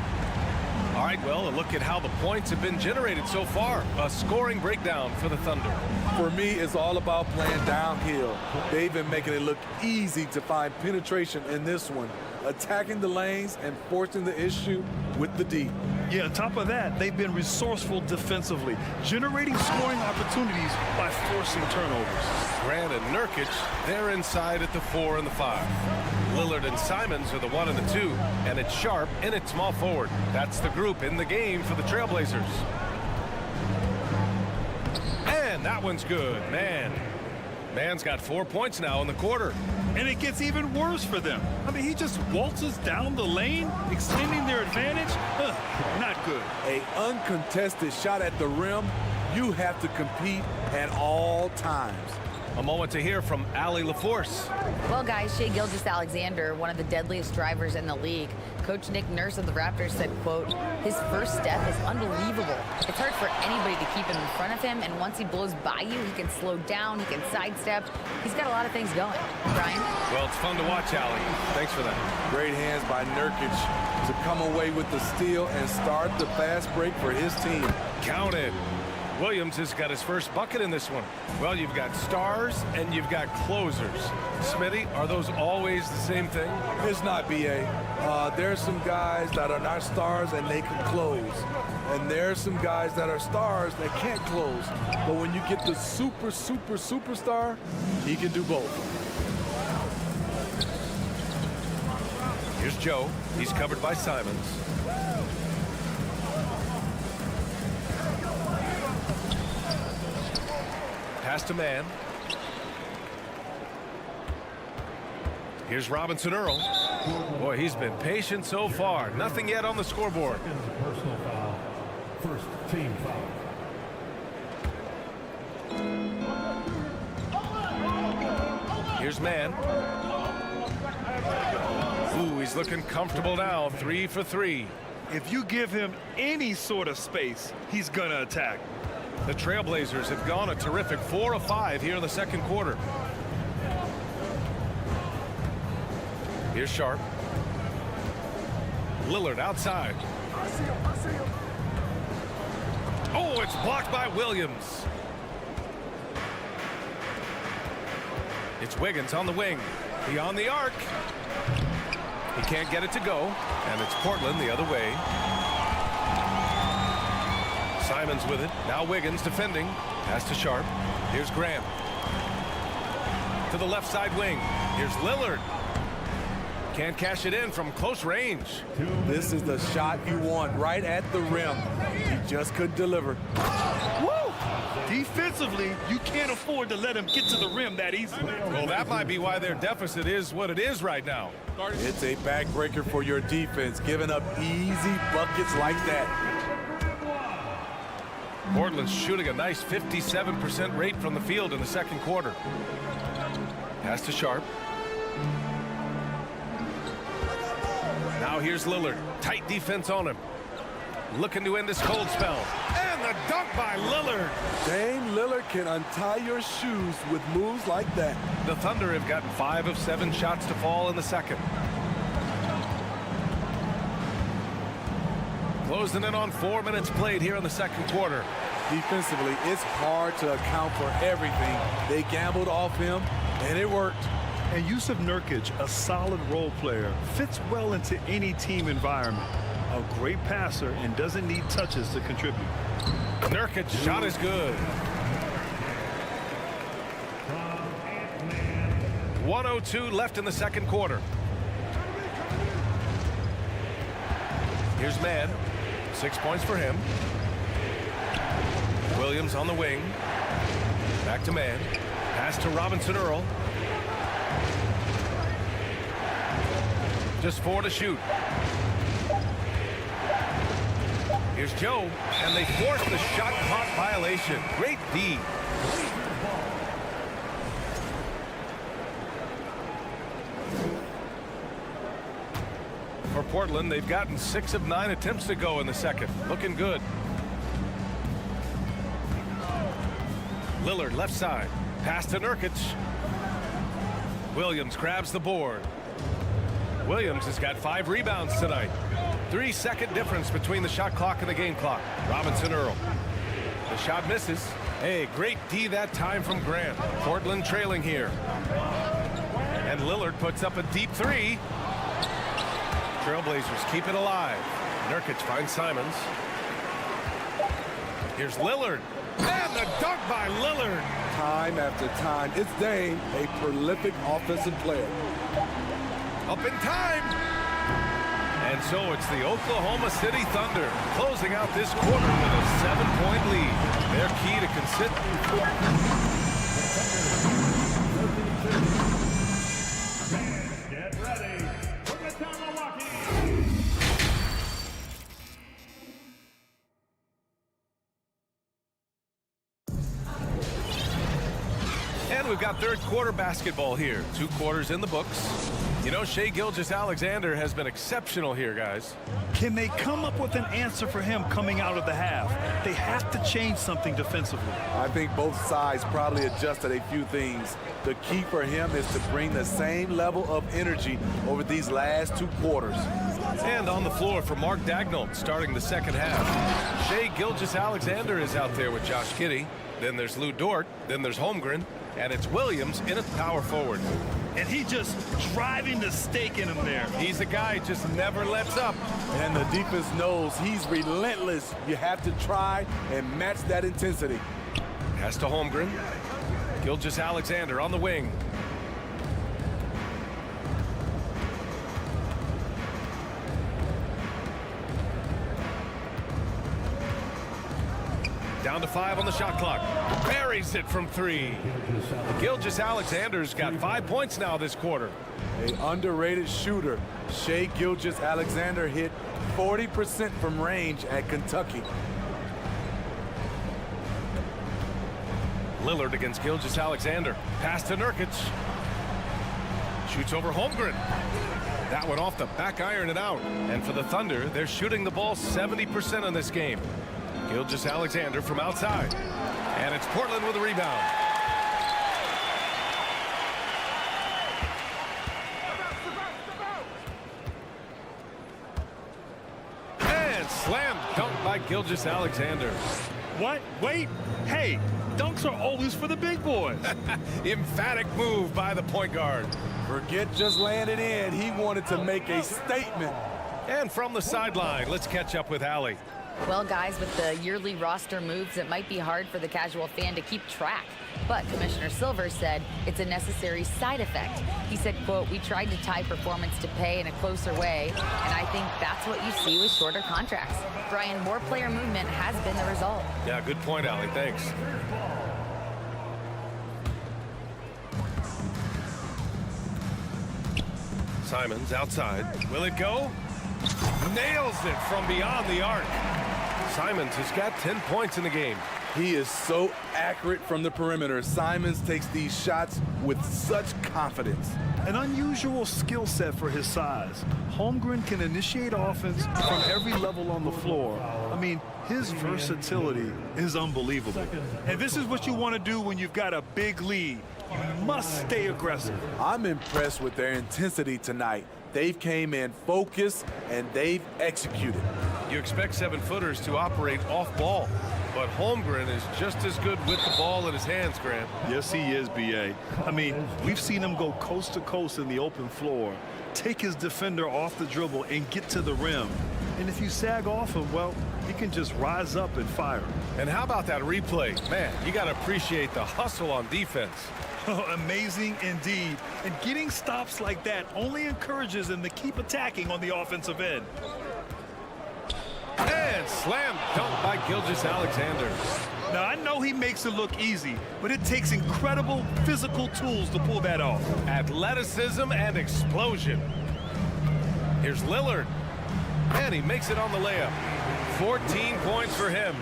All right, well, a look at how the points have been generated so far. A scoring breakdown for the Thunder. For me, it's all about playing downhill. They've been making it look easy to find penetration in this one, attacking the lanes and forcing the issue with the D. Yeah, on top of that, they've been resourceful defensively, generating scoring opportunities by forcing turnovers. Grant and Nurkic, they're inside at the 4 and the 5. Lillard and Simons are the 1 and the 2, and it's Sharp in at small forward. That's the group in the game for the Trailblazers. And that one's good, man. Man's got 4 points now in the quarter. And it gets even worse for them. I mean, he just waltzes down the lane, extending their advantage. Not good. An uncontested shot at the rim, you have to compete at all times. A moment to hear from Allie LaForce. Well, guys, Shai Gilgeous-Alexander, one of the deadliest drivers in the league. Coach Nick Nurse of the Raptors said, quote, his first step is unbelievable. It's hard for anybody to keep him in front of him, and once he blows by you, he can slow down, he can sidestep. He's got a lot of things going. Brian? Well, it's fun to watch, Allie. Thanks for that. Great hands by Nurkic to come away with the steal and start the fast break for his team. Count it. Williams has got his first bucket in this one. Well, you've got stars and you've got closers. Smitty, are those always the same thing? It's not, B.A. There's some guys that are not stars and they can close. And there's some guys that are stars that can't close. But when you get the superstar, he can do both. Here's Joe. He's covered by Simons. Pass to man. Here's Robinson Earl. Boy, he's been patient so far. Nothing yet on the scoreboard. Personal foul. First team foul. Here's man. Ooh, he's looking comfortable now. 3 for 3. If you give him any sort of space, he's gonna attack. The Trailblazers have gone a terrific 4 of 5 here in the second quarter. Here's Sharp. Lillard outside. Oh, it's blocked by Williams. It's Wiggins on the wing. Beyond the arc. He can't get it to go. And it's Portland the other way. Simons with it. Now Wiggins defending. Pass to Sharp. Here's Graham. To the left side wing. Here's Lillard. Can't cash it in from close range. This is the shot you want right at the rim. He just couldn't deliver. Woo! Defensively, you can't afford to let him get to the rim that easily. Well, that might be why their deficit is what it is right now. It's a backbreaker for your defense, giving up easy buckets like that. Portland's shooting a nice 57% rate from the field in the second quarter. Pass to Sharp. Now here's Lillard. Tight defense on him. Looking to end this cold spell. And the dunk by Lillard. Dame Lillard can untie your shoes with moves like that. The Thunder have gotten 5 of 7 shots to fall in the second. Closing in on 4 minutes played here in the second quarter. Defensively, it's hard to account for everything. They gambled off him, and it worked. And Jusuf Nurkic, a solid role player, fits well into any team environment. A great passer and doesn't need touches to contribute. Nurkic's shot is good. 1:02 left in the second quarter. Here's Mann. 6 points for him. Williams on the wing. Back to Mann. Pass to Robinson Earl. Just 4 to shoot. Here's Joe, and they force the shot clock violation. Great D. For Portland, they've gotten 6 of 9 attempts to go in the second. Looking good. Lillard left side. Pass to Nurkic. Williams grabs the board. Williams has got 5 rebounds tonight. 3-second difference between the shot clock and the game clock. Robinson Earl. The shot misses. Hey, great D that time from Grant. Portland trailing here. And Lillard puts up a deep 3. Trailblazers keep it alive. Nurkic finds Simons. Here's Lillard. And the dunk by Lillard. Time after time, it's Dame, a prolific offensive player. Up in time. And so it's the Oklahoma City Thunder closing out this quarter with a 7-point lead. They're key to Get ready for the Milwaukee. And we've got third quarter basketball here. 2 quarters in the books. You know, Shai Gilgeous-Alexander has been exceptional here, guys. Can they come up with an answer for him coming out of the half? They have to change something defensively. I think both sides probably adjusted a few things. The key for him is to bring the same level of energy over these last 2 quarters. And on the floor for Mark Daigneault starting the second half. Shai Gilgeous-Alexander is out there with Josh Giddey. Then there's Lou Dort. Then there's Holmgren. And it's Williams in at power forward. And he just driving the stake in him there. He's a guy who just never lets up. And the defense knows he's relentless. You have to try and match that intensity. Pass to Holmgren. Gilgeous-Alexander on the wing. Down to 5 on the shot clock. Buries it from 3. Gilgeous-Alexander's got 5 points now this quarter. An underrated shooter. Shai Gilgeous-Alexander hit 40% from range at Kentucky. Lillard against Gilgeous-Alexander. Pass to Nurkic. Shoots over Holmgren. That one off the back iron and out. And for the Thunder, they're shooting the ball 70% in this game. Gilgeous-Alexander from outside. And it's Portland with a rebound. And slam dunk by Gilgeous-Alexander. What? Wait. Hey, dunks are always for the big boys. Emphatic move by the point guard. Forget just laying it in. He wanted to make a statement. And from the sideline, let's catch up with Allie. Well, guys, with the yearly roster moves, it might be hard for the casual fan to keep track. But Commissioner Silver said it's a necessary side effect. He said, quote, "We tried to tie performance to pay in a closer way, and I think that's what you see with shorter contracts." Brian, more player movement has been the result. Yeah, good point, Allie. Thanks. Simons outside. Will it go? Nails it from beyond the arc. Simons has got 10 points in the game. He is so accurate from the perimeter. Simons takes these shots with such confidence. An unusual skill set for his size. Holmgren can initiate offense from every level on the floor. I mean, his versatility is unbelievable. And this is what you want to do when you've got a big lead. You must stay aggressive. I'm impressed with their intensity tonight. They've came in focused and they've executed. You expect 7-footers to operate off ball, but Holmgren is just as good with the ball in his hands, Grant. Yes, he is, B.A. I mean, we've seen him go coast to coast in the open floor, take his defender off the dribble and get to the rim. And if you sag off him, well, he can just rise up and fire. And how about that replay? Man, you got to appreciate the hustle on defense. Amazing indeed. And getting stops like that only encourages him to keep attacking on the offensive end. And slam dunk by Gilgeous-Alexander. Now, I know he makes it look easy, but it takes incredible physical tools to pull that off. Athleticism and explosion. Here's Lillard. And he makes it on the layup. 14 points for him.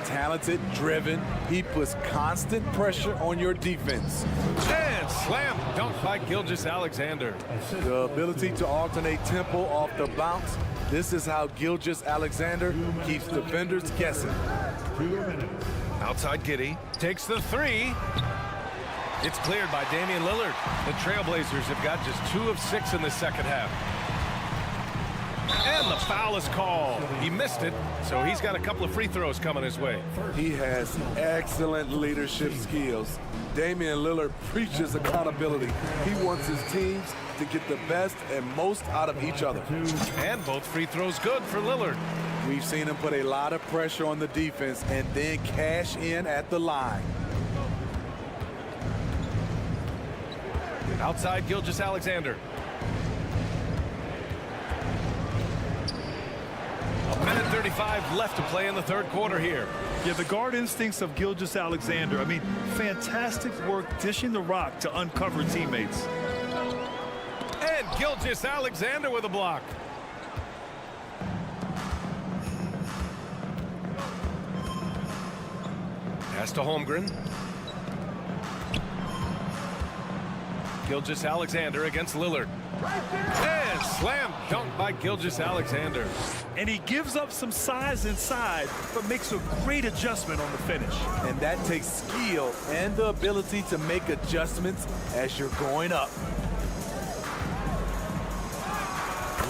Talented, driven. He puts constant pressure on your defense. And slam dunk by Gilgeous-Alexander. The ability to alternate tempo off the bounce. This is how Gilgeous-Alexander keeps defenders guessing. Outside Giddey takes the 3. It's cleared by Damian Lillard. The Trailblazers have got just 2 of 6 in the second half. And the foul is called. He missed it, so he's got a couple of free throws coming his way. He has excellent leadership skills. Damian Lillard preaches accountability. He wants his teams to get the best and most out of each other. And both free throws good for Lillard. We've seen him put a lot of pressure on the defense and then cash in at the line. Outside Gilgeous-Alexander. A minute 35 left to play in the third quarter here. Yeah, the guard instincts of Gilgeous-Alexander. I mean, fantastic work dishing the rock to uncover teammates. And Gilgeous-Alexander with a block. Pass to Holmgren. Gilgeous-Alexander against Lillard. And slam dunk by Gilgeous-Alexander. And he gives up some size inside, but makes a great adjustment on the finish. And that takes skill and the ability to make adjustments as you're going up.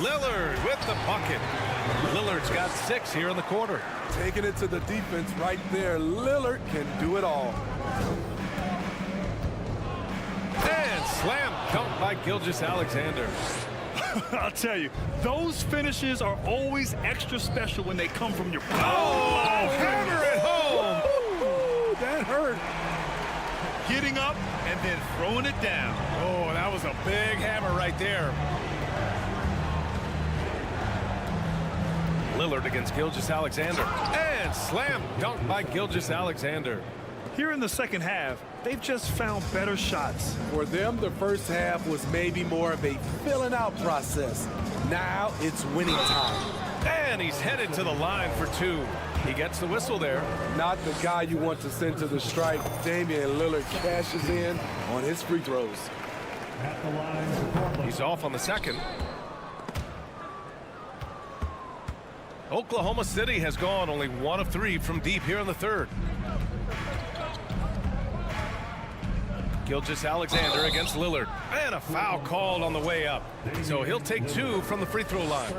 Lillard with the bucket. Lillard's got 6 here in the quarter. Taking it to the defense right there. Lillard can do it all. And slam dunk by Gilgeous-Alexander. I'll tell you, those finishes are always extra special when they come from your... Oh, hammer it home! Ooh, that hurt. Getting up and then throwing it down. Oh, that was a big hammer right there. Lillard against Gilgeous-Alexander. And slam dunk by Gilgeous-Alexander. Here in the second half, they've just found better shots. For them, the first half was maybe more of a filling out process. Now it's winning time. And he's headed to the line for 2. He gets the whistle there. Not the guy you want to send to the strike. Damian Lillard cashes in on his free throws. He's off on the second. Oklahoma City has gone only 1 of 3 from deep here in the third. Gilgeous-Alexander against Lillard. And a foul called on the way up. So he'll take 2 from the free throw line.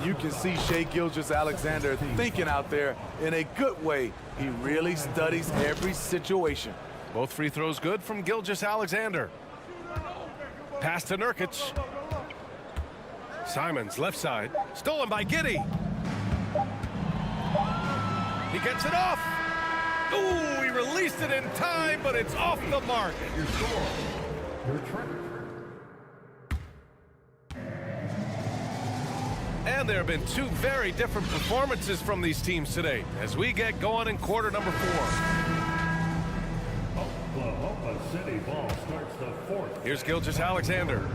You can see Shai Gilgeous-Alexander thinking out there in a good way. He really studies every situation. Both free throws good from Gilgeous-Alexander. Pass to Nurkic. Simons left side. Stolen by Giddey. He gets it off. Ooh, he released it in time, but it's off the mark. Your score, your And there have been 2 very different performances from these teams today as we get going in quarter number 4. Oklahoma City ball starts the 4th. Here's Gilgeous-Alexander.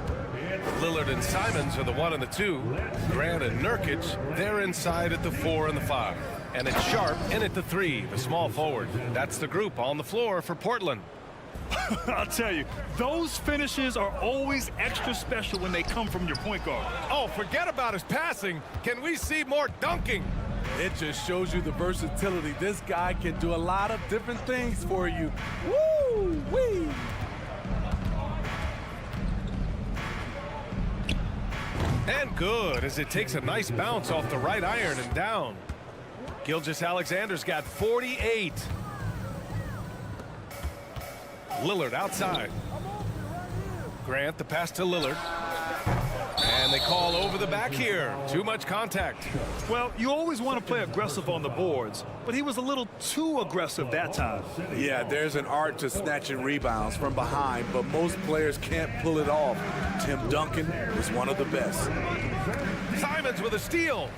Lillard and Simons are the 1 and the 2. Grant and Nurkic, they're inside at the 4 and the 5. And it's Sharp in at the 3, the small forward. That's the group on the floor for Portland. I'll tell you, those finishes are always extra special when they come from your point guard. Oh, forget about his passing. Can we see more dunking? It just shows you the versatility. This guy can do a lot of different things for you. Woo-wee! And good, as it takes a nice bounce off the right iron and down. Gilgeous-Alexander's got 48. Lillard outside. Grant the pass to Lillard. And they call over the back here. Too much contact. Well, you always want to play aggressive on the boards, but he was a little too aggressive that time. Yeah, there's an art to snatching rebounds from behind, but most players can't pull it off. Tim Duncan is one of the best. Simons with a steal.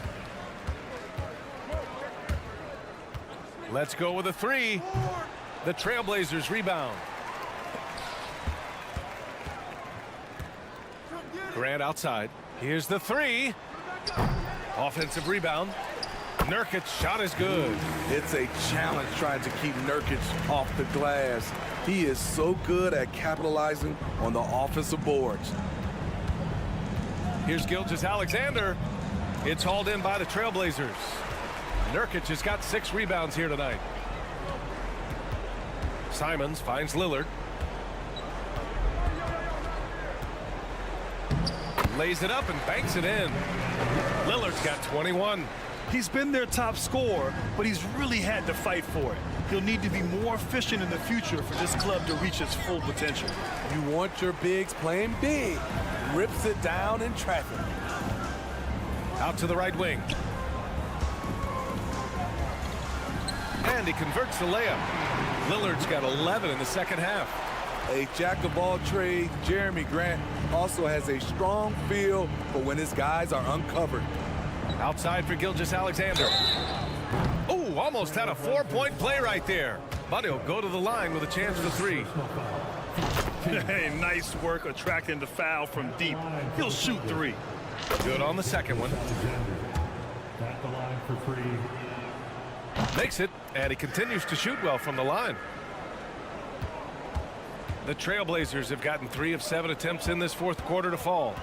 Let's go with a 3. The Trailblazers rebound. Grant outside. Here's the 3. Offensive rebound. Nurkic's shot is good. It's a challenge trying to keep Nurkic off the glass. He is so good at capitalizing on the offensive boards. Here's Gilgeous-Alexander. It's hauled in by the Trailblazers. Nurkic has got 6 rebounds here tonight. Simons finds Lillard. lays it up and banks it in. Lillard's got 21. He's been their top scorer, but he's really had to fight for it. He'll need to be more efficient in the future for this club to reach its full potential. You want your bigs playing big. Rips it down in traffic. Out to the right wing. And he converts the layup. Lillard's got 11 in the second half. A jack-of-all-trades, Jeremy Grant also has a strong feel for when his guys are uncovered. Outside for Gilgeous-Alexander. Oh, almost had a 4-point play right there. But he'll go to the line with a chance for 3. Hey, nice work attracting the foul from deep. He'll shoot 3. Good on the second one. At the line for 3. Makes it, and he continues to shoot well from the line. The Trailblazers have gotten 3 of 7 attempts in this fourth quarter to fall.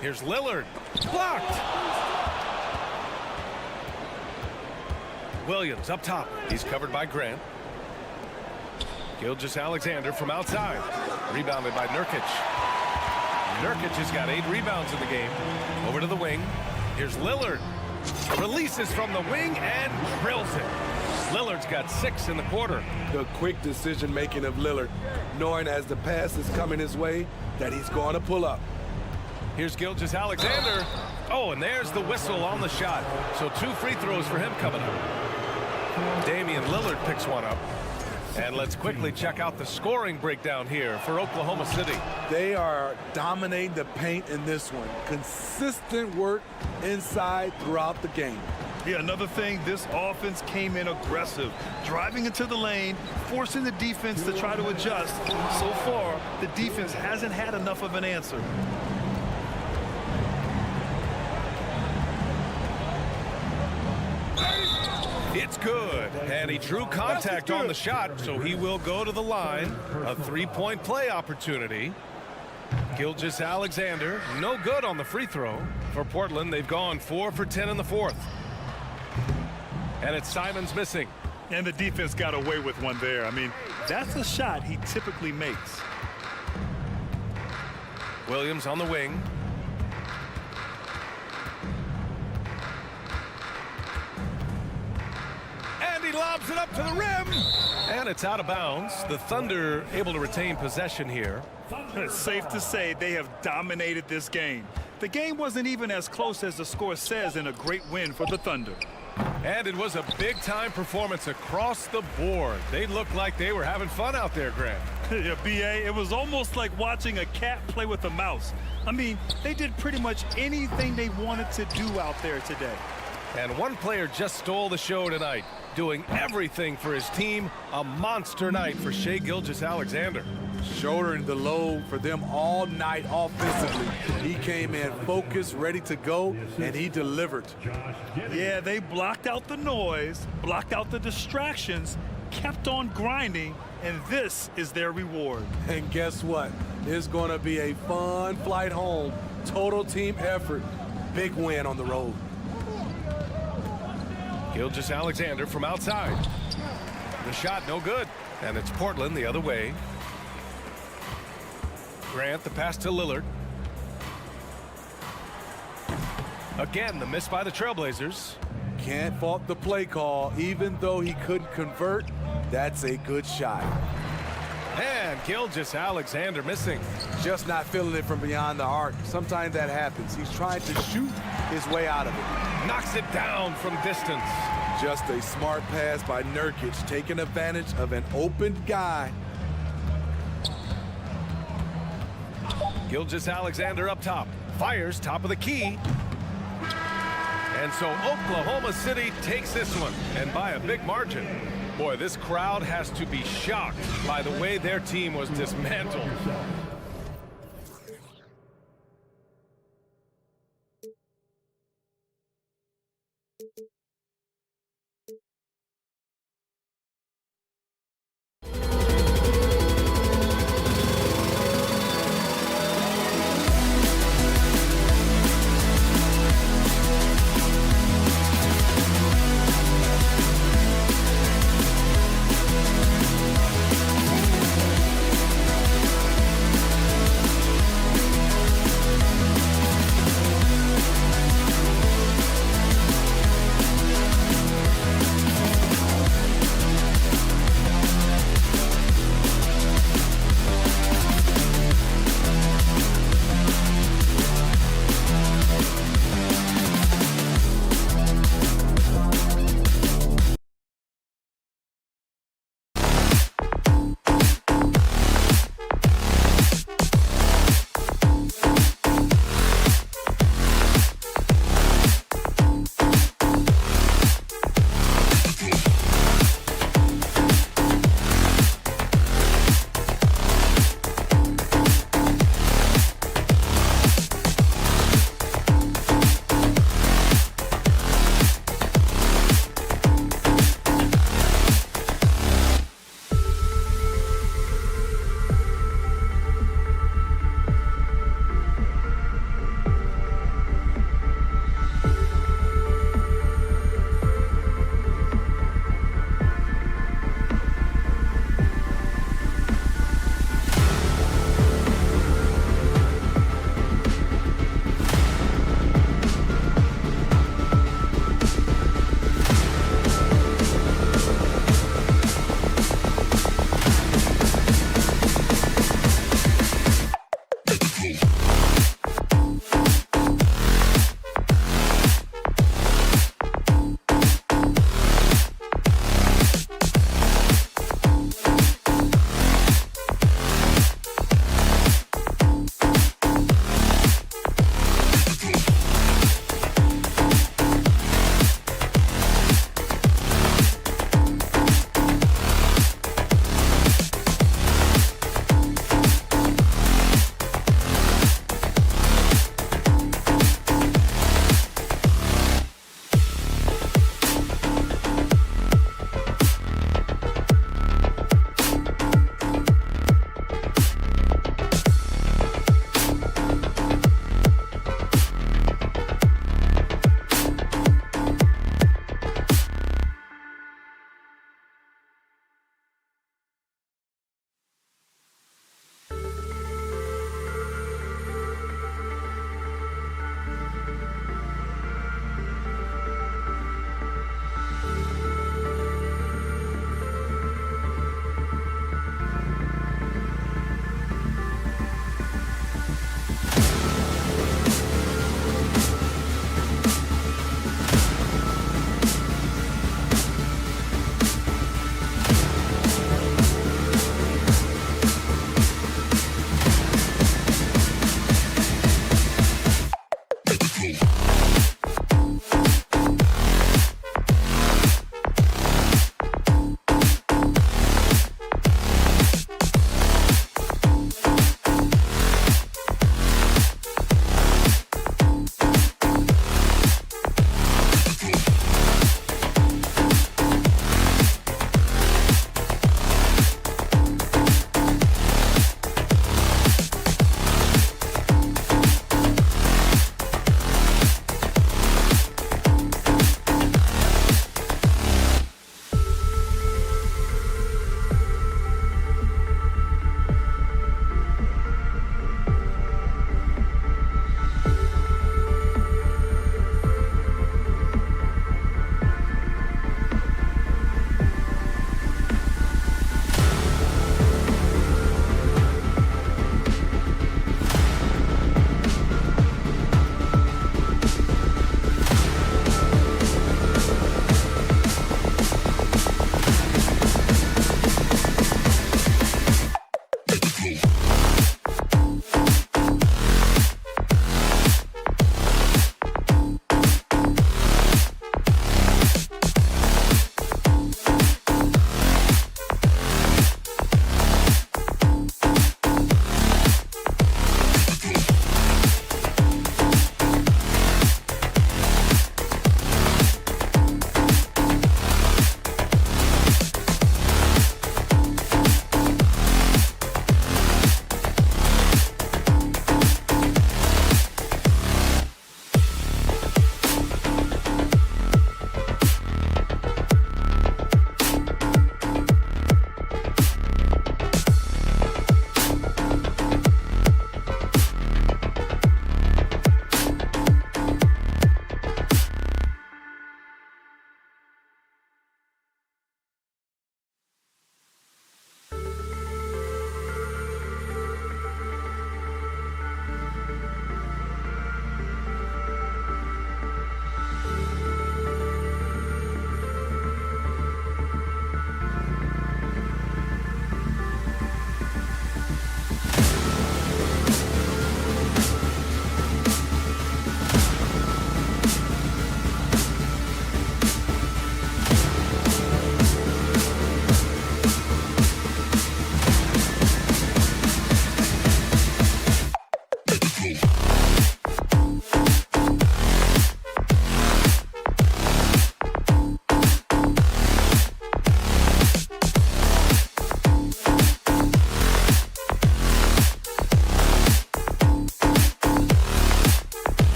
Here's Lillard. Blocked. Williams up top. He's covered by Grant. Gilgeous-Alexander from outside. Rebounded by Nurkic. Nurkic has got 8 rebounds in the game. Over to the wing. Here's Lillard. Releases from the wing and drills it. Lillard's got 6 in the quarter. The quick decision-making of Lillard, knowing as the pass is coming his way that he's going to pull up. Here's Gilgeous-Alexander. Oh, and there's the whistle on the shot. So 2 free throws for him coming up. Damian Lillard picks one up. And let's quickly check out the scoring breakdown here for Oklahoma City. They are dominating the paint in this one. Consistent work inside throughout the game. Yeah, another thing, this offense came in aggressive, driving into the lane, forcing the defense to try to adjust. So far, the defense hasn't had enough of an answer. It's good, and he drew contact on the shot, so he will go to the line. A 3-point play opportunity. Gilgeous-Alexander, no good on the free throw. For Portland, they've gone 4 for 10 in the fourth. And it's Simons missing. And the defense got away with one there. I mean, that's a shot he typically makes. Williams on the wing. And he lobs it up to the rim. And it's out of bounds. The Thunder able to retain possession here. It's safe to say they have dominated this game. The game wasn't even as close as the score says in a great win for the Thunder. And it was a big-time performance across the board. They looked like they were having fun out there, Grant. Yeah, B.A., it was almost like watching a cat play with a mouse. I mean, they did pretty much anything they wanted to do out there today. And one player just stole the show tonight, doing everything for his team. A monster night for Shai Gilgeous-Alexander. Shouldering the load for them all night offensively. He came in focused, ready to go, and he delivered. Yeah, they blocked out the noise, blocked out the distractions, kept on grinding, and this is their reward. And guess what? It's going to be a fun flight home. Total team effort. Big win on the road. Gilgeous-Alexander from outside. The shot no good. And it's Portland the other way. Grant, the pass to Lillard. Again, the miss by the Trailblazers. Can't fault the play call. Even though he couldn't convert, that's a good shot. And Gilgeous-Alexander missing. Just not feeling it from beyond the arc. Sometimes that happens. He's trying to shoot his way out of it. Knocks it down from distance. Just a smart pass by Nurkic, taking advantage of an open guy. Gilgeous-Alexander up top. Fires top of the key. And so Oklahoma City takes this one, and by a big margin. Boy, this crowd has to be shocked by the way their team was dismantled.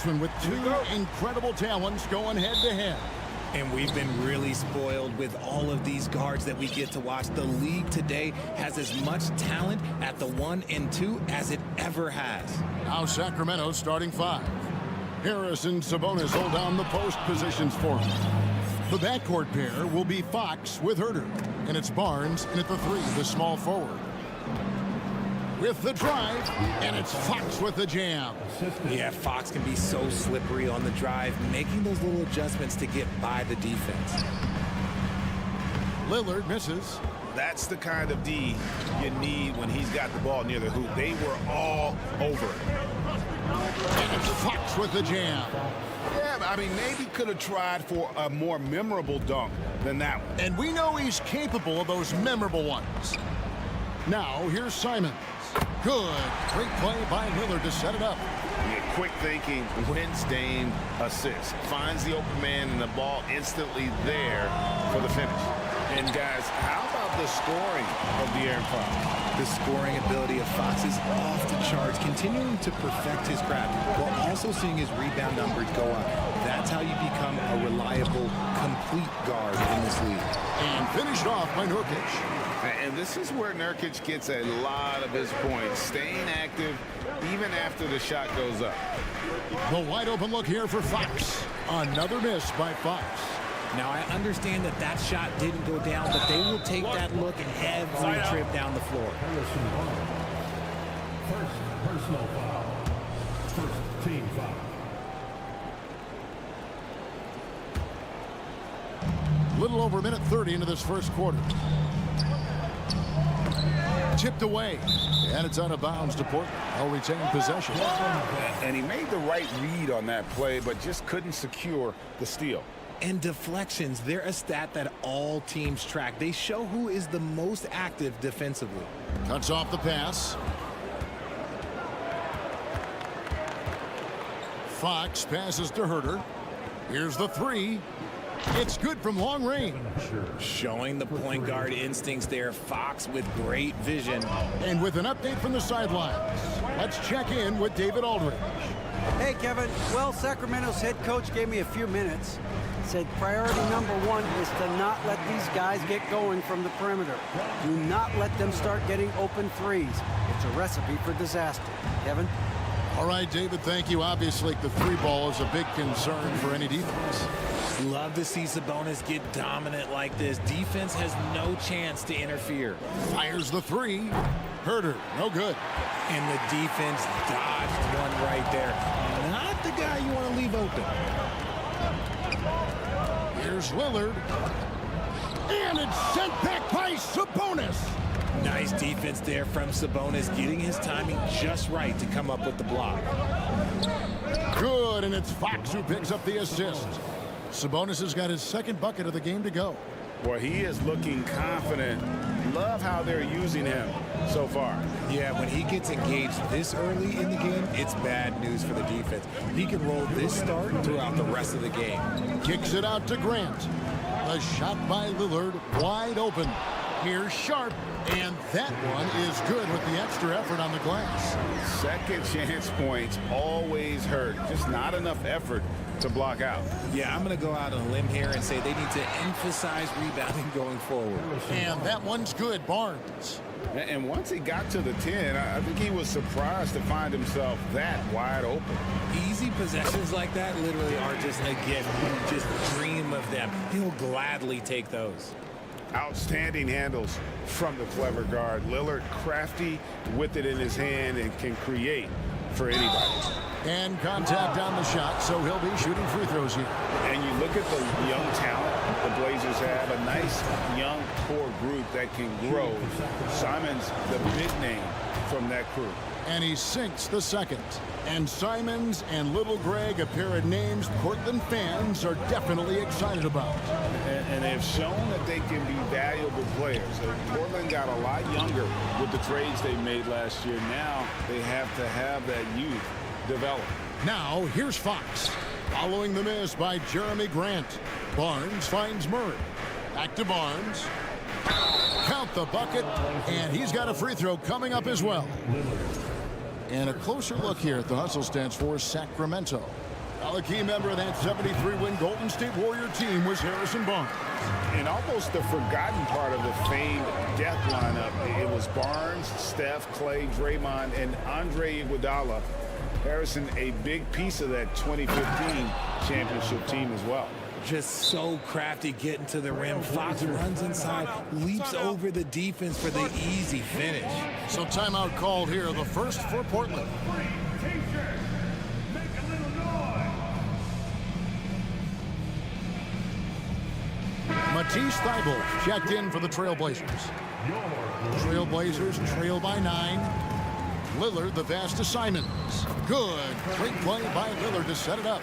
one with two incredible talents going head-to-head. And we've been really spoiled with all of these guards that we get to watch. The league today has as much talent at the 1 and 2 as it ever has. Now Sacramento starting 5. Harris and Sabonis hold down the post positions for him. The backcourt pair will be Fox with Herter. And it's Barnes in at the 3, the small forward. With the drive, and it's Fox with the jam. Yeah, Fox can be so slippery on the drive, making those little adjustments to get by the defense. Lillard misses. That's the kind of D you need when he's got the ball near the hoop. They were all over it. And it's Fox with the jam. Yeah, I mean, maybe could have tried for a more memorable dunk than that one. And we know he's capable of those memorable ones. Now, here's Simons. Good. Great play by Lillard to set it up. Yeah, quick thinking, wins Dame assist. Finds the open man and the ball instantly there for the finish. And guys, how about the scoring of De'Aaron Fox? The scoring ability of Fox is off the charts, continuing to perfect his craft while also seeing his rebound numbers go up. That's how you become a reliable, complete guard in this league. And finished off by Nurkic. And this is where Nurkic gets a lot of his points, staying active even after the shot goes up. The wide open look here for Fox. Another miss by Fox. Now, I understand that that shot didn't go down, but they will take that look every trip down the floor. First personal foul. First team foul. Little over a minute 30 into this first quarter. Tipped away, and it's out of bounds to Portland. They'll retain possession. And he made the right read on that play, but just couldn't secure the steal. And deflections, they're a stat that all teams track. They show who is the most active defensively. Cuts off the pass. Fox passes to Herter. Here's the 3. It's good from long range. Showing the point guard instincts there. Fox with great vision. And with an update from the sidelines, let's check in with David Aldridge. Hey, Kevin. Well, Sacramento's head coach gave me a few minutes. Said priority number 1 is to not let these guys get going from the perimeter. Do not let them start getting open threes. It's a recipe for disaster. Kevin? All right, David, thank you. Obviously, the 3 ball is a big concern for any defense. Love to see Sabonis get dominant like this. Defense has no chance to interfere. Fires the 3. Herter, no good. And the defense dodged one right there. Not the guy you want to leave open. Here's Lillard. And it's sent back by Sabonis. Nice defense there from Sabonis, getting his timing just right to come up with the block. Good, and it's Fox who picks up the assist. Sabonis has got his second bucket of the game to go. Boy, he is looking confident. Love how they're using him so far. Yeah, when he gets engaged this early in the game, it's bad news for the defense. He can roll this start throughout the rest of the game. Kicks it out to Grant. A shot by Lillard, wide open. Here's Sharp, and that one is good with the extra effort on the glass. Second chance points always hurt. Just not enough effort to block out. Yeah, I'm going to go out on a limb here and say they need to emphasize rebounding going forward. And that one's good, Barnes. And once he got to the 10, I think he was surprised to find himself that wide open. Easy possessions like that literally are just a gift. You just dream of them. He'll gladly take those. Outstanding handles from the clever guard. Lillard crafty with it in his hand and can create for anybody. And contact on the shot, so he'll be shooting free throws here. And you look at the young talent the Blazers have, a nice young core group that can grow. Simons, the big name from that crew. And he sinks the second. And Simons and Little Greg, a pair of names Portland fans are definitely excited about. And they've shown that they can be valuable players. Portland got a lot younger with the trades they made last year. Now they have to have that youth develop. Now here's Fox. Following the miss by Jeremy Grant. Barnes finds Murray. Back to Barnes. Count the bucket. And he's got a free throw coming up as well. And a closer look here at the hustle stats for Sacramento. Well, a key member of that 73-win Golden State Warrior team was Harrison Barnes. And almost the forgotten part of the famed death lineup, it was Barnes, Steph, Clay, Draymond, and Andre Iguodala. Harrison, a big piece of that 2015 championship team as well. Just so crafty getting to the rim. Fox runs inside, leaps over the defense for the easy finish. So timeout called here, the first for Portland. Matisse Thybulle checked in for the Trailblazers. Trailblazers trail by 9. Lillard, the pass to Simons. Good. Great play by Lillard to set it up.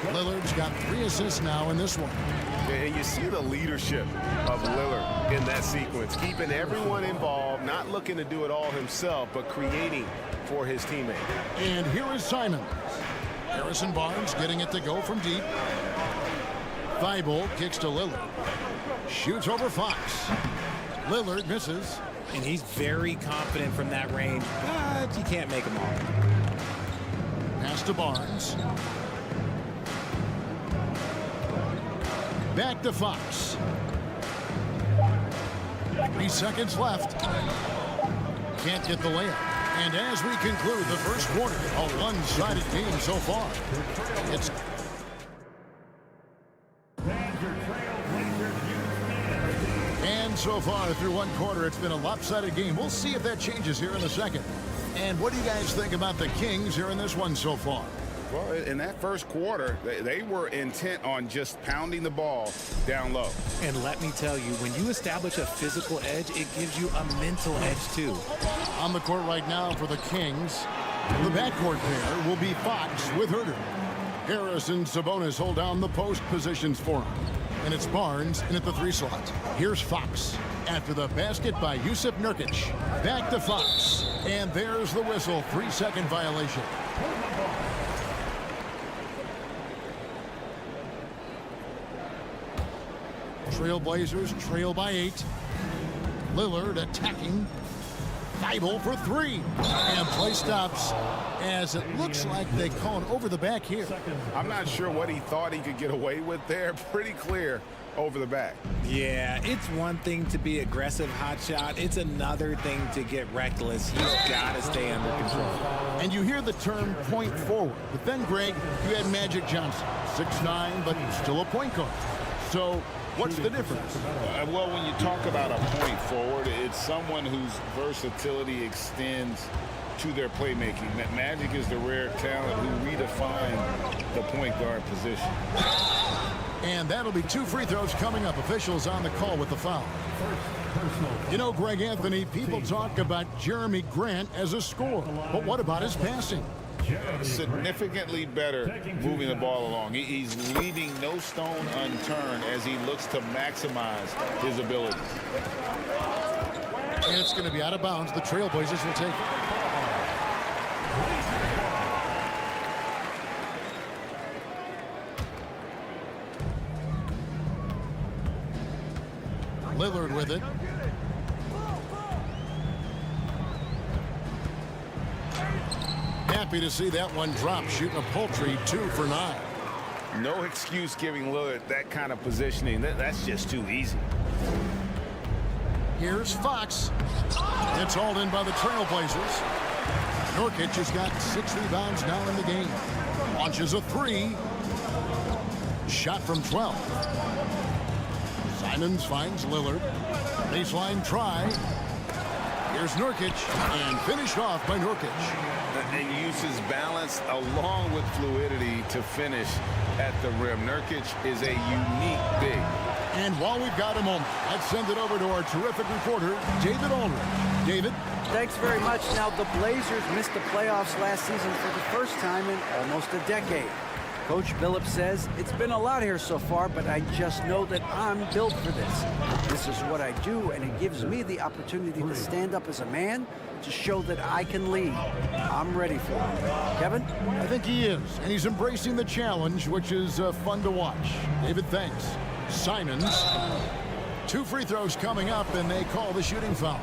Lillard's got 3 assists now in this one. And you see the leadership of Lillard in that sequence, keeping everyone involved, not looking to do it all himself, but creating for his teammate. And here is Simons. Harrison Barnes getting it to go from deep. Thybulle kicks to Lillard. Shoots over Fox. Lillard misses. And he's very confident from that range, but you can't make them all. Pass to Barnes. Back to Fox. 3 seconds left. Can't get the layup. And as we conclude the first quarter, a one-sided game so far. It's and so far through one quarter, it's been a lopsided game. We'll see if that changes here in the second. And what do you guys think about the Kings here in this one so far? Well, in that first quarter, they were intent on just pounding the ball down low. And let me tell you, when you establish a physical edge, it gives you a mental edge too. On the court right now for the Kings, the backcourt pair will be Fox with Herter. Harris and Sabonis hold down the post positions for him. And it's Barnes in at the 3 slot. Here's Fox after the basket by Jusuf Nurkic. Back to Fox. And there's the whistle. 3-second violation. Trailblazers trail by 8. Lillard attacking. Thybulle for 3. And play stops as it looks like they call it over the back here. I'm not sure what he thought he could get away with there. Pretty clear over the back. Yeah, it's one thing to be aggressive hot shot. It's another thing to get reckless. He's got to stay under control. And you hear the term point forward. But then, Greg, you had Magic Johnson. 6'9", but still a point guard. So what's the difference? Well, when you talk about a point forward, it's someone whose versatility extends to their playmaking. Magic is the rare talent who redefined the point guard position. And that'll be 2 free throws coming up. Officials on the call with the foul. You know, Greg Anthony, people talk about Jeremy Grant as a scorer. But what about his passing? Significantly better moving the ball along. He's leaving no stone unturned as he looks to maximize his abilities. And it's going to be out of bounds. The Trailblazers will take it. Lillard with it. Happy to see that one drop, shooting a paltry 2 for 9. No excuse giving Lillard that kind of positioning. That's just too easy. Here's Fox. It's hauled in by the Trailblazers. Nurkic has got 6 rebounds now in the game. Launches a 3. Shot from 12. Simons finds Lillard. Baseline try. Here's Nurkic, and finished off by Nurkic. And uses balance along with fluidity to finish at the rim. Nurkic is a unique big. And while we've got a moment, let's send it over to our terrific reporter, David Aldridge. David? Thanks very much. Now, the Blazers missed the playoffs last season for the first time in almost a decade. Coach Billups says, it's been a lot here so far, but I just know that I'm built for this. This is what I do, and it gives me the opportunity to stand up as a man to show that I can lead. I'm ready for it. Kevin? I think he is, and he's embracing the challenge, which is fun to watch. David, thanks. Simons. 2 free throws coming up, and they call the shooting foul.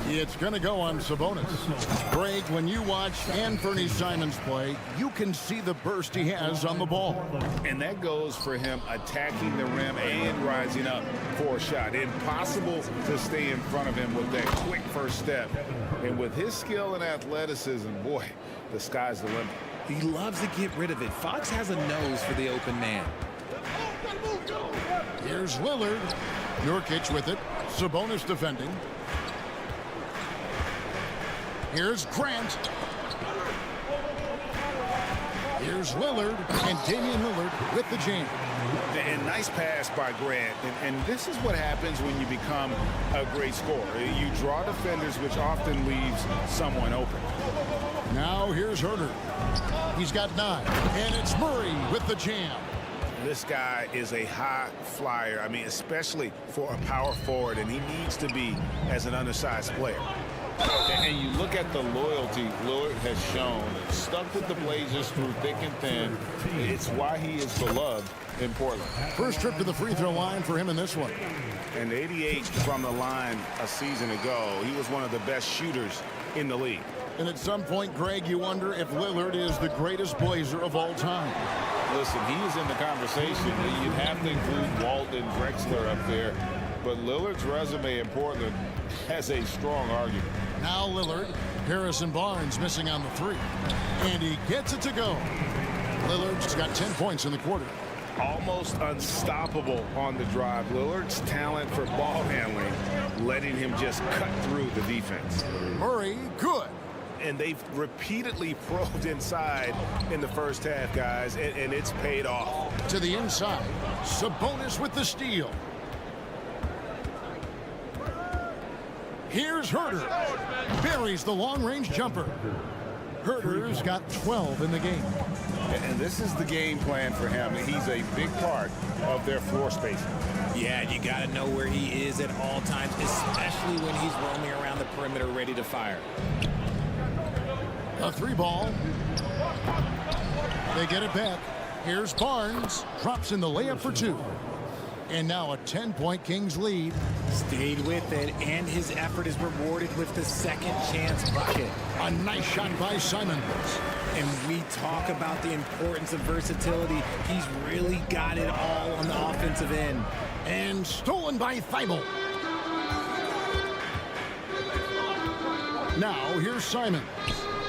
It's going to go on Sabonis. Greg, when you watch Anthony Simons play, you can see the burst he has on the ball. And that goes for him attacking the rim and rising up for a shot. Impossible to stay in front of him with that quick first step. And with his skill and athleticism, boy, the sky's the limit. He loves to get rid of it. Fox has a nose for the open man. Here's Lillard. Nurkic with it. Sabonis defending. Here's Grant. Here's Lillard, and Damian Lillard with the jam. And nice pass by Grant. And this is what happens when you become a great scorer. You draw defenders, which often leaves someone open. Now here's Herter. He's got 9, and it's Murray with the jam. This guy is a high flyer. I mean, especially for a power forward, and he needs to be as an undersized player. And you look at the loyalty Lillard has shown, stuck with the Blazers through thick and thin. It's why he is beloved in Portland. First trip to the free throw line for him in this one. And 88 from the line a season ago. He was one of the best shooters in the league. And at some point, Greg, you wonder if Lillard is the greatest Blazer of all time. Listen, he is in the conversation. You'd have to include Walt and Drexler up there. But Lillard's resume in Portland has a strong argument. Now Lillard, Harrison Barnes missing on the 3. And he gets it to go. Lillard's got 10 points in the quarter. Almost unstoppable on the drive. Lillard's talent for ball handling, letting him just cut through the defense. Murray, good. And they've repeatedly probed inside in the first half, guys, and it's paid off. To the inside, Sabonis with the steal. Here's Herter. Buries the long-range jumper. Herter's got 12 in the game. And this is the game plan for him. He's a big part of their floor spacing. Yeah, you got to know where he is at all times, especially when he's roaming around the perimeter ready to fire. A 3 ball. They get it back. Here's Barnes. Drops in the layup for 2. And now a 10-point Kings lead. Stayed with it, and his effort is rewarded with the second chance bucket. A nice shot by Simons. And we talk about the importance of versatility. He's really got it all on the offensive end. And stolen by Thibault. Now here's Simons.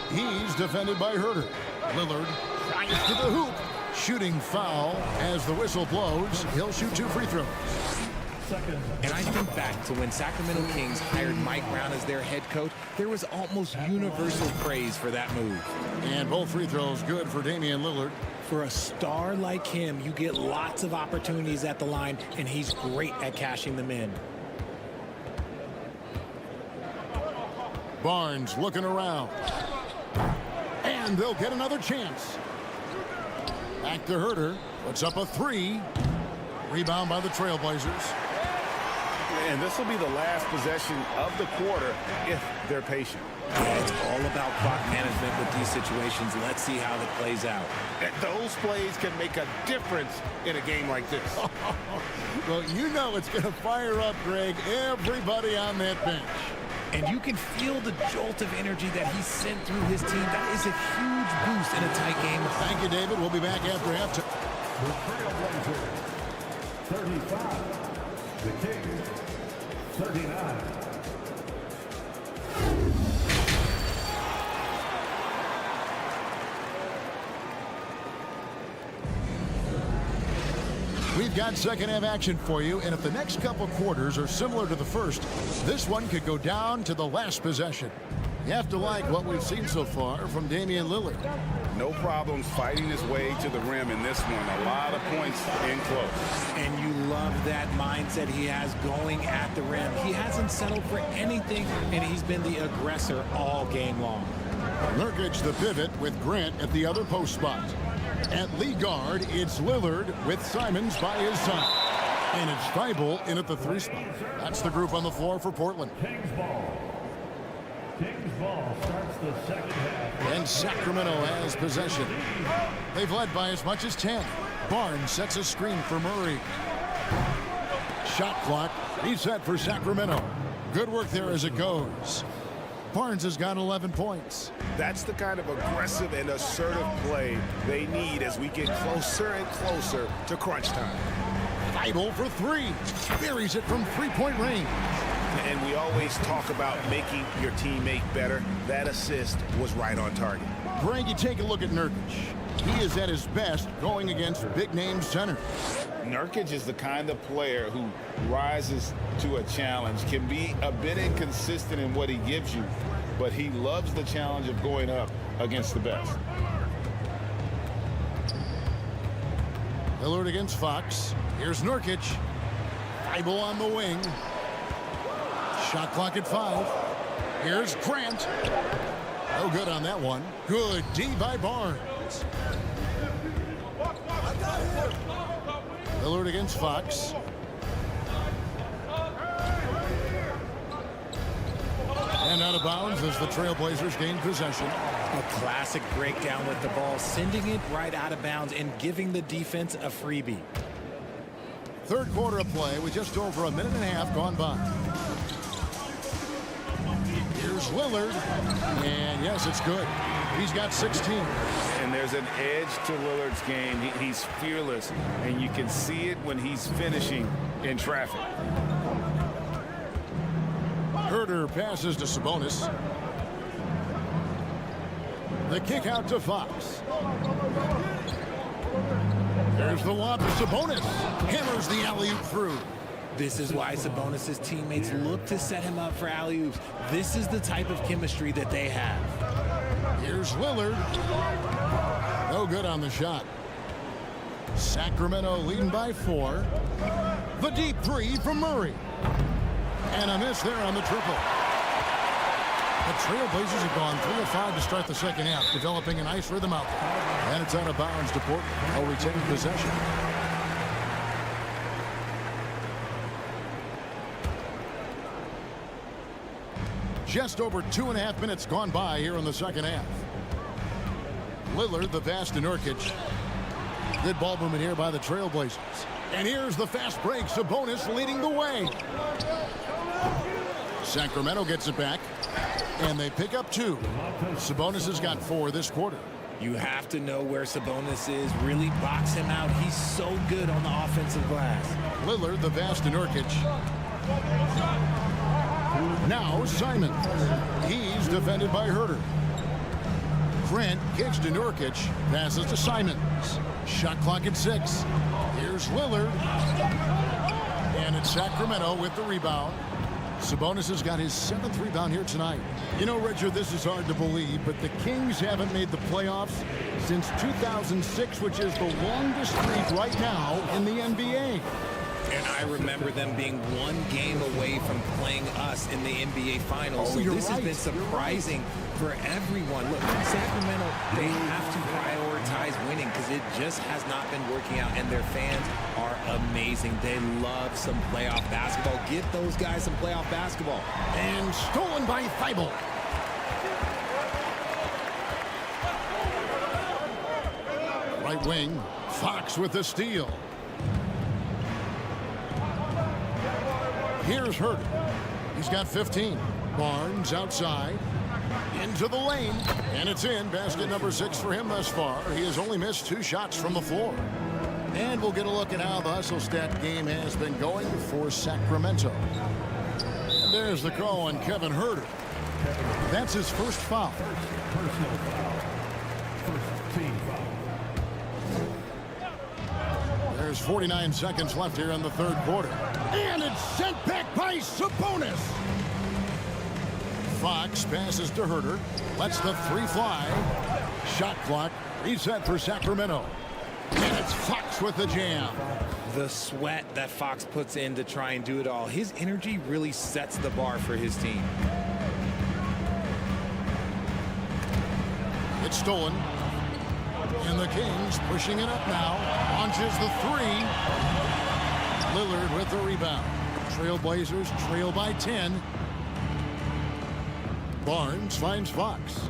He's defended by Herter. Lillard tries to the hoop. Shooting foul as the whistle blows. He'll shoot 2 free throws. And I think back to when Sacramento Kings hired Mike Brown as their head coach, there was almost universal praise for that move. And both free throws good for Damian Lillard. For a star like him, you get lots of opportunities at the line, and he's great at cashing them in. Barnes looking around. And they'll get another chance. Back to Herter. Puts up a 3. Rebound by the Trailblazers. And this will be the last possession of the quarter if they're patient. Yeah, it's all about clock management with these situations. Let's see how it plays out. And those plays can make a difference in a game like this. Well, you know it's going to fire up, Greg, everybody on that bench. And you can feel the jolt of energy that he sent through his team. That is a huge boost in a tight game. Thank you, David. We'll be back after halftime. The Trailblazers, 35. The Kings, 39. We've got second half action for you, and if the next couple quarters are similar to the first, this one could go down to the last possession. You have to like what we've seen so far from Damian Lillard. No problems fighting his way to the rim in this one. A lot of points in close. And you love that mindset he has going at the rim. He hasn't settled for anything, and he's been the aggressor all game long. Nurkic the pivot with Grant at the other post spot. At lead guard, it's Lillard with Simons by his side. And it's Thibault in at the 3 spot. That's the group on the floor for Portland. Kings ball. Kings ball starts the second half. And Sacramento has possession. They've led by as much as 10. Barnes sets a screen for Murray. Shot clock reset for Sacramento. Good work there as it goes. Barnes has got 11 points. That's the kind of aggressive and assertive play they need as we get closer and closer to crunch time. Feibel for three. Buries it from three-point range. And we always talk about making your teammate better. That assist was right on target. Greg, you take a look at Nurkic. He is at his best going against big-name centers. Nurkic is the kind of player who rises to a challenge, can be a bit inconsistent in what he gives you, but he loves the challenge of going up against the best. Lillard against Fox. Here's Nurkic. Feibel on the wing. Shot clock at 5. Here's Grant. No good on that one. Good D by Barnes. Lillard against Fox. And out of bounds as the Trailblazers gain possession. A classic breakdown with the ball, sending it right out of bounds and giving the defense a freebie. Third quarter of play with just over a minute and a half gone by. Here's Lillard. And yes, it's good. He's got 16. And there's an edge to Lillard's game. He's fearless, and you can see it when he's finishing in traffic. Herter passes to Sabonis. The kick out to Fox. There's the lob to Sabonis. Hammers the alley-oop through. This is why Sabonis' teammates look to set him up for alley-oops. This is the type of chemistry that they have. Here's Lillard. No good on the shot. Sacramento leading by 4. The deep three from Murray. And a miss there on the triple. The Trailblazers have gone 3 of 5 to start the second half, developing a nice rhythm out there. And it's out of bounds to Portland. They'll retain possession. Just over 2.5 minutes gone by here in the second half. Lillard, the pass to Nurkic. Good ball movement here by the Trailblazers. And here's the fast break. Sabonis leading the way. Sacramento gets it back. And they pick up 2. Sabonis has got 4 this quarter. You have to know where Sabonis is. Really box him out. He's so good on the offensive glass. Lillard, the pass to Nurkic. Now Simon. He's defended by Herter. Grant kicks to Nurkic. Passes to Simons. Shot clock at 6. Here's Lillard. And it's Sacramento with the rebound. Sabonis has got his 7th rebound here tonight. You know, Richard, this is hard to believe, but the Kings haven't made the playoffs since 2006, which is the longest streak right now in the NBA. And I remember them being 1 game away from playing us in the NBA Finals. So this has been surprising for everyone. Look, Sacramento, they have to prioritize winning because it just has not been working out. And their fans are amazing. They love some playoff basketball. Get those guys some playoff basketball. And stolen by Feibel. Right wing, Fox with the steal. Here's Herter. He's got 15. Barnes outside. Into the lane. And it's in. Basket number 6 for him thus far. He has only missed 2 shots from the floor. And we'll get a look at how the hustle stat game has been going for Sacramento. And there's the call on Kevin Herter. That's his first foul. Personal foul. First team foul. There's 49 seconds left here in the third quarter. And it's sent back by Sabonis. Fox passes to Herter. Lets the 3 fly. Shot clock reset for Sacramento. And it's Fox with the jam. The sweat that Fox puts in to try and do it all. His energy really sets the bar for his team. It's stolen. And the Kings pushing it up now. Launches the 3. Lillard with the rebound. Trailblazers trail by 10. Barnes finds Fox.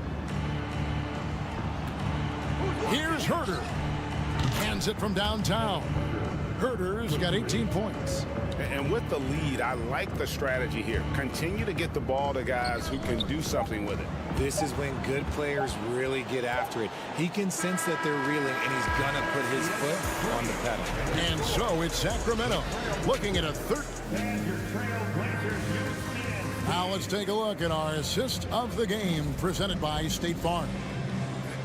Here's Herter. Hands it from downtown. Herder's got 18 points. And with the lead, I like the strategy here. Continue to get the ball to guys who can do something with it. This is when good players really get after it. He can sense that they're reeling, and he's going to put his foot on the pedal. And so it's Sacramento looking at a third. Now let's take a look at our assist of the game presented by State Farm.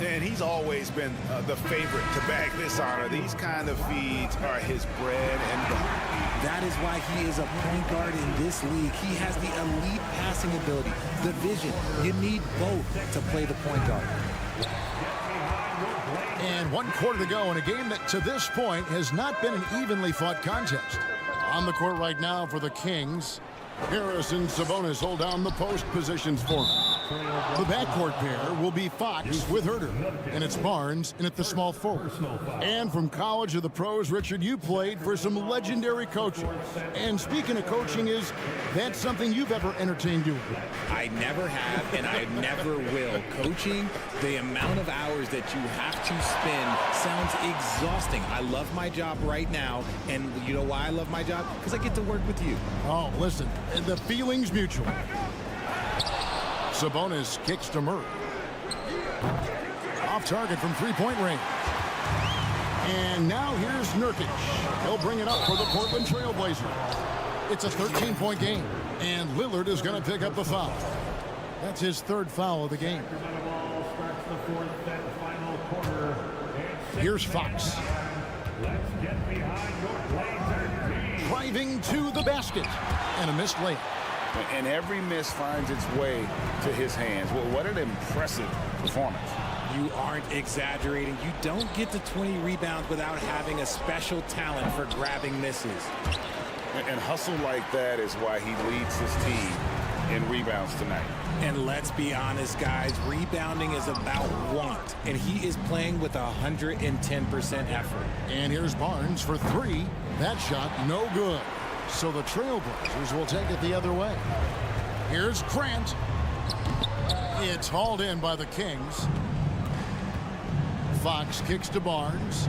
And he's always been the favorite to bag this honor. These kind of feeds are his bread and butter. That is why he is a point guard in this league. He has the elite passing ability, the vision. You need both to play the point guard. And 1 quarter to go in a game that to this point has not been an evenly fought contest. On the court right now for the Kings, Harris and Sabonis hold down the post positions for him. The backcourt pair will be Fox with Herder, and it's Barnes in at the small forward. And from college to the pros, Richard, you played for some legendary coaching. And speaking of coaching, is that something you've ever entertained doing? I never have, and I never will. Coaching, the amount of hours that you have to spend sounds exhausting. I love my job right now, and you know why I love my job? Because I get to work with you. Oh, listen, the feeling's mutual. Sabonis kicks to Murray. Off target from three-point range. And now here's Nurkic. He'll bring it up for the Portland Trail Blazers. It's a 13-point game, and Lillard is going to pick up the foul. That's his third foul of the game. Here's Fox. Driving to the basket, and a missed layup. And every miss finds its way to his hands. Well, what an impressive performance. You aren't exaggerating. You don't get to 20 rebounds without having a special talent for grabbing misses. And hustle like that is why he leads his team in rebounds tonight. And let's be honest, guys, rebounding is about want. And he is playing with 110% effort. And here's Barnes for three. That shot no good. So the Trailblazers will take it the other way. Here's Grant. It's hauled in by the Kings. Fox kicks to Barnes.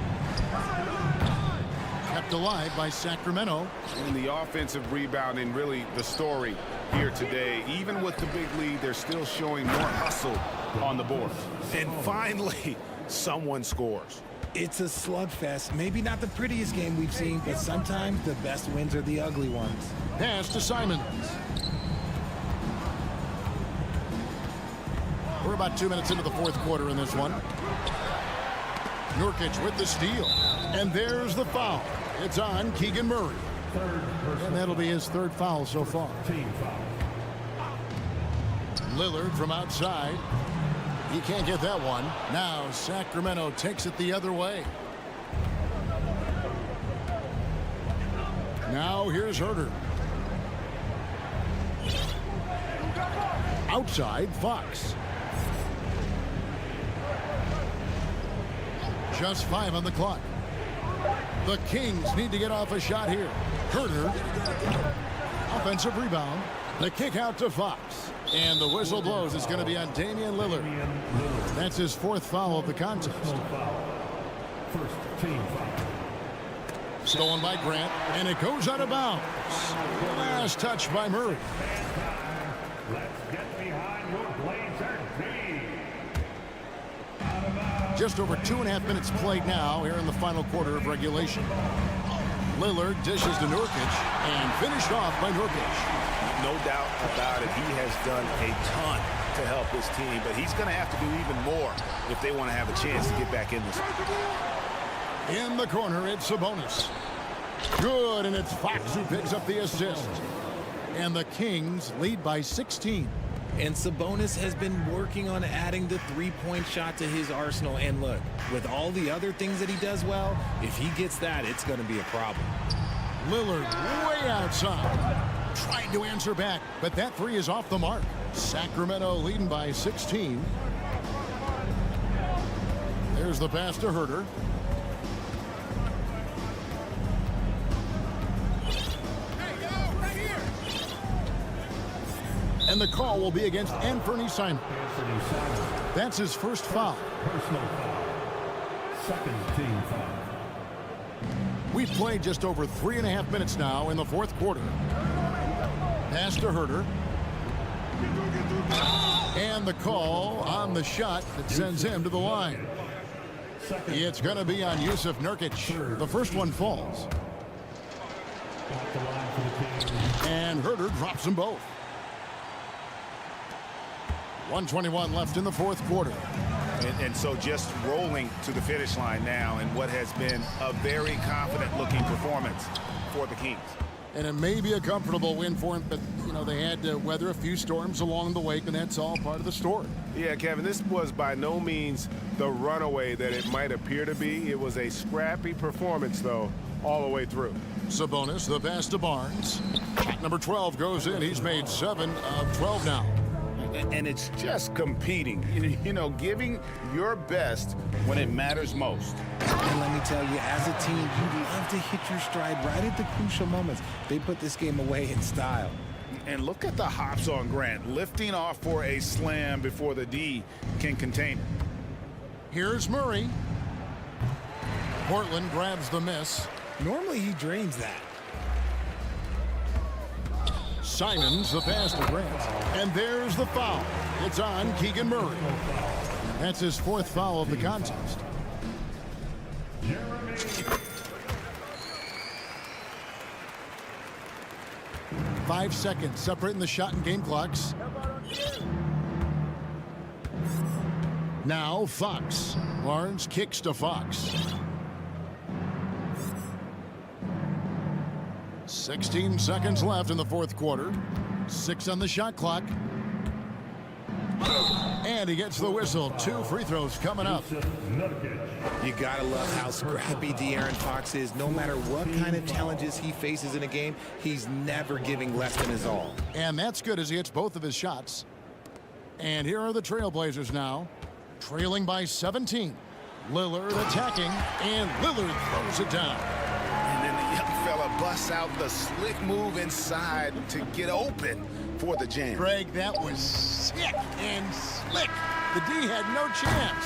Kept alive by Sacramento. And the offensive rebounding, really the story here today. Even with the big lead, they're still showing more hustle on the board. And finally, someone scores. It's a slugfest. Maybe not the prettiest game we've seen, but sometimes the best wins are the ugly ones. Pass to Simons. We're about 2 minutes into the fourth quarter in this one. Nurkic with the steal. And there's the foul. It's on Keegan Murray. And that'll be his third foul so far. Lillard from outside. He can't get that one. Now Sacramento takes it the other way. Now here's Herder. Outside, Fox. Just 5 on the clock. The Kings need to get off a shot here. Herder. Offensive rebound. The kick out to Fox. And the whistle blows. It's going to be on Damian Lillard. That's his fourth foul of the contest. First team foul. Stolen by Grant, and it goes out of bounds. Last touch by Murray. Let's get behind your Blazer team. Just over 2.5 minutes played now here in the final quarter of regulation. Lillard dishes to Nurkic and finished off by Nurkic. No doubt about it. He has done a ton to help his team, but he's going to have to do even more if they want to have a chance to get back in this. In the corner, it's Sabonis. Good, and it's Fox who picks up the assist. And the Kings lead by 16. And Sabonis has been working on adding the three-point shot to his arsenal. And look, with all the other things that he does well, if he gets that, it's going to be a problem. Lillard way outside. Tried to answer back, but that three is off the mark. Sacramento leading by 16. There's the pass to Herder. And the call will be against Anthony Simons. That's his first foul. Personal foul. Second team foul. We've played just over 3.5 minutes now in the fourth quarter. Pass to Herter. And the call on the shot that sends him to the line. It's going to be on Yusuf Nurkic. The first one falls. And Herter drops them both. 1:21 left in the fourth quarter. And so just rolling to the finish line now in what has been a very confident-looking performance for the Kings. And it may be a comfortable win for him, but, you know, they had to weather a few storms along the way, and that's all part of the story. Yeah, Kevin, this was by no means the runaway that it might appear to be. It was a scrappy performance, though, all the way through. Sabonis, the pass to Barnes. Number 12 goes in. He's made 7 of 12 now. And it's just competing, you know, giving your best when it matters most. And let me tell you, as a team, you love to hit your stride right at the crucial moments. They put this game away in style. And look at the hops on Grant, lifting off for a slam before the D can contain it. Here's Murray. Portland grabs the miss. Normally he drains that. Simons, the pass to Grant. And there's the foul. It's on Keegan Murray. That's his 4th foul of the contest. 5 seconds separating the shot and game clocks. Now Fox. Barnes kicks to Fox. 16 seconds left in the fourth quarter. 6 on the shot clock. And he gets the whistle. 2 free throws coming up. You gotta love how scrappy De'Aaron Fox is. No matter what kind of challenges he faces in a game, he's never giving less than his all. And that's good as he hits both of his shots. And here are the Trailblazers now, trailing by 17. Lillard attacking, and Lillard throws it down. And then the young fella busts out the slick move inside to get open for the jam. Greg, that was sick and slick. The D had no chance.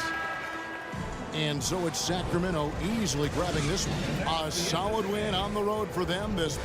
And so it's Sacramento easily grabbing this one. A solid win on the road for them, this